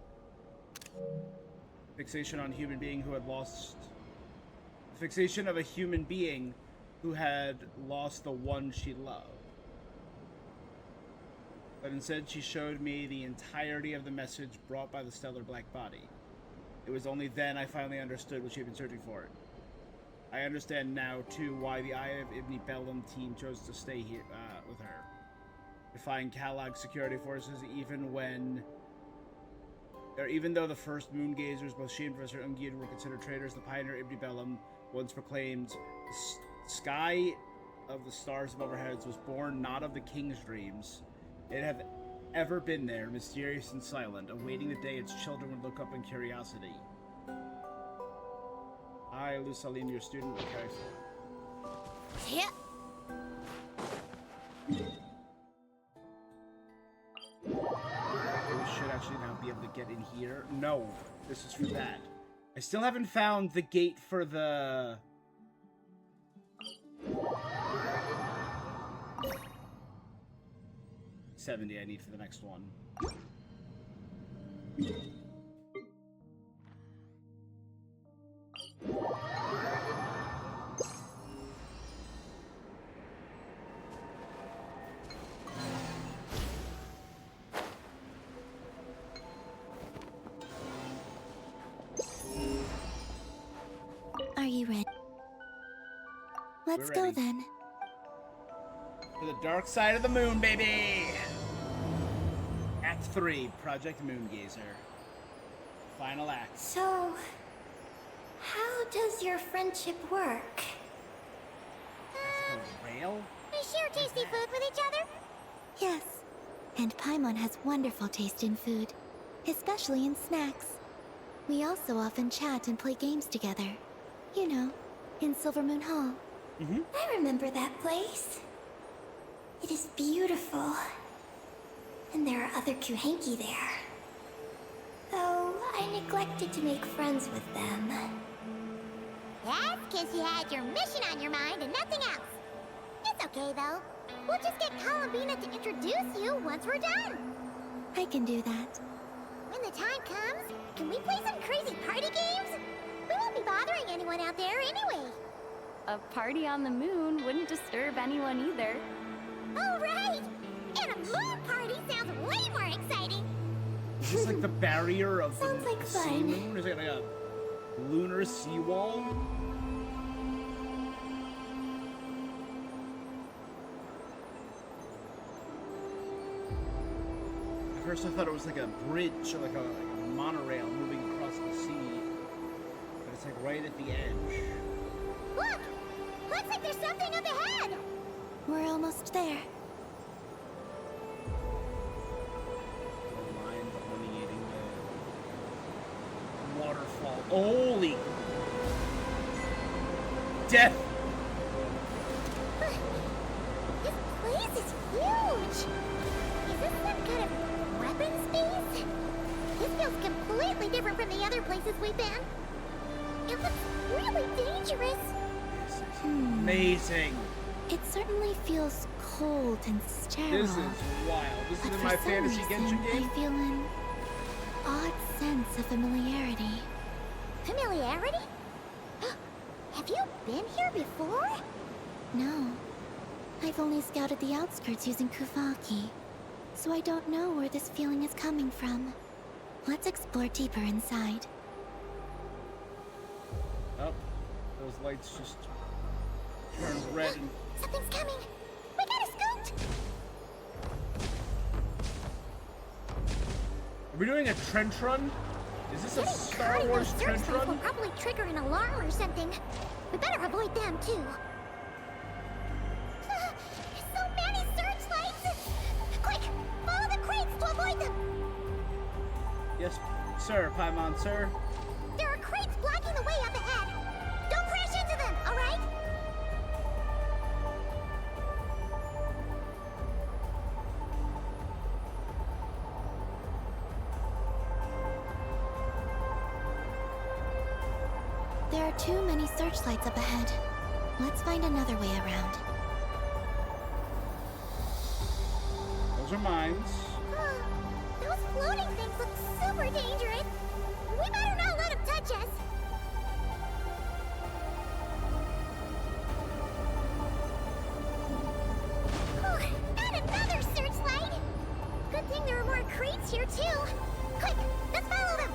Fixation on human being who had lost... Fixation of a human being who had lost the one she loved. But instead she showed me the entirety of the message brought by the stellar black body. It was only then I finally understood what she had been searching for. I understand now, too, why the Eye of Ibn Bellum team chose to stay here with her. Defying Kalag's security forces even though the first moon gazers, both she and Professor Ungid, were considered traitors, the pioneer Ibn Bellum once proclaimed, the sky of the stars above our heads was born not of the king's dreams. It had ever been there, mysterious and silent, awaiting the day its children would look up in curiosity. I, Lusalim, your student, will carry forward. Yeah. We should actually now be able to get in here. No, this is for that. I still haven't found the gate for the... $70 I need for the next one. Are you ready? Let's We're go ready. then. To the dark side of the moon, baby! Act 3, Project Moongazer. Final act. So, how does your friendship work? A rail? We share tasty food with each other. Yes. And Paimon has wonderful taste in food, especially in snacks. We also often chat and play games together. You know, in Silvermoon Hall. I remember that place. It is beautiful. And there are other Kuhenki there. Though I neglected to make friends with them. That's because you had your mission on your mind and nothing else. It's okay, though. We'll just get Columbina to introduce you once we're done. I can do that. When the time comes, can we play some crazy party games? We won't be bothering anyone out there anyway. A party on the moon wouldn't disturb anyone either. Oh, right! And a moon party sounds way more exciting. Is this like the barrier of the Sounds like sea fun. moon? Is it like a lunar seawall? At first I thought it was like a bridge or like a monorail moving across the sea. But it's like right at the edge. Look! Looks like there's something up ahead! We're almost there. The line delineating the waterfall. Holy! Death! This place is huge! Is this some kind of weapons base? This feels completely different from the other places we've been. It looks really dangerous. This is amazing. It certainly feels cold and sterile. This is wild. This But is in for my some fantasy reason, Genshin game. I feel an odd sense of familiarity. Familiarity? Have you been here before? No. I've only scouted the outskirts using Kuvaki, so I don't know where this feeling is coming from. Let's explore deeper inside. Oh, those lights just turn red and... Something's coming. We gotta scoot. Are we doing a trench run? Is this a Getting Star caught in Wars those search trench lights will run? probably trigger an alarm or something. We better avoid them too. So many searchlights! Quick, follow the crates to avoid them. Yes, sir, Paimon, sir. There are crates blocking the way up ahead. Don't crash into them, all right? There are too many searchlights up ahead. Let's find another way around. Those are mines. Those floating things look super dangerous. We better not let them touch us. And another searchlight. Good thing there are more crates here too. Quick, let's follow them.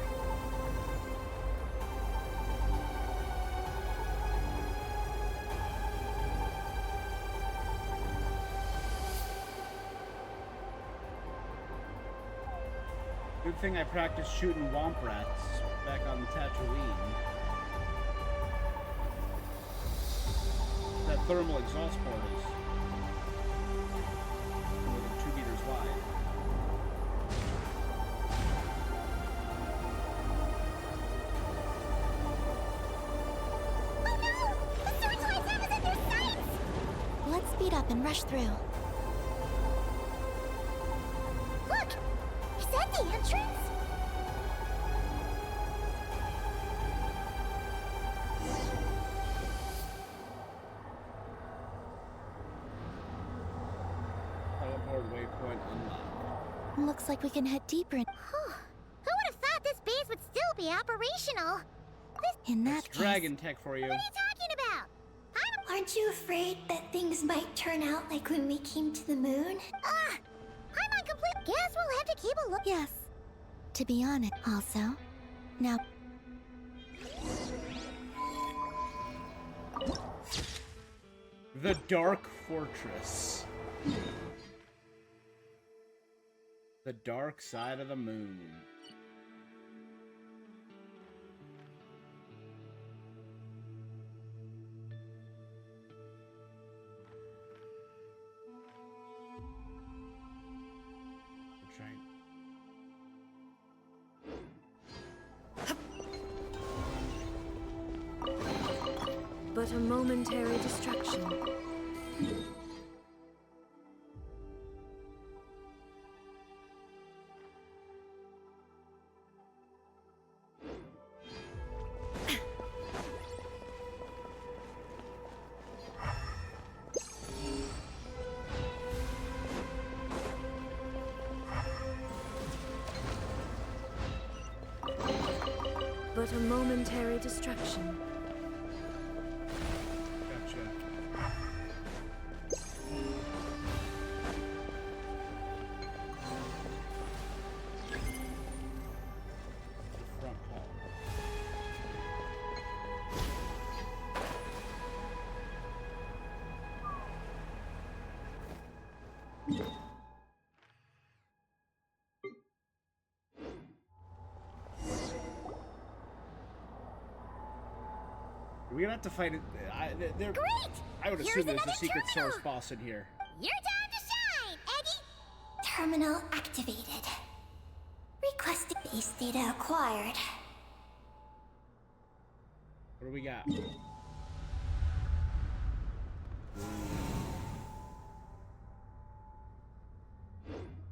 Good thing I practiced shooting womp rats back on Tatooine. That thermal exhaust port is more than 2 meters wide. Oh no! The searchlights have us in their sights! Let's speed up and rush through. Look! Is that the entrance? Teleport waypoint unlocked. Looks like we can head deeper in. Who would have thought this base would still be operational? In That's that case, dragon tech for you. What are you talking about? Aren't you afraid that things might turn out like when we came to the moon? I'm on complete. Guess we'll have to keep a look. yes. To be honest, also. Now, The Dark Fortress. The dark side of the moon. We're trying. But a momentary distraction. But a momentary distraction. Gotcha. Front hall. We're gonna have to fight it. Great! I would Here's assume there's a another secret terminal. source boss in here. Your time to shine, Eggy! Terminal activated. Requested base data acquired. What do we got?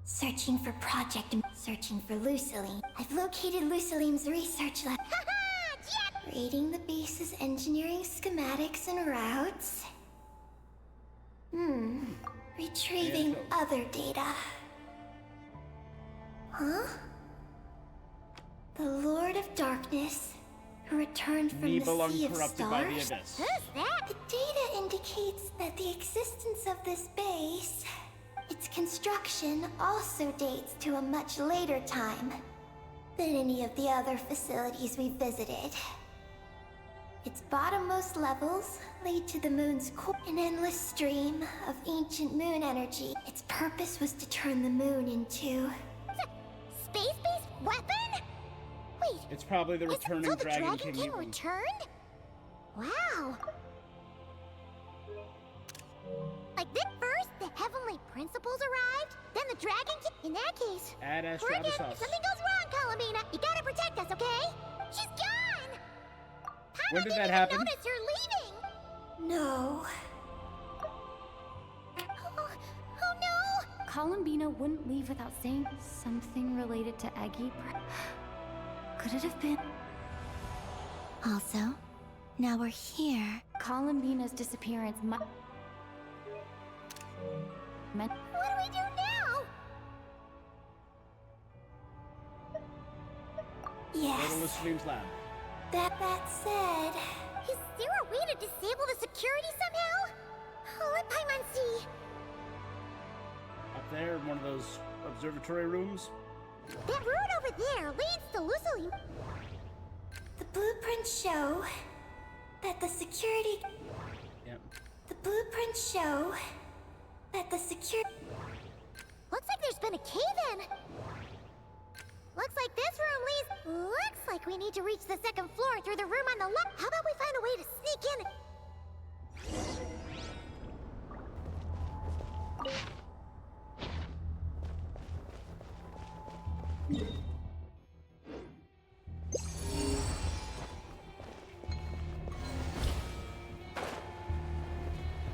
Searching for project. Searching for Luciline. I've located Luciline's research lab. Haha! Jet! Rating the base's engineering schematics and routes. Retrieving Yeah, so- other data. Huh? The Lord of Darkness, who returned from Nibel the Sea of uncorrupted by the Stars. abyss. Who's that? The data indicates that the existence of this base, its construction, also dates to a much later time than any of the other facilities we visited. Its bottommost levels lead to the moon's core, an endless stream of ancient moon energy. Its purpose was to turn the moon into... Space-based weapon? Wait, It's probably the is it returning so the Dragon King. King mutant. returned? Wow. Like this first, the heavenly principles arrived, then the Dragon King. In that case, Add Astra Morgan, Abyssos. if something goes wrong, Colomina, you gotta protect us, okay? She's gone! When did Paimon that didn't happen? even notice her leaving! No. Oh no! Columbina wouldn't leave without saying something related to Aggie. Could it have been? also, now we're here. Columbina's disappearance meant. What do we do now? Go to Yes. Luciline's lab. That said... Is there a way to disable the security somehow? Oh, let Paimon see. Up there in one of those observatory rooms. That road over there leads to Luciline. The blueprints show that the security... Yep. The blueprints show that the security... Looks like there's been a cave-in. Looks like this room leads... Looks like we need to reach the second floor through the room on the left. How about we find a way to sneak in?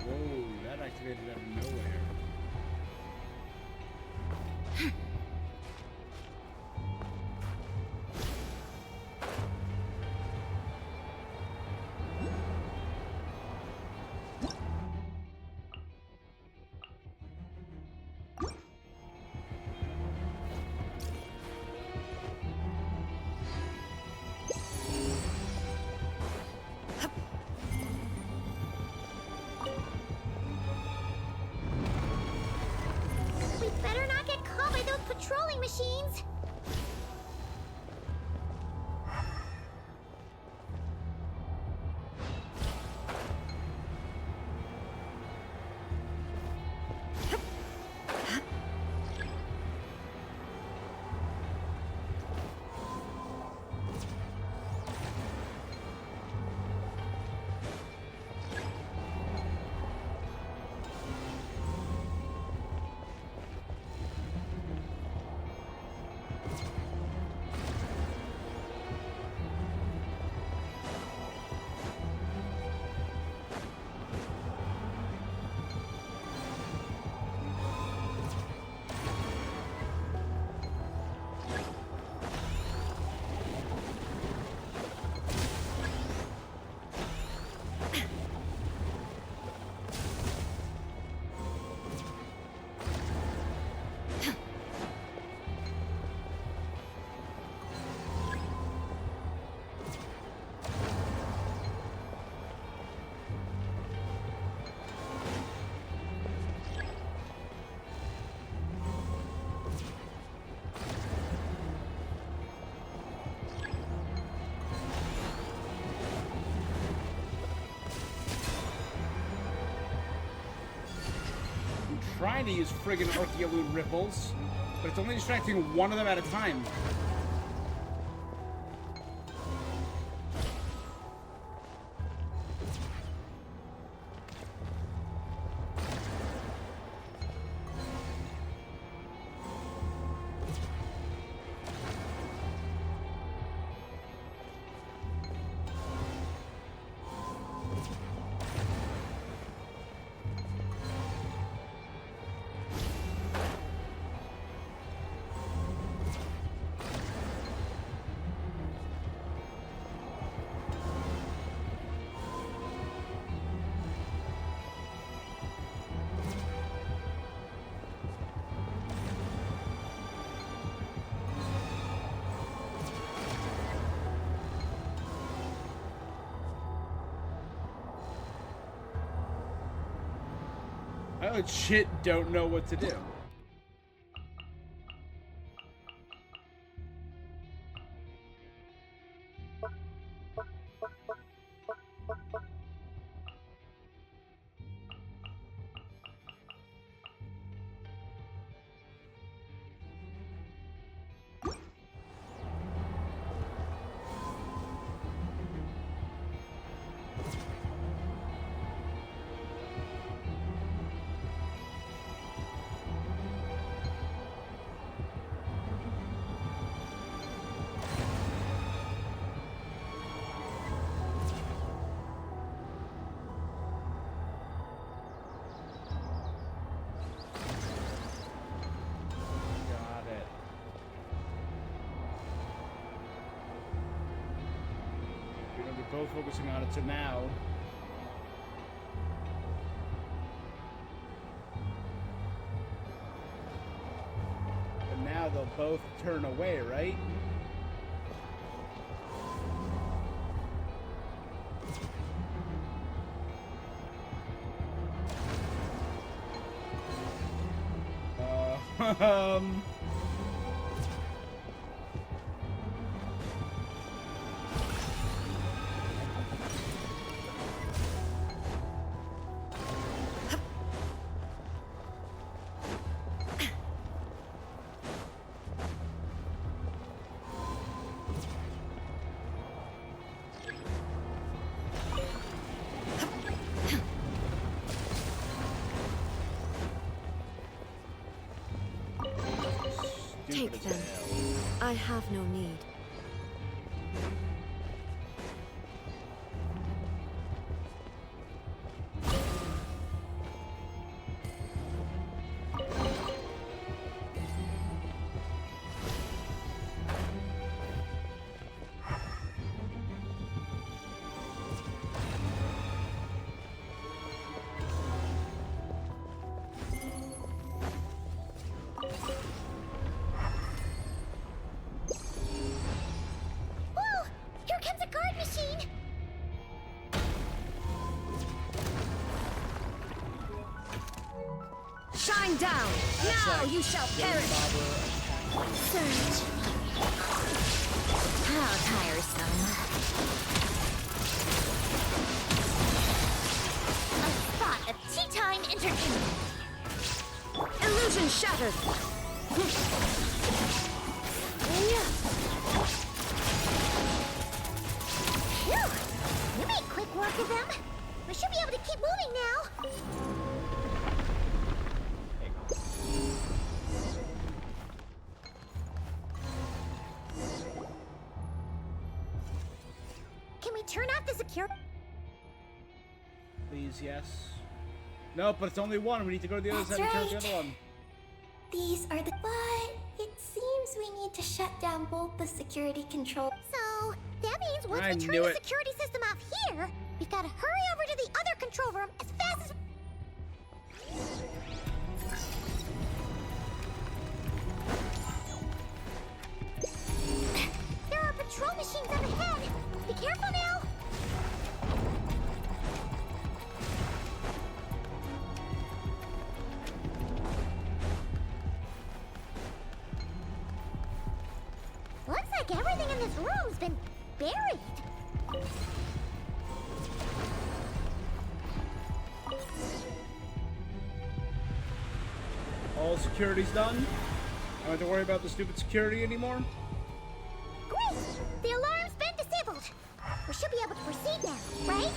Whoa, that activated out of nowhere. We better not get caught by those patrolling machines. Trying to use friggin' Archeoloon ripples, but it's only distracting one of them at a time. I legit don't know what to do. Both focusing on it to now. But now they'll both turn away, right? stupid Take as them. hell. I have no need. Whoa! Here comes a guard machine! Shine down! Now you shall perish! Surge. How tiresome. A spot of tea time entertainment. Illusion shattered! Phew! You made quick work of them. We should be able to keep moving now. Can we turn off the security? Please, yes. No, but it's only one. We need to go to the other That's side and turn the right. other one. These are the. But it seems we need to shut down both the security control. So, that means once I we turn knew the it. security system off here, we've got to hurry over to the other control room as fast as... There are patrol machines up ahead. Be careful now. Looks like everything in this room's been buried. All security's done. I don't have to worry about the stupid security anymore. Great! The alarm's been disabled. We should be able to proceed now, right?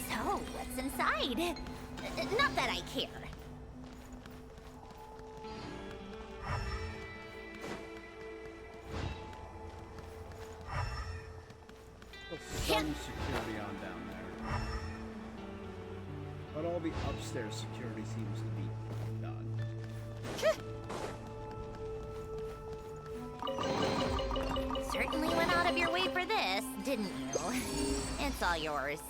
So, what's inside? Not that I care. Still some security on down there. But all the upstairs security seems to be done. Certainly went out of your way for this, didn't you? It's all yours.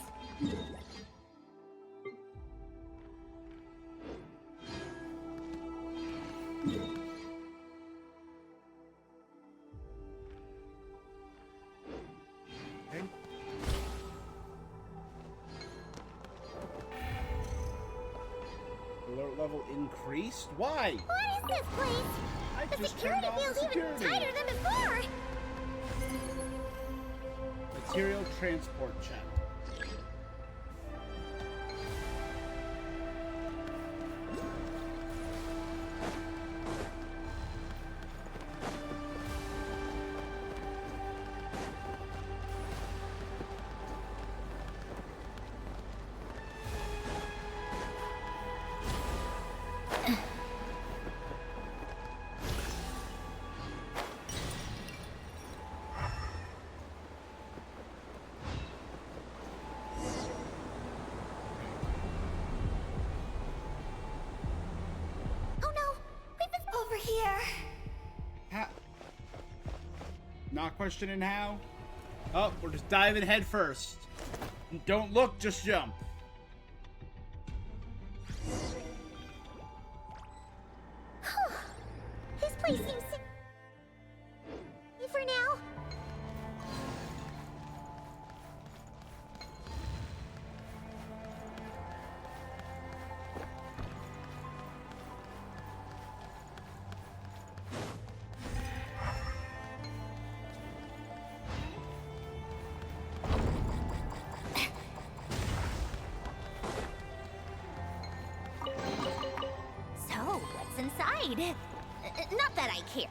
Okay. Alert level increased? Why? What is this place? I The just security turned off feels the even security. tighter than before. Material transport check. Oh no, we've been Over here. How? Not questioning how? Oh, we're just diving head first. Don't look, just jump. This place seems safe for now. inside? Not that I care.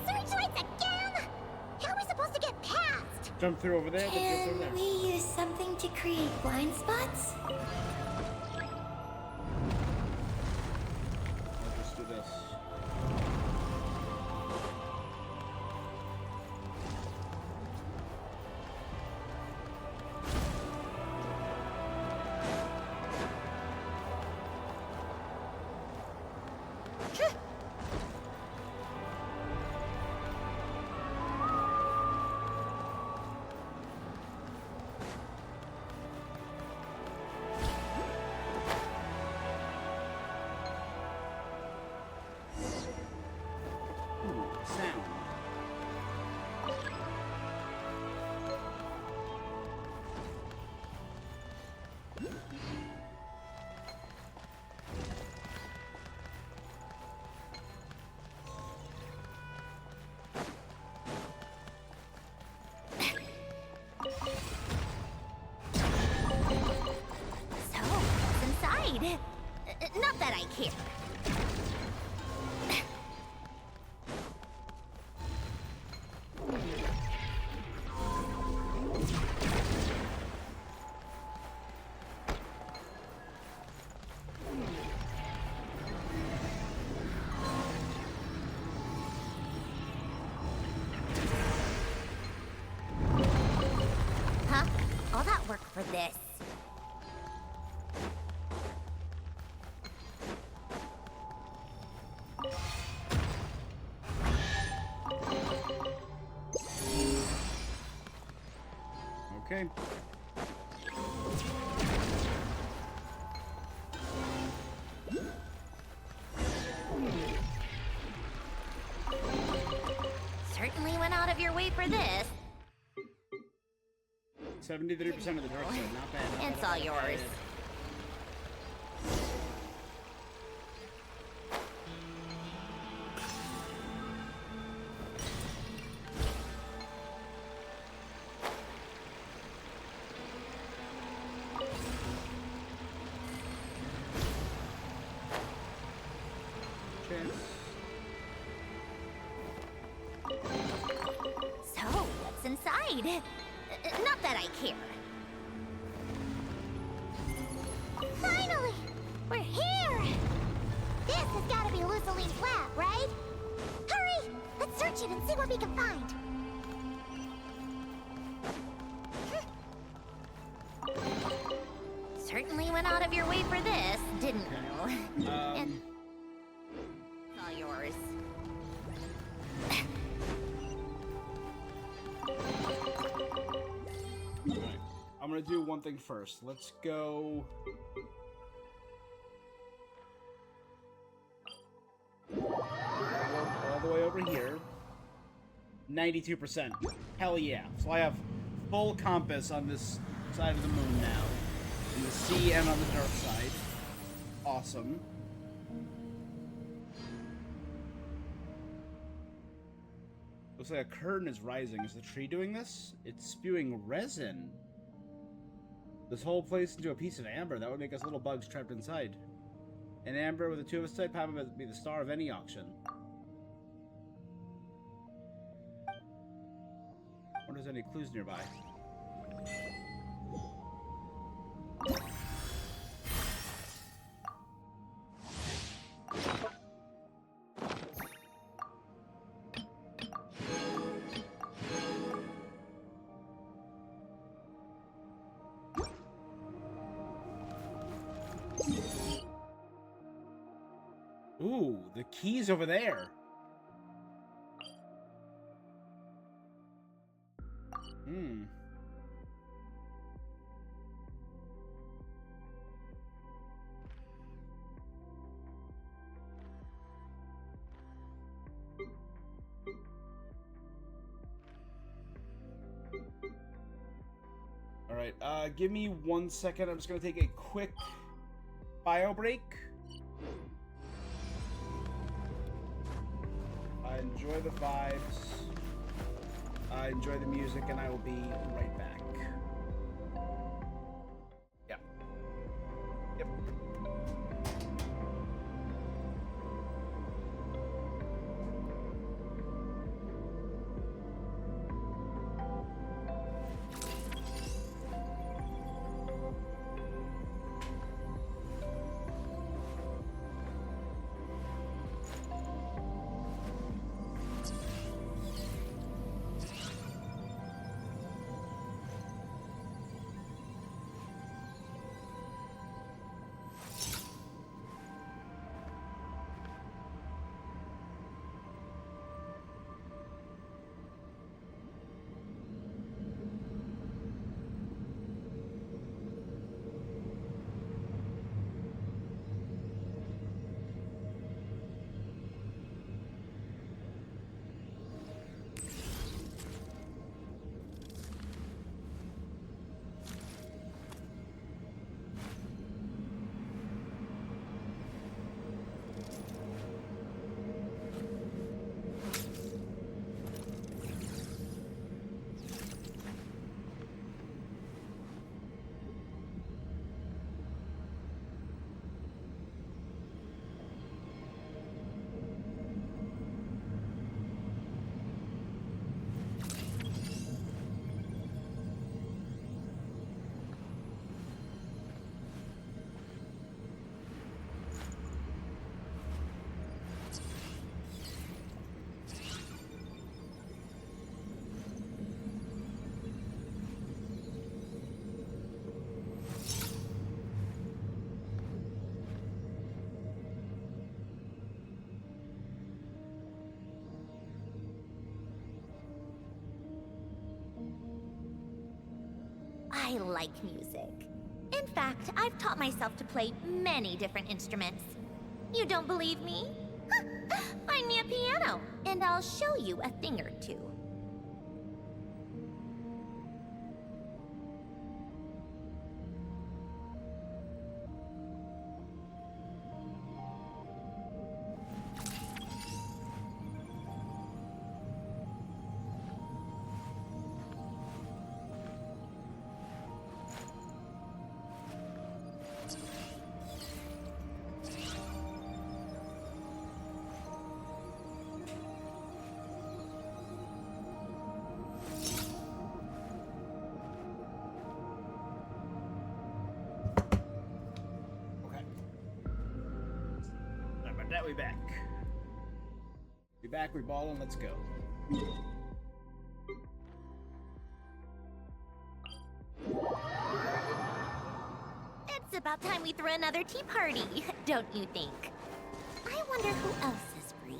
Searchlights again? How are we supposed to get past? Jump through over there, then jump through Can there. we use something to create blind spots? I'll just do this. Ooh, sound. So, what's inside? Not that I care. Huh? All that work for this? Okay. Certainly went out of your way for this. 73% of the dark side, not bad. Not It's bad, all not yours. bad. Chance. So, what's inside? Not that I care. Finally! We're here! This has got to be Luciline's lab, right? Hurry! Let's search it and see what we can find. Certainly went out of your way for this, didn't you? And it's all yours. Alright. I'm gonna do one thing first. Let's go. All the way over here. 92%. Hell yeah. So I have full compass on this side of the moon now. In the sea and on the dark side. Awesome. Looks like a curtain is rising. Is the tree doing this? It's spewing resin. This whole place into a piece of amber. That would make us little bugs trapped inside. An amber with a 2 of its type happen to be the star of any auction. Wonder if there's any clues nearby. Ooh, the key's over there. Hmm. Alright, give me 1 second. I'm just gonna take a quick bio break. Enjoy the vibes. Enjoy the music, and I will be right back. Yeah. Yep. I like music. In fact, I've taught myself to play many different instruments. You don't believe me? Find me a piano, and I'll show you a thing or two. We back. We back, we ballin', let's go. It's about time we threw another tea party, don't you think? I wonder who else is free.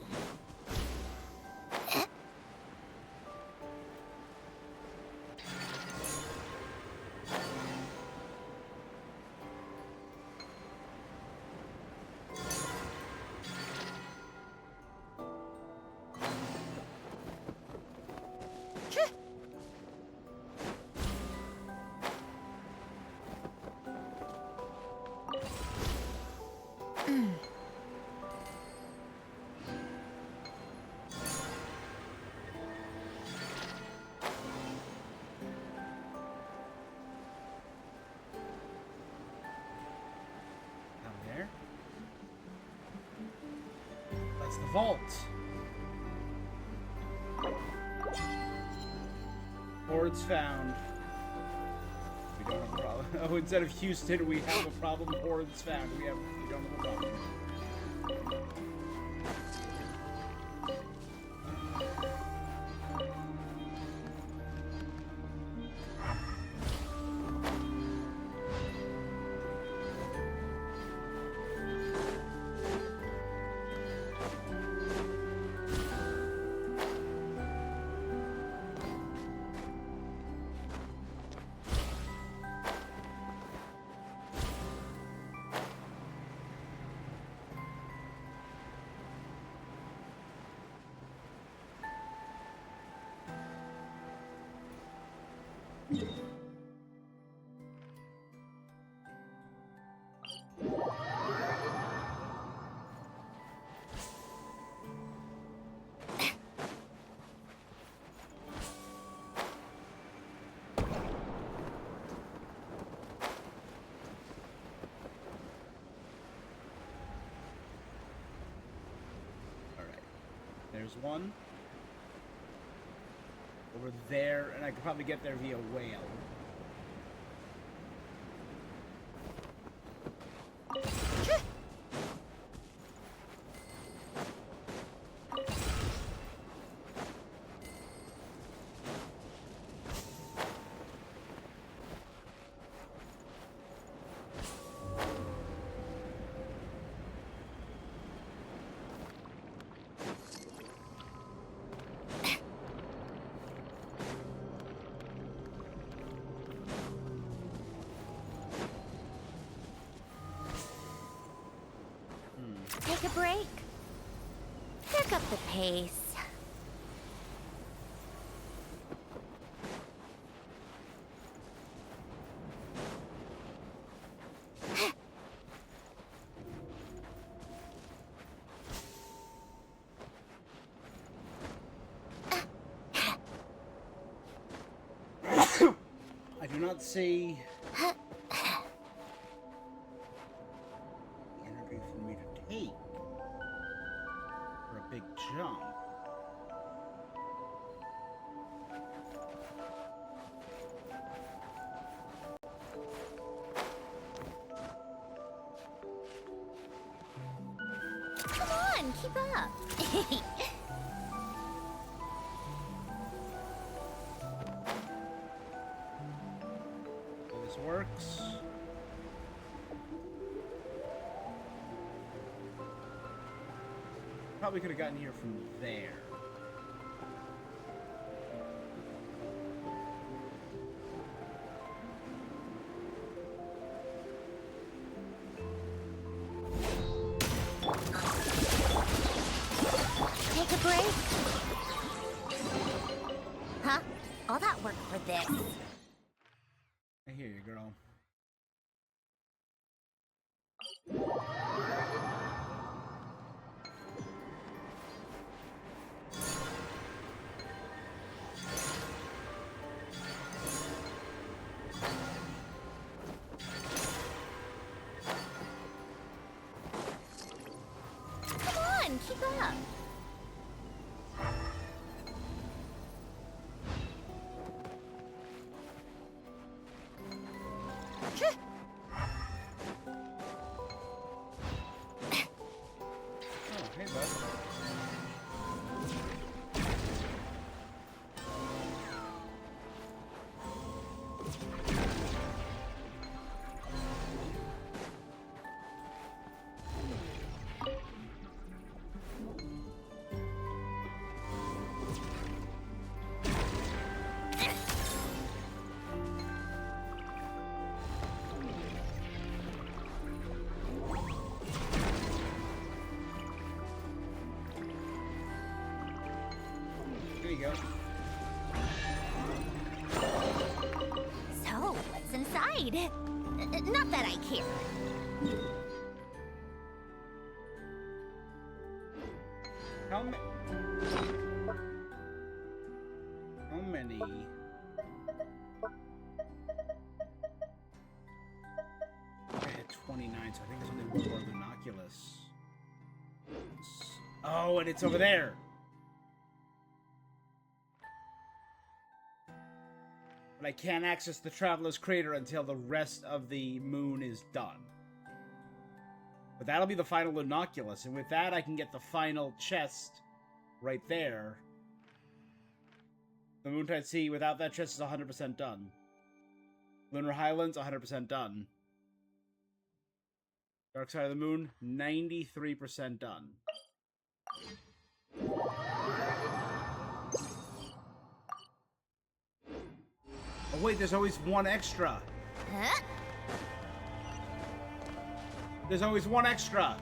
That's the vault. Hordes found. We don't have a problem. Oh, instead of Houston, we have a problem. Hordes found. We don't have a problem. There's one. Over there, and I could probably get there via whale. Take a break. Pick up the pace. I do not see energy for me to take for a big jump. Come on, keep up. This works. Probably could have gotten here from there. Take a break. Huh? All that work for this. I hear you, girl. Come on, keep up. Oh, hey, bud. There you go. So, what's inside? Not that I care. How many? I had 29, so I think there's only one more Lunoculus. Oh, and it's over there. But I can't access the Traveler's Crater until the rest of the moon is done. But that'll be the final Lunoculus, and with that I can get the final chest right there. The Moontide Sea, without that chest, is 100% done. Lunar Highlands, 100% done. Dark Side of the Moon, 93% done. Oh wait, there's always one extra. Huh? There's always one extra.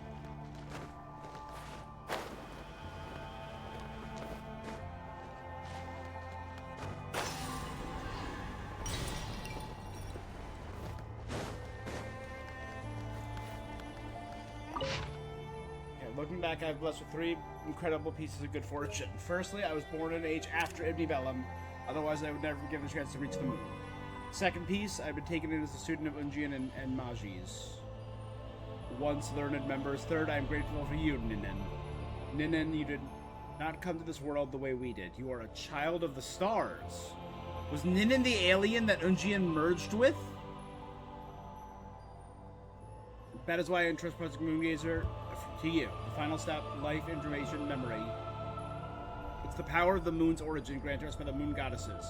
Looking back, I've blessed with 3 incredible pieces of good fortune. Firstly, I was born in an age after Ibn Bellum, otherwise I would never be given the chance to reach the moon. Second piece, I've been taken in as a student of Unjian and Magi's once learned members. Third, I'm grateful for you, Ninen. Ninen, you did Not come to this world the way we did. You are a child of the stars. Was Ninin the alien that Unjian merged with? That is why I entrust Project Moongazer to you. The final step, life, information, memory. It's the power of the moon's origin granted us by the moon goddesses.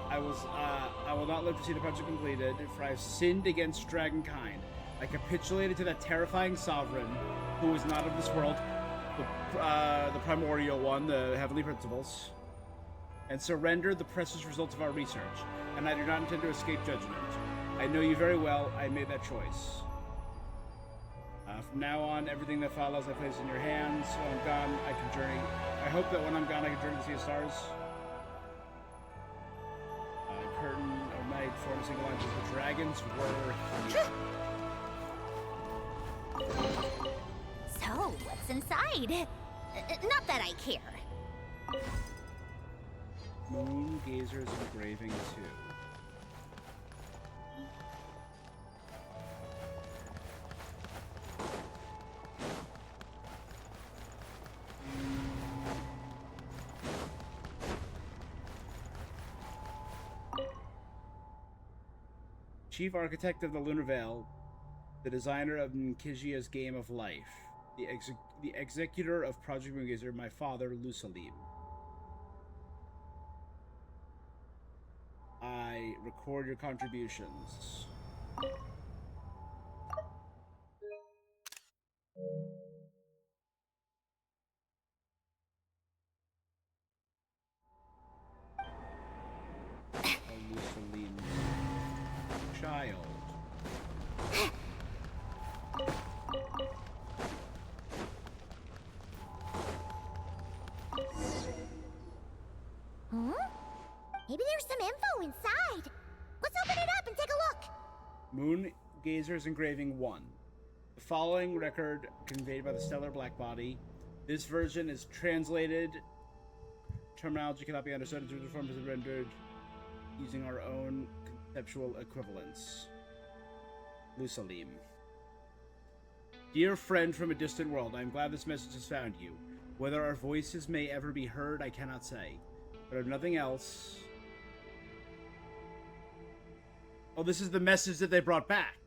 I will not live to see the project completed, for I have sinned against dragonkind. I capitulated to that terrifying sovereign, who is not of this world, the primordial one, the heavenly principles, and surrendered the precious results of our research, and I do not intend to escape judgment. I know you very well. I made that choice. From now on, everything that follows I place in your hands. When I'm gone, I can journey. I hope that when I'm gone, I can journey to see the stars. Curtain of night form single lines as the dragons were here. So, what's inside? Not that I care. Moon Gazer's engraving 2. Chief Architect of the Lunar Veil, the designer of Nkijia's Game of Life, the executor of Project Moongazer, my father, Lusalim. I record your contributions. Lusalim. Child. Huh? Maybe there's some info inside. Let's open it up and take a look. Moon Gazer's engraving 1. The following record conveyed by the stellar black body. This version is translated. Terminology cannot be understood in the form as rendered using our own conceptual equivalents. Lusalim. Dear friend from a distant world, I am glad this message has found you. Whether our voices may ever be heard, I cannot say. But if nothing else... Oh, this is the message that they brought back.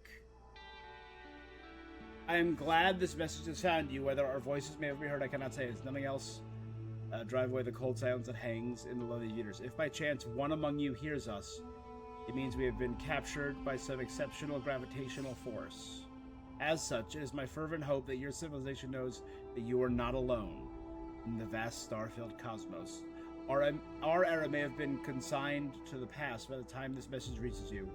I am glad this message has found you. Whether our voices may ever be heard, I cannot say. It's nothing else. Drive away the cold silence that hangs in the lonely universe. If by chance one among you hears us, it means we have been captured by some exceptional gravitational force. As such, it is my fervent hope that your civilization knows that you are not alone in the vast star-filled cosmos. Our era may have been consigned to the past by the time this message reaches you.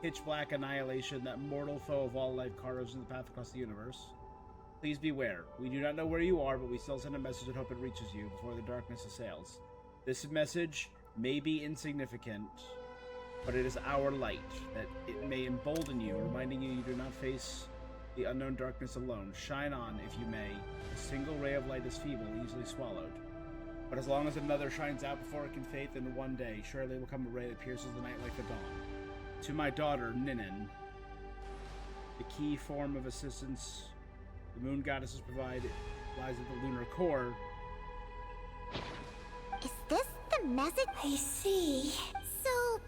Pitch black annihilation, that mortal foe of all life carves in the path across the universe. Please beware. We do not know where you are, but we still send a message and hope it reaches you before the darkness assails. This message may be insignificant, but it is our light, that it may embolden you, reminding you do not face the unknown darkness alone. Shine on, if you may. A single ray of light is feeble, easily swallowed. But as long as another shines out before it can fade, then one day, surely will come a ray that pierces the night like the dawn. To my daughter, Ninin, the key form of assistance the moon goddesses provide lies at the lunar core. Is this the message? I see. So,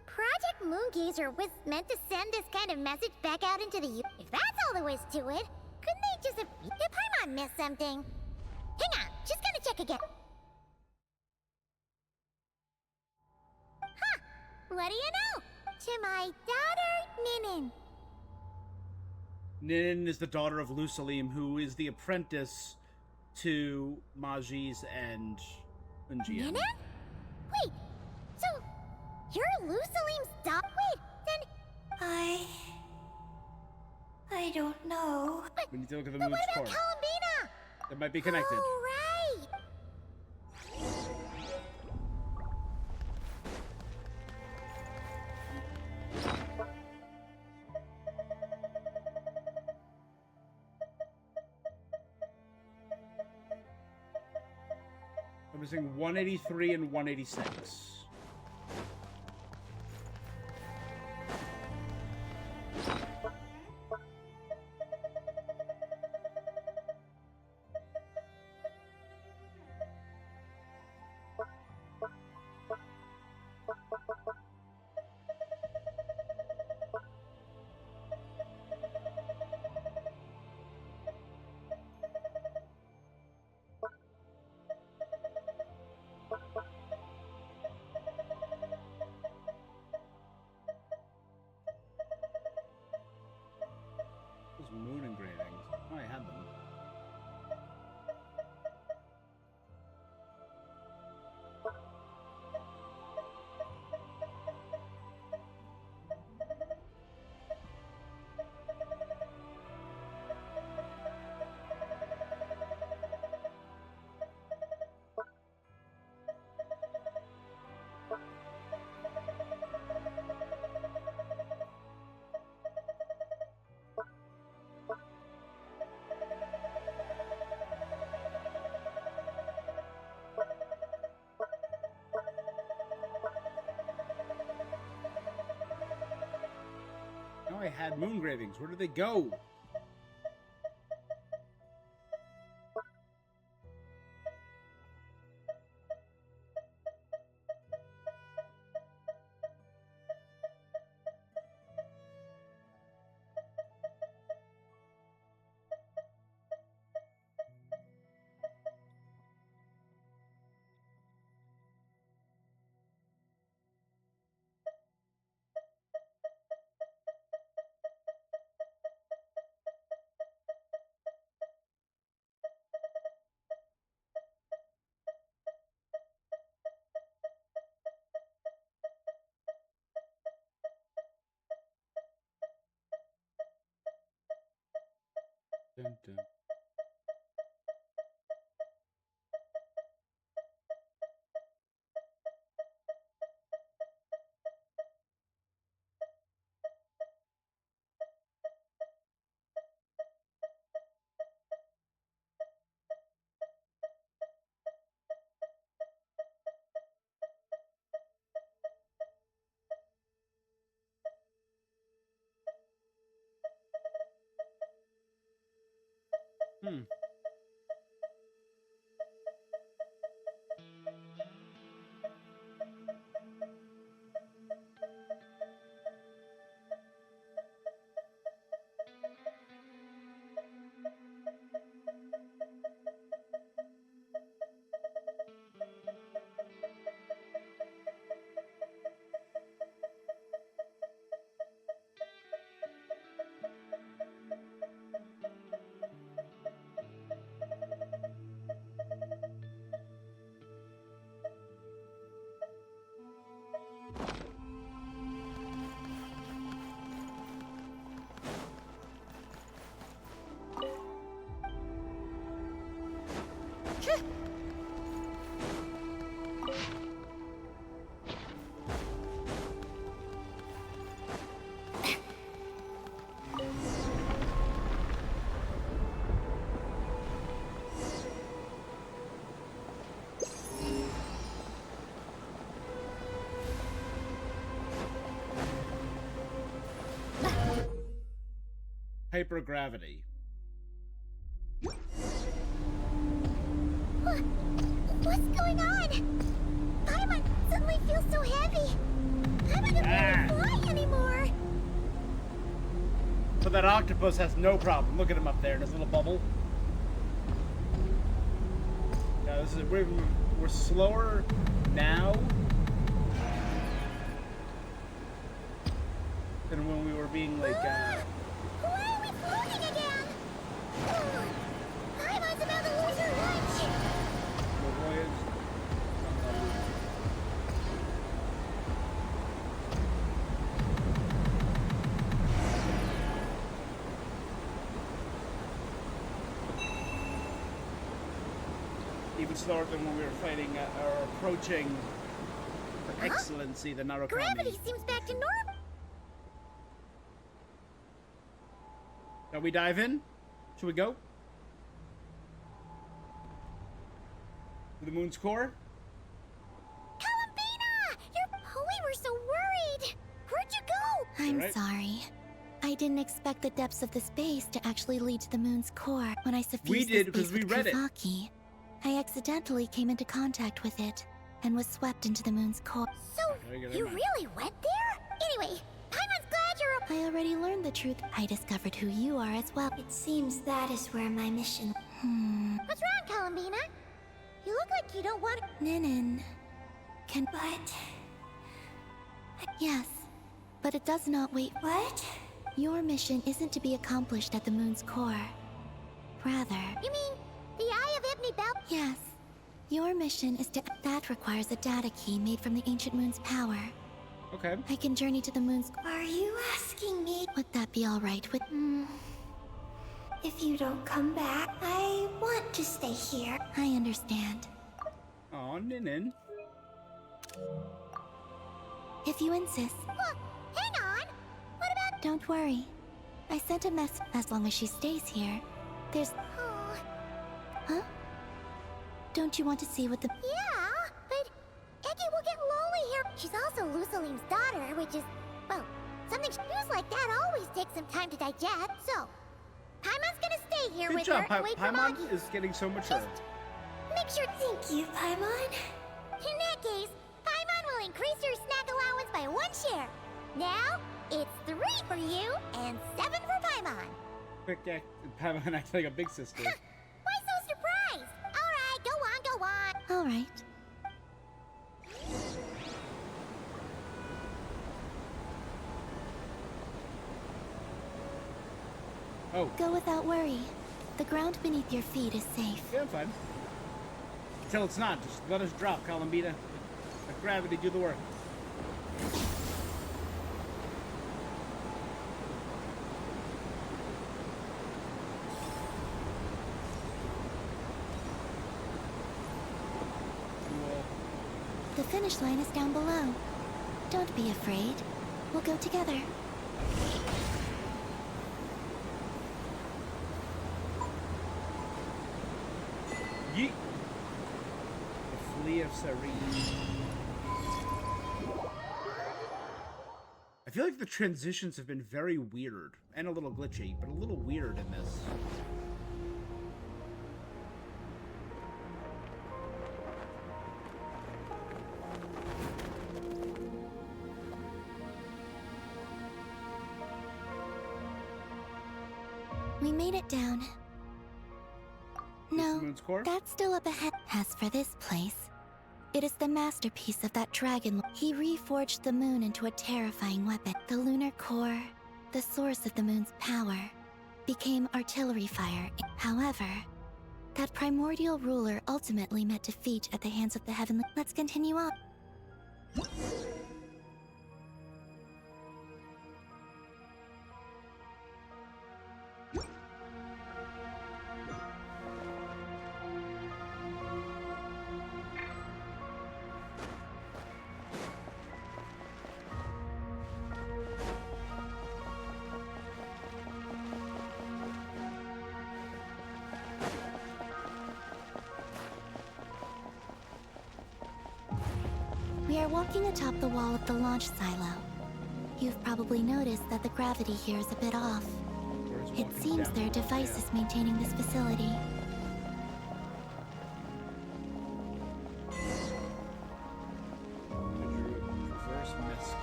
Project Moongazer was meant to send this kind of message back out into the If that's all there was to it, couldn't they just have... Did Paimon miss something? Hang on, just gonna check again. Huh, what do you know? To my daughter, Ninin. Ninin is the daughter of Lusalim, who is the apprentice to Majis and Unjian. Ninin? Wait, so you're Lusalim's daughter? Wait, then... I don't know. We need to look at the But moon's what core. about Columbina? It might be connected. Oh, right. I'm missing 183 and 186. moon engravings. Oh, I had them. I had moon engravings. Where did they go? Dun, dun. Hmm. Hypergravity. What's going on? Paimon suddenly feels so heavy. I'm not able to fly anymore. But that octopus has no problem. Look at him up there in his little bubble. Yeah, this is we're slower now than when we were being like. Why are we floating again? Paimon's about to lose her lunch. Even slower than when we were fighting or approaching the excellency, the Narukami. Gravity seems back to normal. Shall we dive in? Should we go? To the moon's core? Columbina! We were so worried. Where'd you go? I'm Alright. sorry. I didn't expect the depths of the space to actually lead to the moon's core. When I suffused We did, the because space we with read it. Kuvaki, I accidentally came into contact with it and was swept into the moon's core. So, you really went there? Anyway, Paimon's glad you're I already learned the truth. I discovered who you are as well. It seems that is where my mission. What's wrong, Columbina? You look like you don't want Ninin. Can. But Yes, but it does not wait. what? Your mission isn't to be accomplished at the moon's core. Rather... You mean the Eye of Ibni Bel? Yes. Your mission is to... That requires a data key made from the ancient moon's power. Okay. I can journey to the moon's... Are you asking me? Would that be alright with... If you don't come back, I want to stay here. I understand. Aw, Nin. If you insist. Well, hang on. What about... Don't worry. I sent a mess. As long as she stays here, there's... Oh, Huh? Don't you want to see what the... yeah, but Eki will get lonely here. She's also Lusalim's daughter, which is, well, something news like that always takes some time to digest. So, Paimon's gonna stay here Good with job. her and wait for Paimon Magi. is getting so mature. Just make sure... Thank you, Paimon. In that case, Paimon will increase your snack allowance by 1 share. Now, it's 3 for you and 7 for Paimon. Quick, Paimon acts like a big sister. Why so surprised? All right, go on. Alright. Oh. Go without worry. The ground beneath your feet is safe. Yeah, I'm fine. Until it's not. Just let us drop, Columbina. Let gravity do the work. Cool. The finish line is down below. Don't be afraid. We'll go together. Yeet. The Flea of Serene. I feel like the transitions have been very weird and a little glitchy, but a little weird in this. We made it down. The No, Moon's Core? that's still up ahead. As for this place, it is the masterpiece of that dragon. He reforged the moon into a terrifying weapon. The lunar core, the source of the moon's power, became artillery fire. However, that primordial ruler ultimately met defeat at the hands of the heavenly... Let's continue on. We are walking atop the wall of the launch silo. You've probably noticed that the gravity here is a bit off. It seems there are devices maintaining this facility.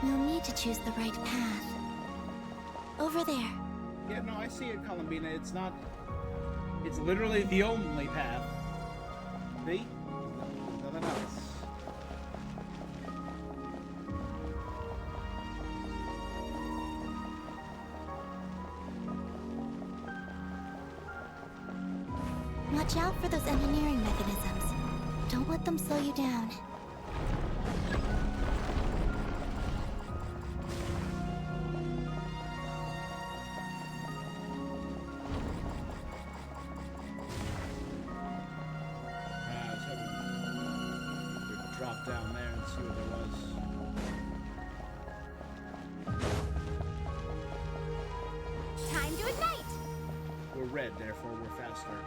We'll need to choose the right path. Over there. Yeah, no, I see it, Columbina. It's not... It's literally the only path. See? Nothing else. Watch out for those engineering mechanisms. Don't let them slow you down. I was hoping we could drop down there and see what there was. Time to ignite. We're red, therefore we're faster.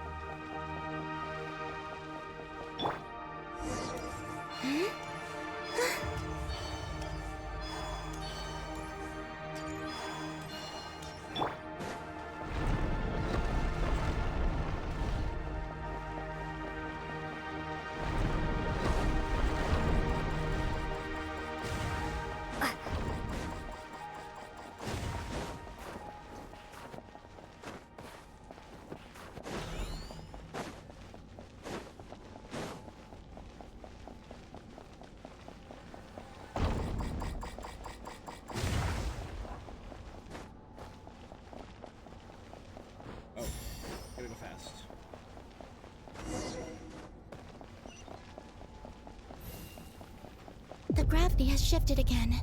gravity has shifted again.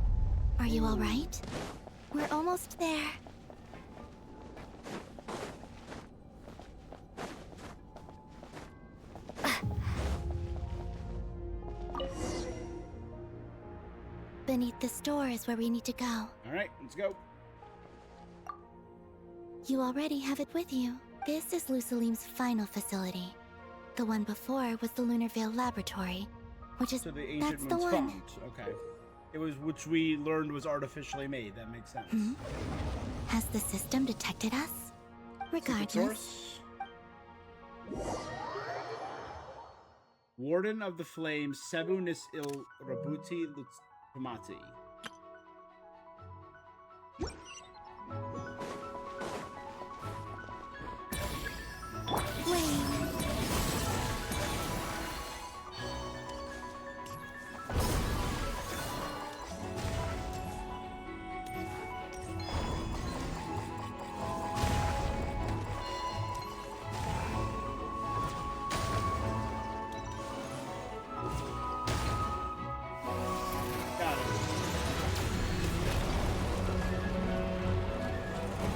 Are you all right? We're almost there. Beneath this door is where we need to go. All right, let's go. You already have it with you. This is Lusalim's final facility. The one before was the Lunar Veil Laboratory, which is... So the ancient that's the one's one. found. Okay. It was, which we learned was artificially made. That makes sense. Hmm? Has the system detected us? Secret Regardless. source. Warden of the Flames, Sebu Nis Il Rabuti Lutsumati.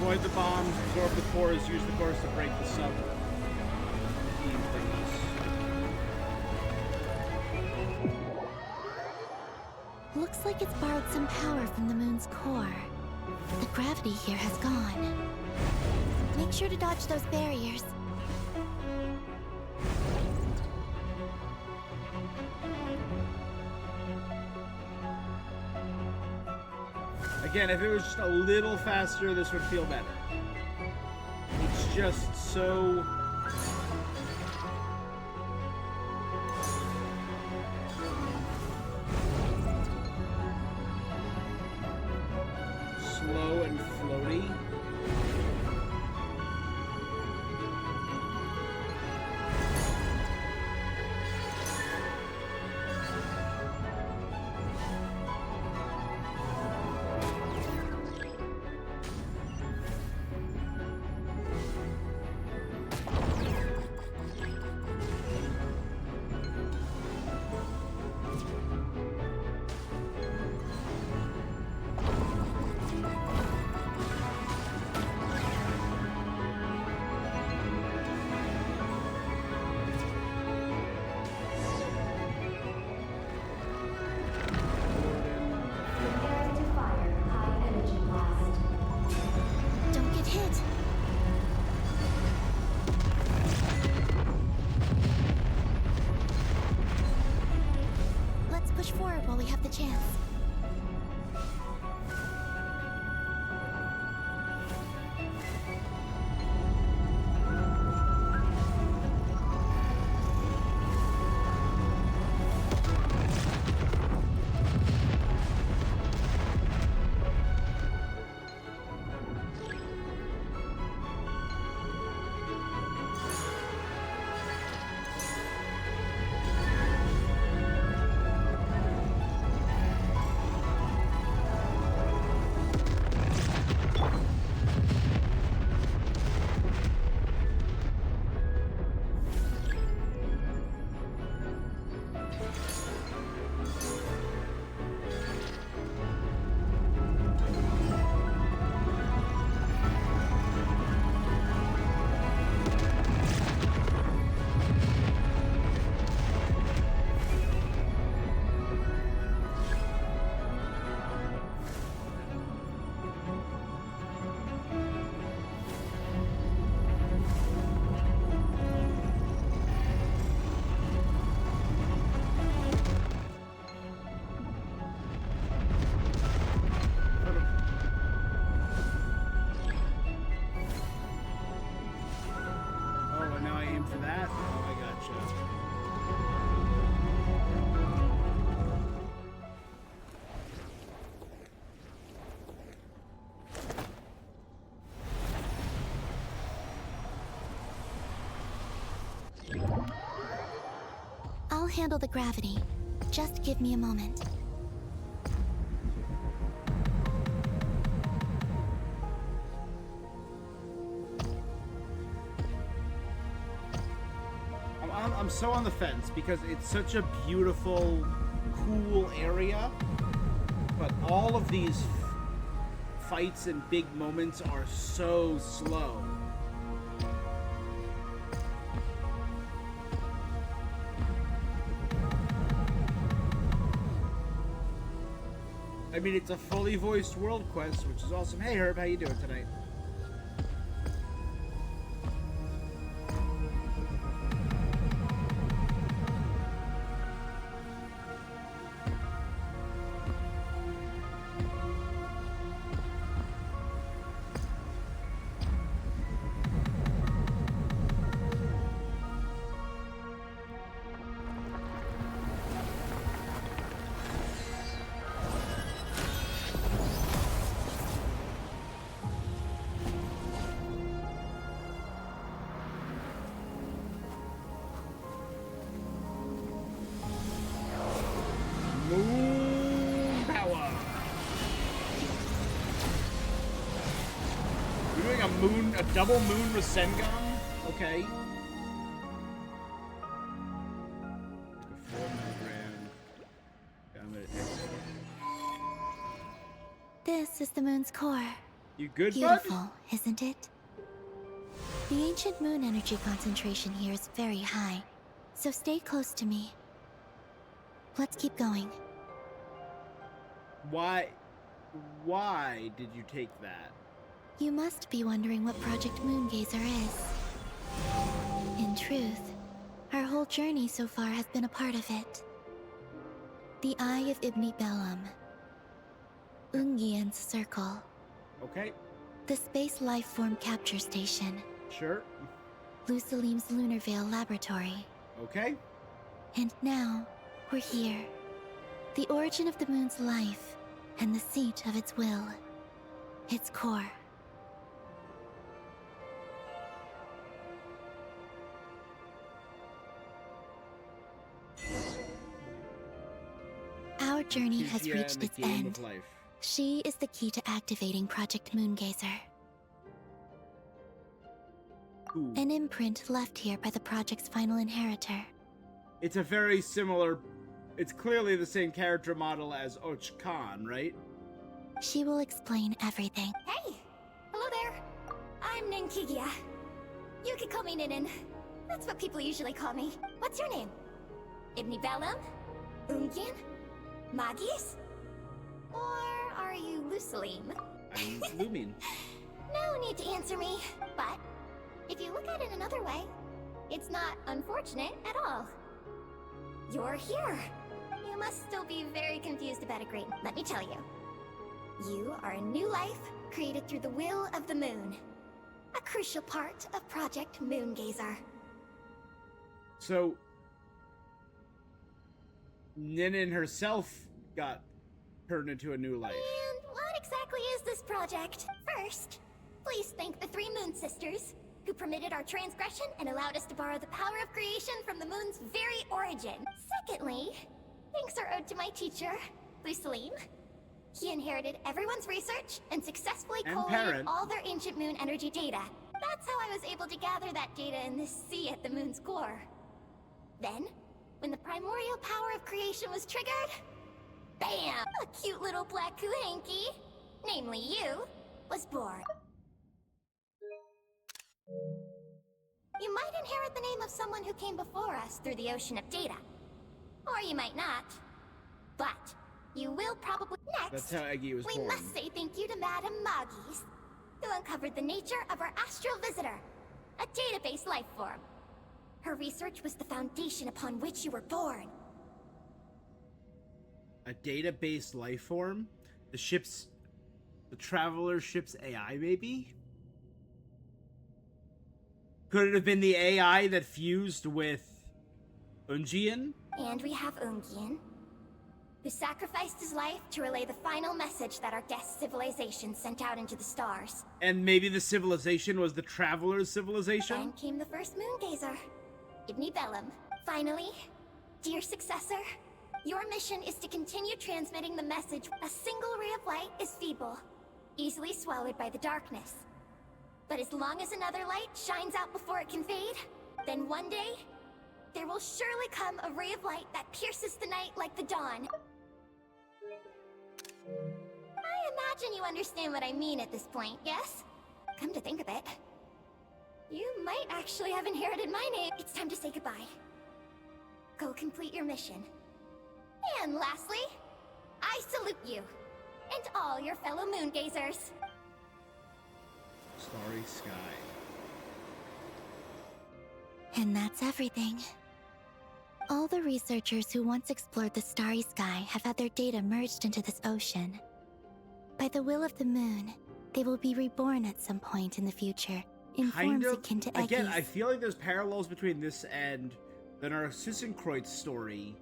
Avoid the bombs, absorb the cores, use the cores to break the sub. Looks like it's borrowed some power from the moon's core. The gravity here has gone. Make sure to dodge those barriers. Again, if it was just a little faster, this would feel better. It's just so... slow and floaty. Preparing to fire high energy blast. Don't get hit. Let's push forward while we have the chance. Oh, and now I aim for that? Oh, I gotcha. I'll handle the gravity. Just give me a moment. I'm so on the fence because it's such a beautiful, cool area, but all of these fights and big moments are so slow. I mean, it's a fully voiced world quest, which is awesome. Hey, Herb, how you doing tonight? Moon power. You're doing a double moon Rasengan? Okay. This is the moon's core. You good, Beautiful, bud? isn't it? The ancient moon energy concentration here is very high, so stay close to me. Let's keep going. Why did you take that? You must be wondering what Project Moongazer is. In truth, our whole journey so far has been a part of it. The Eye of Ibni Bellum. Ungian's Circle. Okay. The Space Life Form Capture Station. Sure. Lusalim's Lunar Veil Laboratory. Okay. And now, we're here. The origin of the moon's life, and the seat of its will. Its core. Our journey has Lucia reached and the its game end. of life. She is the key to activating Project Moongazer. Ooh. An imprint left here by the project's final inheritor. It's a very similar... It's clearly the same character model as Och Khan, right? She will explain everything. Hey! Hello there! I'm Ninkigia. You can call me Ninin. That's what people usually call me. What's your name? Ibni Bellum? Ungian? Magis? Or are you Lusalim? I'm Lumin. No need to answer me, but if you look at it another way, it's not unfortunate at all. You're here. You must still be very confused about a great... Let me tell you. You are a new life created through the will of the moon. A crucial part of Project Moongazer. So... Ninin herself got turned into a new life. And what exactly is this project? First, please thank the three Moon Sisters, who permitted our transgression and allowed us to borrow the power of creation from the moon's very origin. Secondly, thanks are owed to my teacher, Lusalim. He inherited everyone's research and successfully collated all their ancient moon energy data. That's how I was able to gather that data in this sea at the moon's core. Then, when the primordial power of creation was triggered, bam! A cute little black kuhanky, namely you, was born. You might inherit the name of someone who came before us through the ocean of data. Or you might not. But you will probably... Next, That's how Eggy was we born. must say thank you to Madame Magis, who uncovered the nature of our astral visitor, a database life form. Her research was the foundation upon which you were born. A database life form? The traveler ship's AI, maybe? Could it have been the AI that fused with Ungian? And we have Ungian, who sacrificed his life to relay the final message that our guest civilization sent out into the stars. And maybe the civilization was the traveler's civilization? Then came the first Moongazer, Ibni Bellum. Finally, dear successor, your mission is to continue transmitting the message. A single ray of light is feeble, easily swallowed by the darkness. But as long as another light shines out before it can fade, then one day, there will surely come a ray of light that pierces the night like the dawn. imagine you understand what I mean at this point, yes? Come to think of it, you might actually have inherited my name. It's time to say goodbye. Go complete your mission. And lastly, I salute you, and all your fellow moon gazers. Starry sky. And that's everything. All the researchers who once explored the starry sky have had their data merged into this ocean. By the will of the moon, they will be reborn at some point in the future, in forms akin to Eggies. Again, I feel like there's parallels between this and the Narcissenkreuz story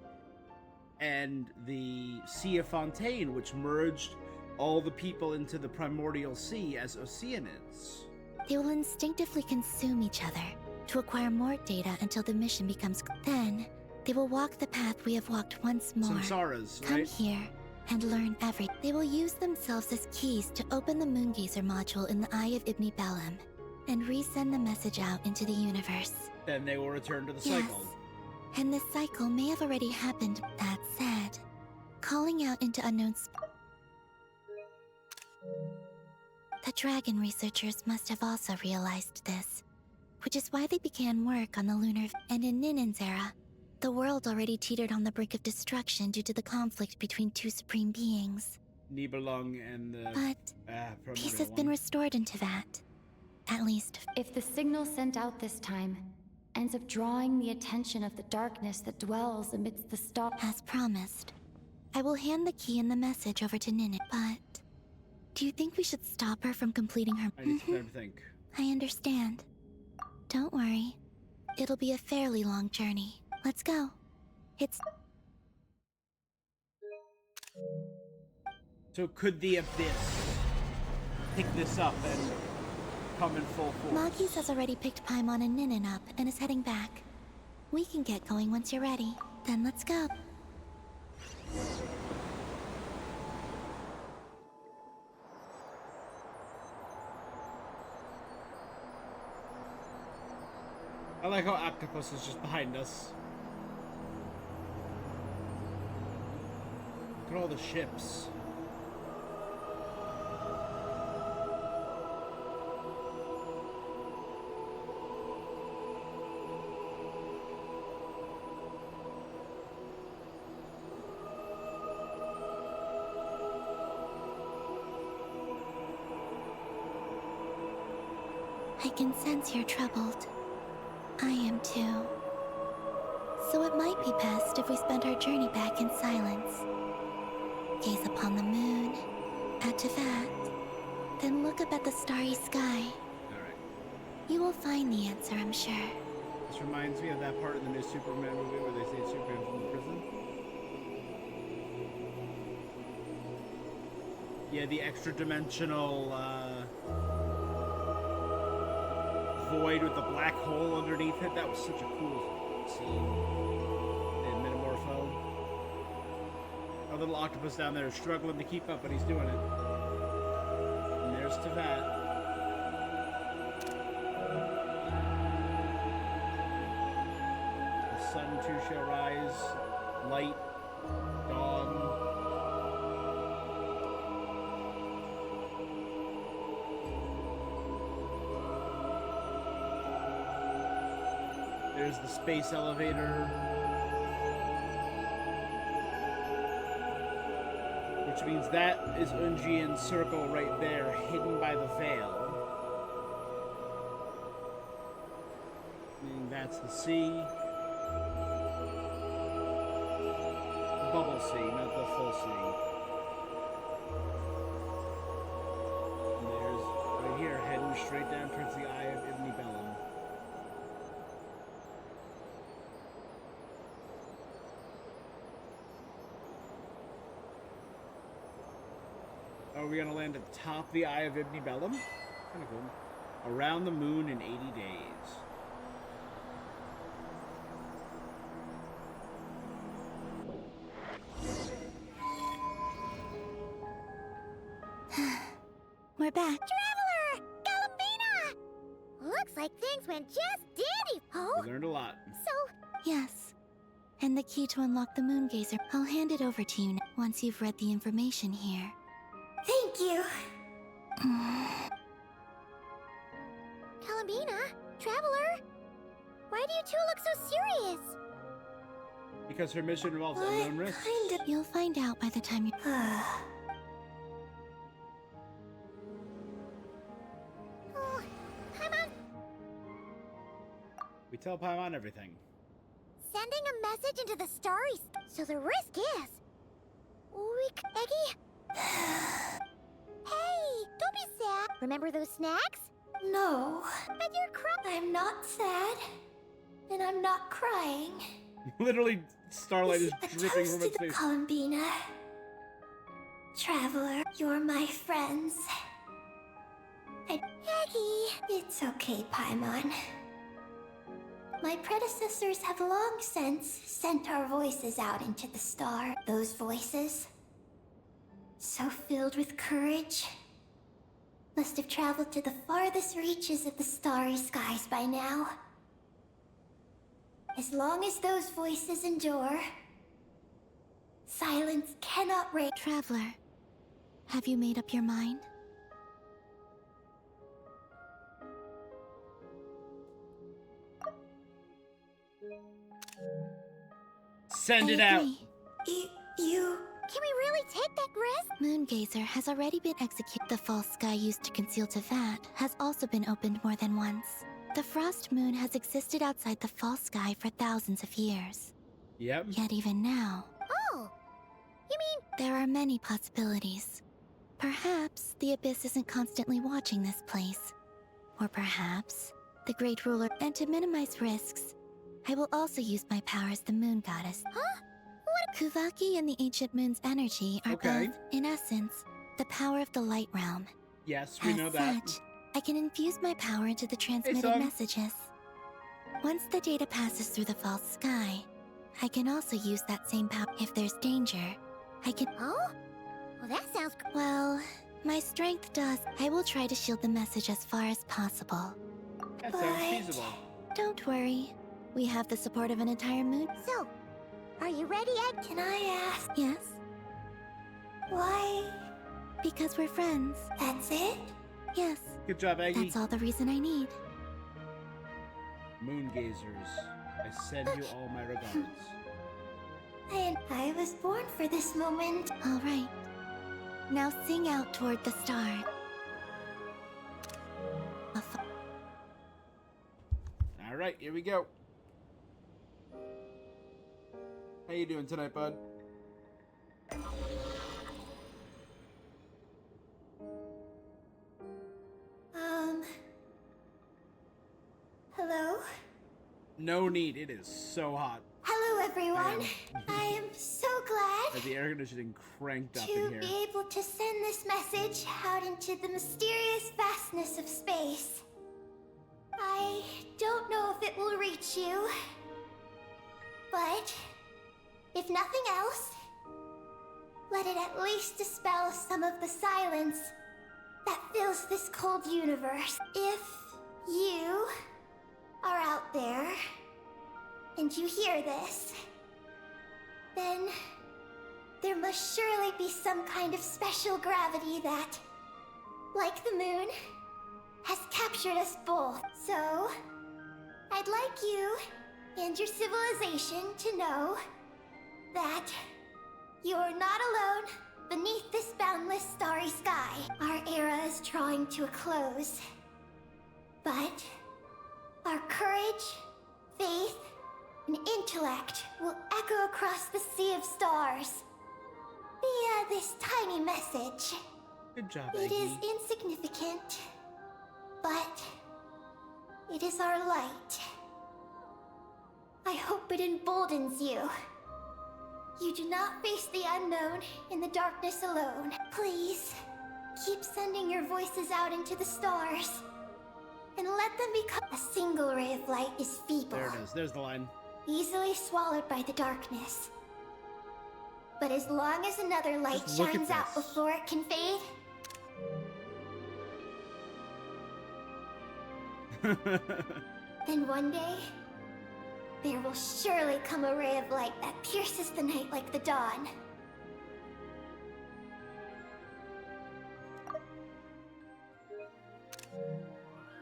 and the Sea of Fontaine, which merged all the people into the primordial sea as Oceanids. They will instinctively consume each other to acquire more data until the mission becomes... Then, they will walk the path we have walked once more. Samsaras, Come right? here and learn everything. They will use themselves as keys to open the Moongazer module in the Eye of Ibn Bellum and resend the message out into the universe. Then they will return to the Yes. cycle. And this cycle may have already happened. That said, calling out into unknown The dragon researchers must have also realized this, which is why they began work on the lunar... And in Ninen's era, the world already teetered on the brink of destruction due to the conflict between two supreme beings. Nibelung and the... But peace has been restored in Teyvat. At least... If the signal sent out this time ends up drawing the attention of the darkness that dwells amidst the As promised, I will hand the key and the message over to Ninin. But do you think we should stop her from completing her... I need some time to think. I understand. Don't worry. It'll be a fairly long journey. Let's go. It's... So could the Abyss pick this up and come in full force? Magis has already picked Paimon and Ninin up and is heading back. We can get going once you're ready. Then let's go. I like how Octopus is just behind us. Look at all the ships. I can sense you're troubled. I am too. So it might be best if we spend our journey back in silence. Gaze upon the moon, at Teyvat, then look up at the starry sky. Alright. You will find the answer, I'm sure. This reminds me of that part in the new Superman movie where they save Superman from the prison. Yeah, the extra-dimensional, void with the black hole underneath it. That was such a cool scene. And Metamorpho. Our little octopus down there is struggling to keep up, but he's doing it. And there's Teyvat. The sun too shall rise. Light. Dawn. There's the space elevator, which means that is Unjian's circle right there, hidden by the veil. Meaning that's the sea. The bubble sea, not the full sea. And there's, right here, heading straight down towards the Eye of Ibn Bellum. Are we gonna land at the top of the Eye of Ibn Bellum? Kinda cool. Around the moon in 80 days. We're back. Traveler! Galambina! Looks like things went just dandy. Oh, We learned a lot. so Yes. And the key to unlock the Moongazer. I'll hand it over to you once you've read the information here. Thank Thank you. Columbina, Traveler, why do you two look so serious? Because her mission involves unknown risks. You'll find out by the time you... Oh, Paimon, We tell Paimon everything. sending a message into the starry... So the risk is... Eggie? Hey, don't be sad. Remember those snacks? No, But you're crying. I'm not sad. And I'm not crying. Literally, starlight is A dripping toast from to its the face. Columbina. Traveler, you're my friends. Eggie! It's okay, Paimon. My predecessors have long since sent our voices out into the star. Those voices, so filled with courage, must have traveled to the farthest reaches of the starry skies by now. As long as those voices endure, silence cannot reign. Traveler, have you made up your mind? Send I it out. agree. You... Can we really take that risk? Moongazer has already been executed. The false sky used to conceal Tevat has also been opened more than once. The frost moon has existed outside the false sky for thousands of years. Yep. Yet even now, Oh, you mean... there are many possibilities. Perhaps the Abyss isn't constantly watching this place. Or perhaps the Great Ruler... And to minimize risks, I will also use my power as the Moon Goddess. Huh? Kuvaki and the Ancient Moon's energy are Okay. both, in essence, the power of the Light Realm. Yes, we As know that. such, I can infuse my power into the transmitted son. messages. Once the data passes through the false sky, I can also use that same power. If there's danger, I can... Oh? Well, that sounds... Well, my strength does. I will try to shield the message as far as possible. That sounds feasible. Don't worry. We have the support of an entire moon. So, are you ready, Ed? Can I ask Yes, why? because we're friends. That's it? Yes, Good job, Aggie. that's all the reason I need. Moon gazers, I send you all my regards. And I was born for this moment. All right. Now sing out toward the star. All right, here we go. How you doing tonight, bud? Hello? No need. It is so hot. Hello, everyone. I am so glad That the air conditioning cranked up to in here. be able to send this message out into the mysterious vastness of space. I don't know if it will reach you, but if nothing else, let it at least dispel some of the silence that fills this cold universe. If you are out there and you hear this, then there must surely be some kind of special gravity that, like the moon, has captured us both. So, I'd like you and your civilization to know that you're not alone beneath this boundless starry sky. Our era is drawing to a close, but our courage, faith, and intellect will echo across the sea of stars via this tiny message. Good job, It Aggie. is insignificant, but it is our light. I hope it emboldens you. You do not face the unknown in the darkness alone. Please, keep sending your voices out into the stars, and let them become... A single ray of light is feeble, There it is. There's the line. easily swallowed by the darkness. But as long as another light Just look at shines out this. before it can fade, then one day, there will surely come a ray of light that pierces the night like the dawn.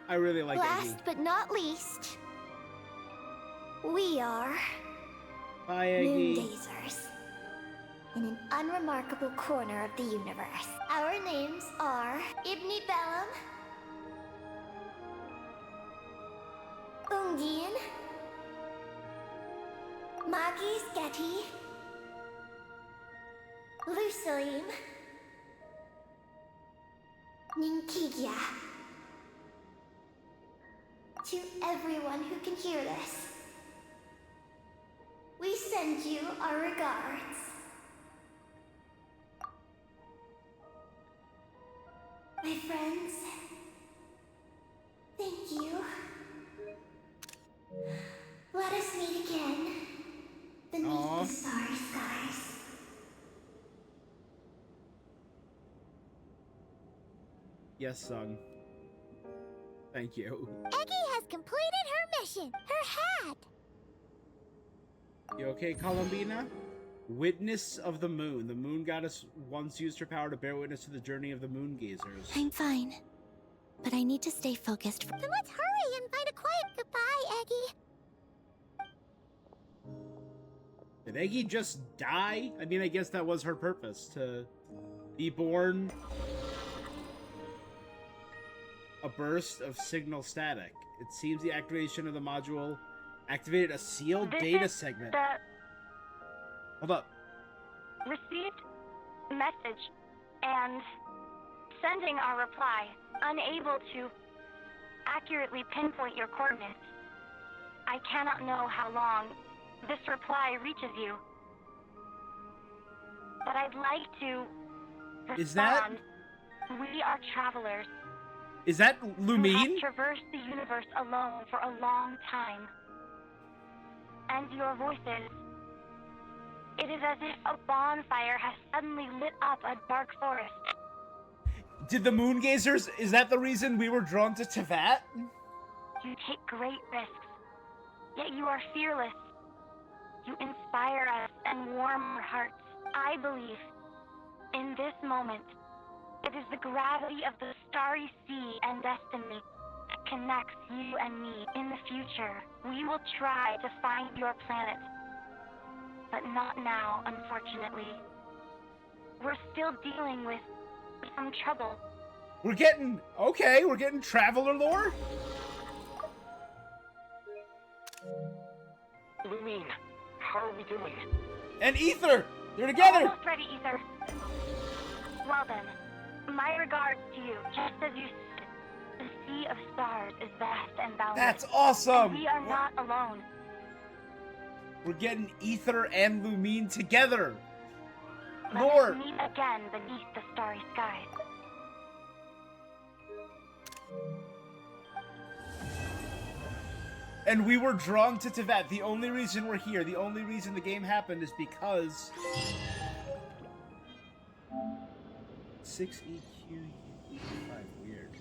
I really like Last Eggy. but not least, we are Bye, Eggy. moongazers in an unremarkable corner of the universe. Our names are Ibni Bellum, Ungin, Magis Getty, Lusalim, Ninkigia. To everyone who can hear this, we send you our regards. My friends, thank you. Let us meet again beneath the starry skies. Yes, son. Thank you. Eggy has completed her mission. Her hat. You okay, Columbina? Witness of the moon. The moon goddess once used her power to bear witness to the journey of the moon gazers. I'm fine. But I need to stay focused. Then let's hurry and find a quiet goodbye, Eggy. Did Eggy just die? I mean, I guess that was her purpose, to be born. A burst of signal static. It seems the activation of the module activated a sealed data segment. Hold up. Received message and sending our reply. Unable to accurately pinpoint your coordinates. I cannot know how long this reply reaches you. But I'd like to respond. Is that... We are travelers. Is that Who Lumine? have traversed the universe alone for a long time. And your voices. It is as if a bonfire has suddenly lit up a dark forest. Did the moon gazers... Is that the reason we were drawn to Tevat? You take great risks, yet you are fearless. You inspire us and warm our hearts. I believe, in this moment, it is the gravity of the starry sea and destiny that connects you and me. In the future, we will try to find your planet. But not now, unfortunately. We're still dealing with some trouble. We're getting... Okay, we're getting Traveler lore? Lumine, how are we doing? And Ether! They're together! Almost ready, Ether. Well then, my regards to you. Just as you said, the sea of stars is vast and boundless. That's awesome! And we are not alone. We're getting Ether and Lumine together! Let Lord! us meet again beneath the starry skies. And we were drawn to Tevat. The only reason we're here, the only reason the game happened is because... 6 EQ 5. Weird.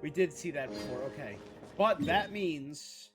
We did see that before, okay. But that means...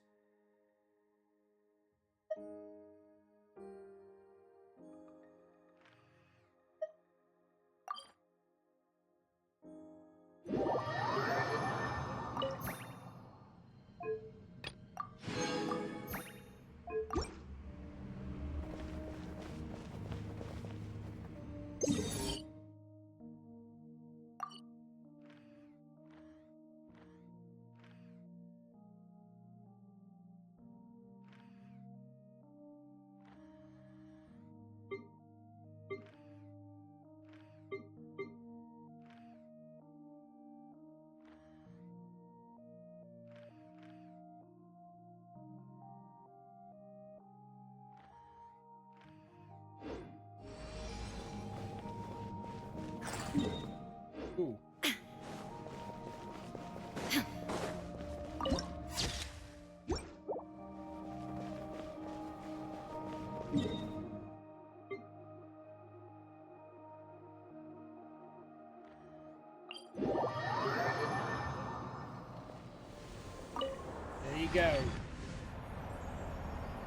go.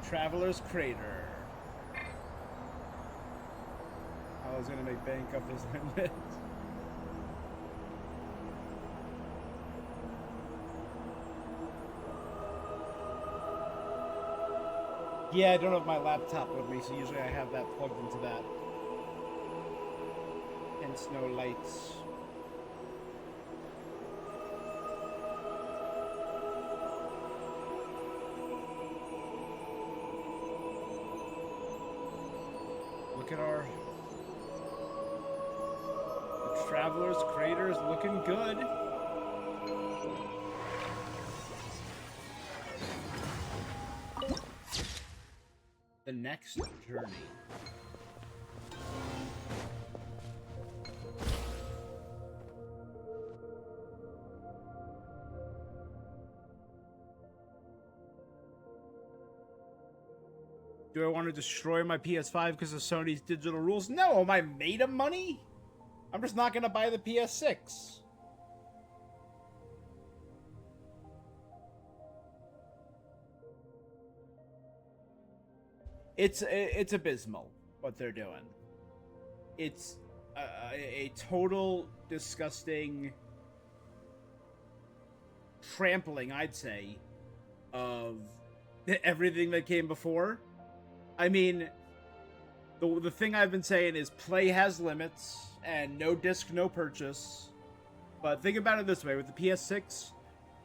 Traveler's Crater. I was gonna make bank up his limit. Yeah, I don't have my laptop with me, so usually I have that plugged into that. Hence no lights. Look at our... The Traveler's Crater is looking good. The next journey. Do I want to destroy my PS5 because of Sony's digital rules? No, am I made of money? I'm just not going to buy the PS6. It's abysmal what they're doing. It's a total disgusting trampling, I'd say, of everything that came before. I mean, the thing I've been saying is play has limits and no disc, no purchase. But think about it this way, with the PS6,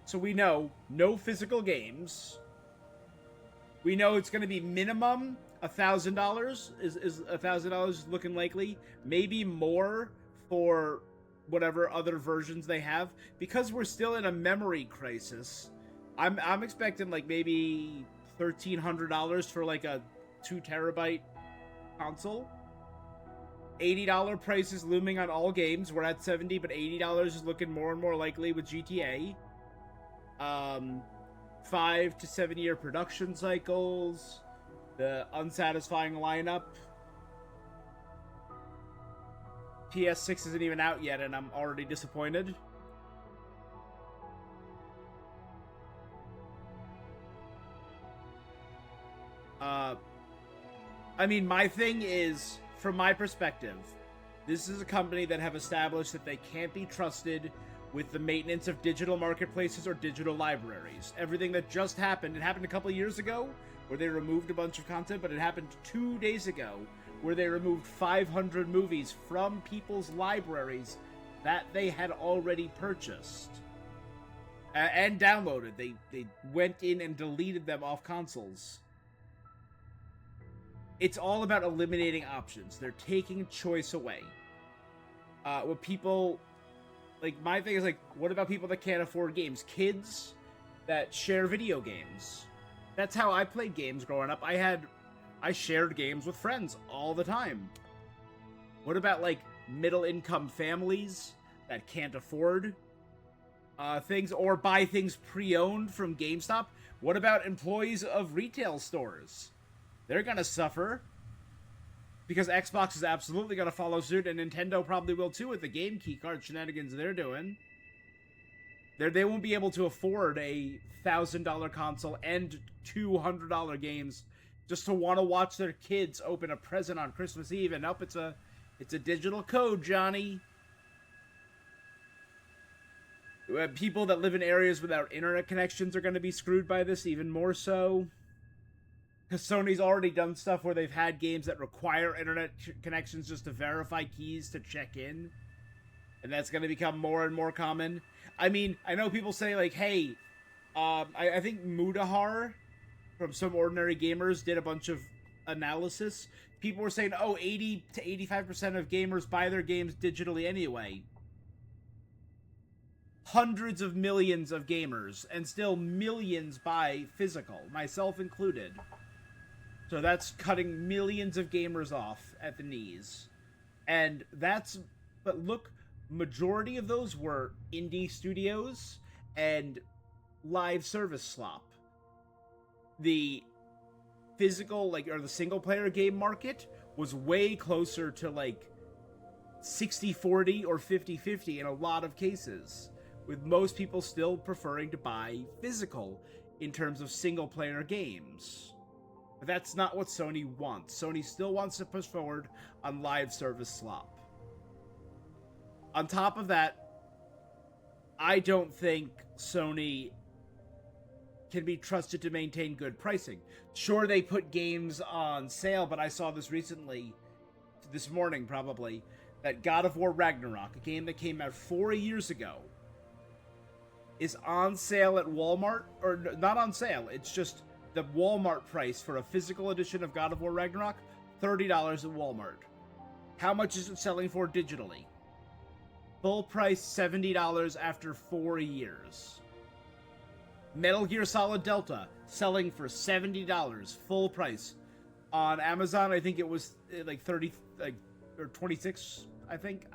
so we know no physical games. We know it's going to be minimum $1,000. Is $1,000 looking likely? Maybe more for whatever other versions they have. Because we're still in a memory crisis, I'm expecting like maybe $1,300 for like a 2 terabyte console. $80 prices looming on all games. We're at $70, but $80 is looking more and more likely with GTA. 5 to 7 year production cycles, the unsatisfying lineup. PS6 isn't even out yet, and I'm already disappointed. I mean, my thing is, from my perspective, this is a company that have established that they can't be trusted with the maintenance of digital marketplaces or digital libraries. Everything that just happened, it happened a couple of years ago, where they removed a bunch of content, but it happened 2 days ago, where they removed 500 movies from people's libraries that they had already purchased. And downloaded. They went in and deleted them off consoles. It's all about eliminating options. They're taking choice away. What people... Like, my thing is, like, what about people that can't afford games? Kids that share video games. That's how I played games growing up. I shared games with friends all the time. What about, like, middle-income families that can't afford things or buy things pre-owned from GameStop? What about employees of retail stores? They're gonna suffer. Because Xbox is absolutely going to follow suit, and Nintendo probably will too with the game keycard shenanigans they're doing. They won't be able to afford a $1,000 console and $200 games just to want to watch their kids open a present on Christmas Eve. And nope, it's a digital code, Johnny. People that live in areas without internet connections are going to be screwed by this even more so. Because Sony's already done stuff where they've had games that require internet connections just to verify keys to check in. And that's going to become more and more common. I mean, I know people say, like, hey, I think Mudahar from Some Ordinary Gamers did a bunch of analysis. People were saying, oh, 80 to 85% of gamers buy their games digitally anyway. Hundreds of millions of gamers, and still millions buy physical, myself included. So that's cutting millions of gamers off at the knees. And that's... But look, majority of those were indie studios and live service slop. The physical, like, or the single-player game market was way closer to, like, 60-40 or 50-50 in a lot of cases, with most people still preferring to buy physical. in terms of single-player games. But that's not what Sony wants. Sony still wants to push forward on live service slop. On top of that, I don't think Sony can be trusted to maintain good pricing. Sure, they put games on sale, but I saw this recently, this morning probably, that God of War Ragnarok, a game that came out 4 years ago, is on sale at Walmart, or not on sale, it's just the Walmart price for a physical edition of God of War Ragnarok, $30 at Walmart. How much is it selling for digitally? Full price $70 after 4 years. Metal Gear Solid Delta selling for $70 full price. On Amazon, I think it was like 30 or 26, I think.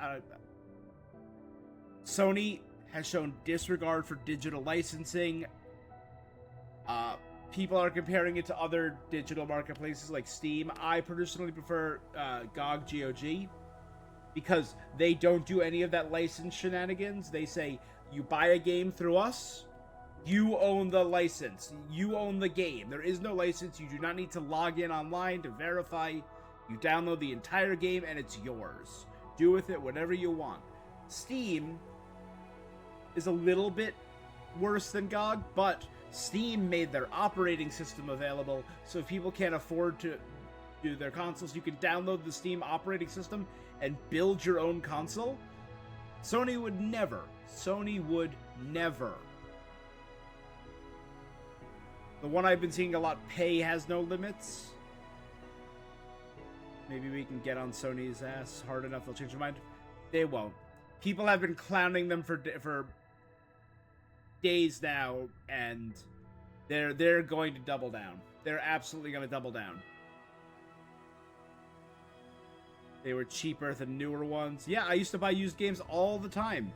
Sony has shown disregard for digital licensing. People are comparing it to other digital marketplaces like Steam. I personally prefer GOG, because they don't do any of that license shenanigans. They say, you buy a game through us, you own the license. You own the game. There is no license. You do not need to log in online to verify. You download the entire game and it's yours. Do with it whatever you want. Steam is a little bit worse than GOG, but Steam made their operating system available, so if people can't afford to do their consoles, you can download the Steam operating system and build your own console. Sony would never. The one I've been seeing a lot, Pay Has No Limits. Maybe we can get on Sony's ass hard enough they'll change their mind. They won't. People have been clowning them for days now, and they're going to double down. They're absolutely going to double down. They were cheaper than newer ones. Yeah, I used to buy used games all the time.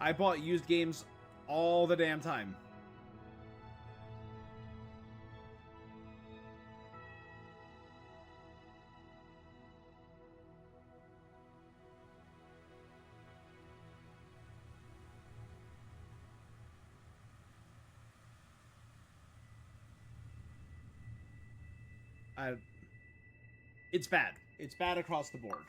I bought used games all the damn time. It's bad. It's bad across the board.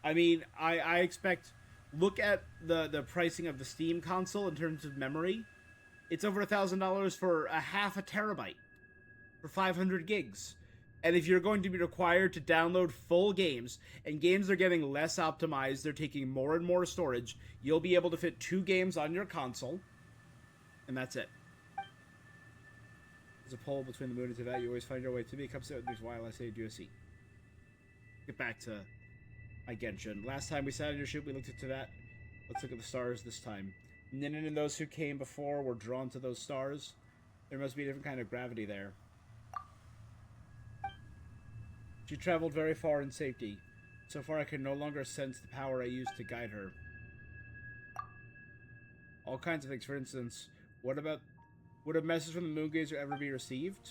I mean, I expect... Look at the pricing of the Steam console in terms of memory. It's over $1,000 for a half a terabyte. For 500 gigs. And if you're going to be required to download full games, and games are getting less optimized, they're taking more and more storage, you'll be able to fit 2 games on your console, and that's it. There's a pull between the moon and Tibet. You always find your way to me. Come sit with me while I say do a seat. Get back to my Genshin. Last time we sat on your ship, we looked at Tibet. Let's look at the stars this time. Ninan and those who came before were drawn to those stars. There must be a different kind of gravity there. She traveled very far in safety. So far I can no longer sense the power I used to guide her. All kinds of things. For instance, would a message from the Moongazer ever be received?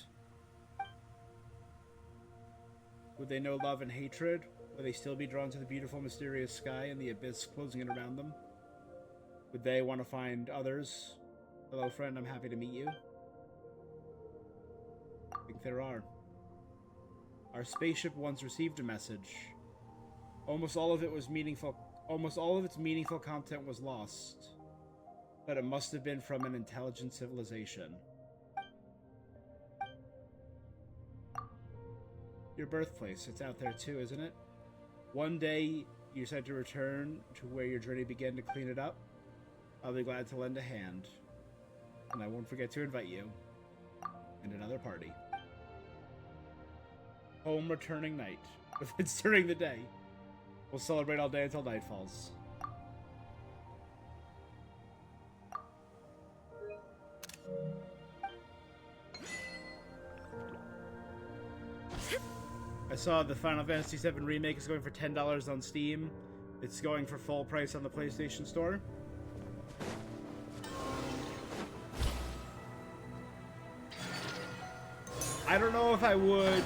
Would they know love and hatred? Would they still be drawn to the beautiful, mysterious sky and the abyss closing in around them? Would they want to find others? Hello, friend, I'm happy to meet you. I think there are. Our spaceship once received a message. Almost all of its meaningful content was lost. But it must have been from an intelligent civilization. Your birthplace, it's out there too, isn't it? One day, you said to return to where your journey began to clean it up. I'll be glad to lend a hand. And I won't forget to invite you. And another party. Home returning night. If it's during the day, we'll celebrate all day until night falls. I saw the Final Fantasy VII Remake is going for $10 on Steam. It's going for full price on the PlayStation Store. I don't know if I would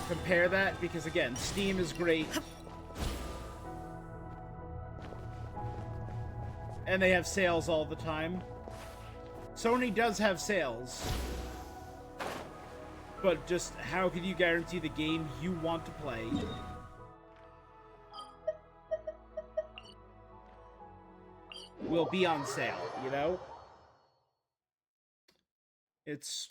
compare that because, again, Steam is great. And they have sales all the time. Sony does have sales. But just how can you guarantee the game you want to play will be on sale, you know? It's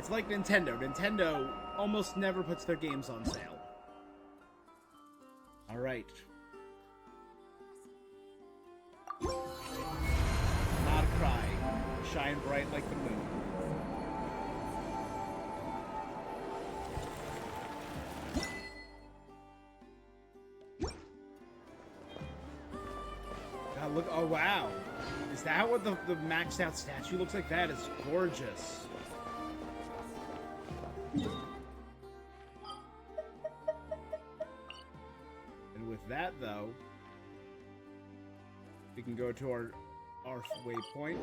like Nintendo. Nintendo almost never puts their games on sale. Alright. Not cry. Shine bright like the moon. God, look. Oh, wow. Is that what the maxed out statue looks like? That is gorgeous. And with that, though, we can go to our waypoint.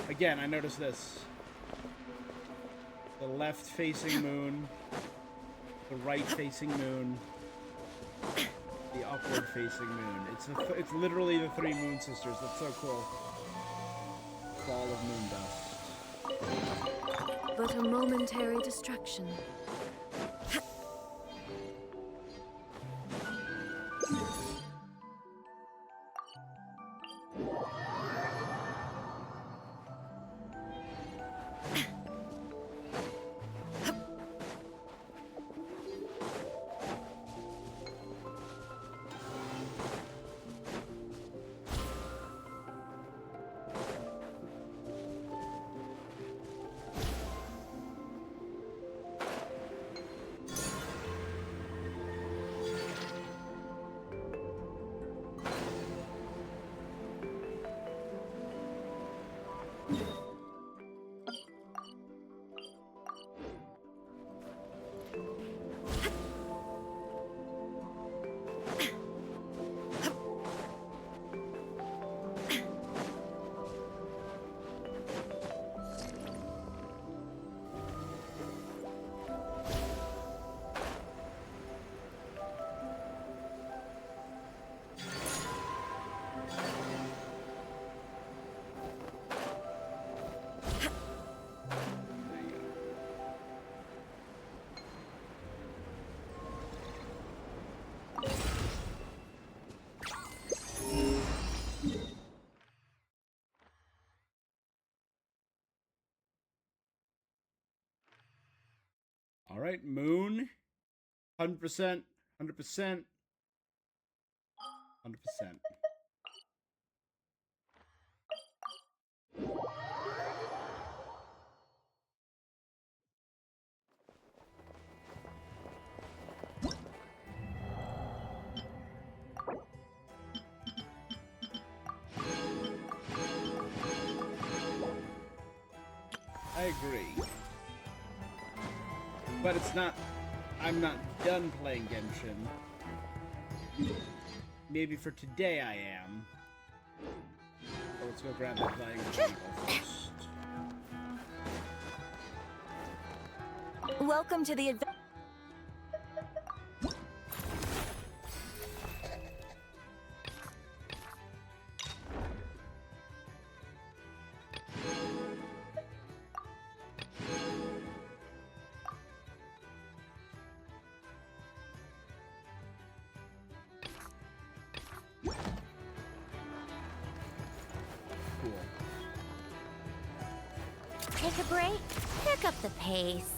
Again, I noticed this. The left-facing moon, the right-facing moon, the upward-facing moon. It's literally the three moon sisters. That's so cool. Fall of moon dust. But a momentary distraction. All right, moon, 100%, 100%, 100%. I agree. But it's not... I'm not done playing Genshin. Maybe for today I am. So let's go grab that Diagonal Triangle first. Welcome to the adventure. Take a break, pick up the pace.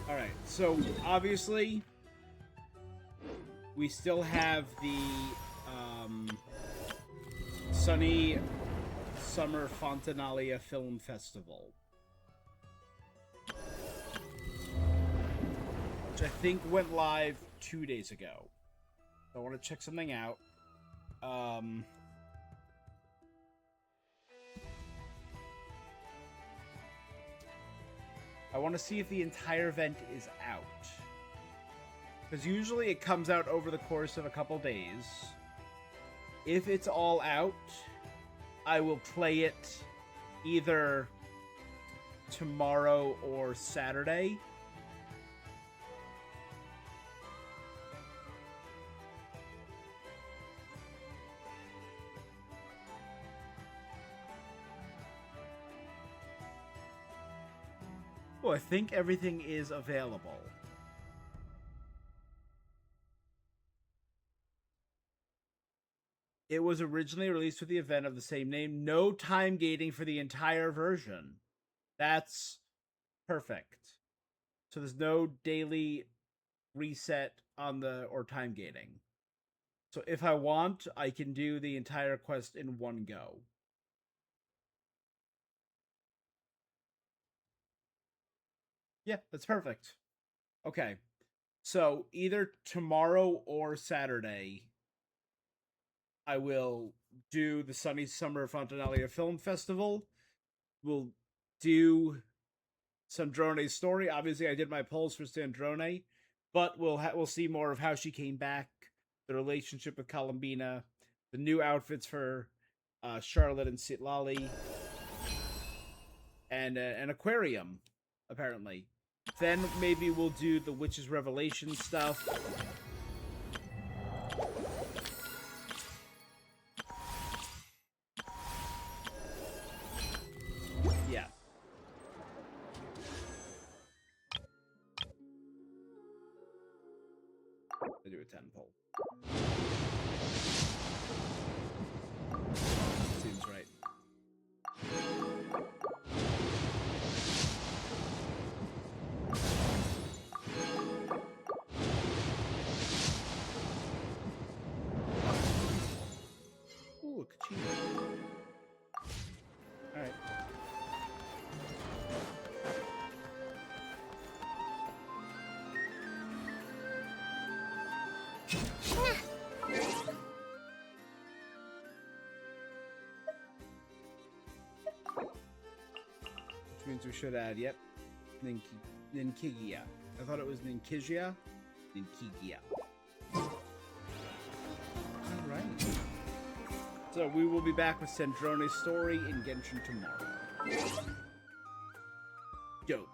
Alright, so obviously we still have the Sunny Summer Fontanalia Film Festival, which I think went live 2 days ago. So I want to check something out. I want to see if the entire event is out. Because usually it comes out over the course of a couple days. If it's all out, I will play it either tomorrow or Saturday. Oh, I think everything is available. It was originally released with the event of the same name. No time gating for the entire version. That's perfect. So there's no daily reset on the or time gating. So if I want, I can do the entire quest in one go. Yeah, that's perfect. Okay. So either tomorrow or Saturday, I will do the Sunny Summer Fontanalia Film Festival. We'll do Sandrone's story. Obviously, I did my polls for Sandrone, but we'll see more of how she came back, the relationship with Columbina, the new outfits for Charlotte and Citlali, and an aquarium, apparently. Then maybe we'll do the Witch's Revelation stuff. Yeah. I do a 10 poll. Seems right. Ooh, a Kachina. Alright. Which means we should add, yep, Ninkigia. I thought it was Ninkigia. Ninkigia. Alright. So we will be back with Sandrone's story in Genshin tomorrow. Dope.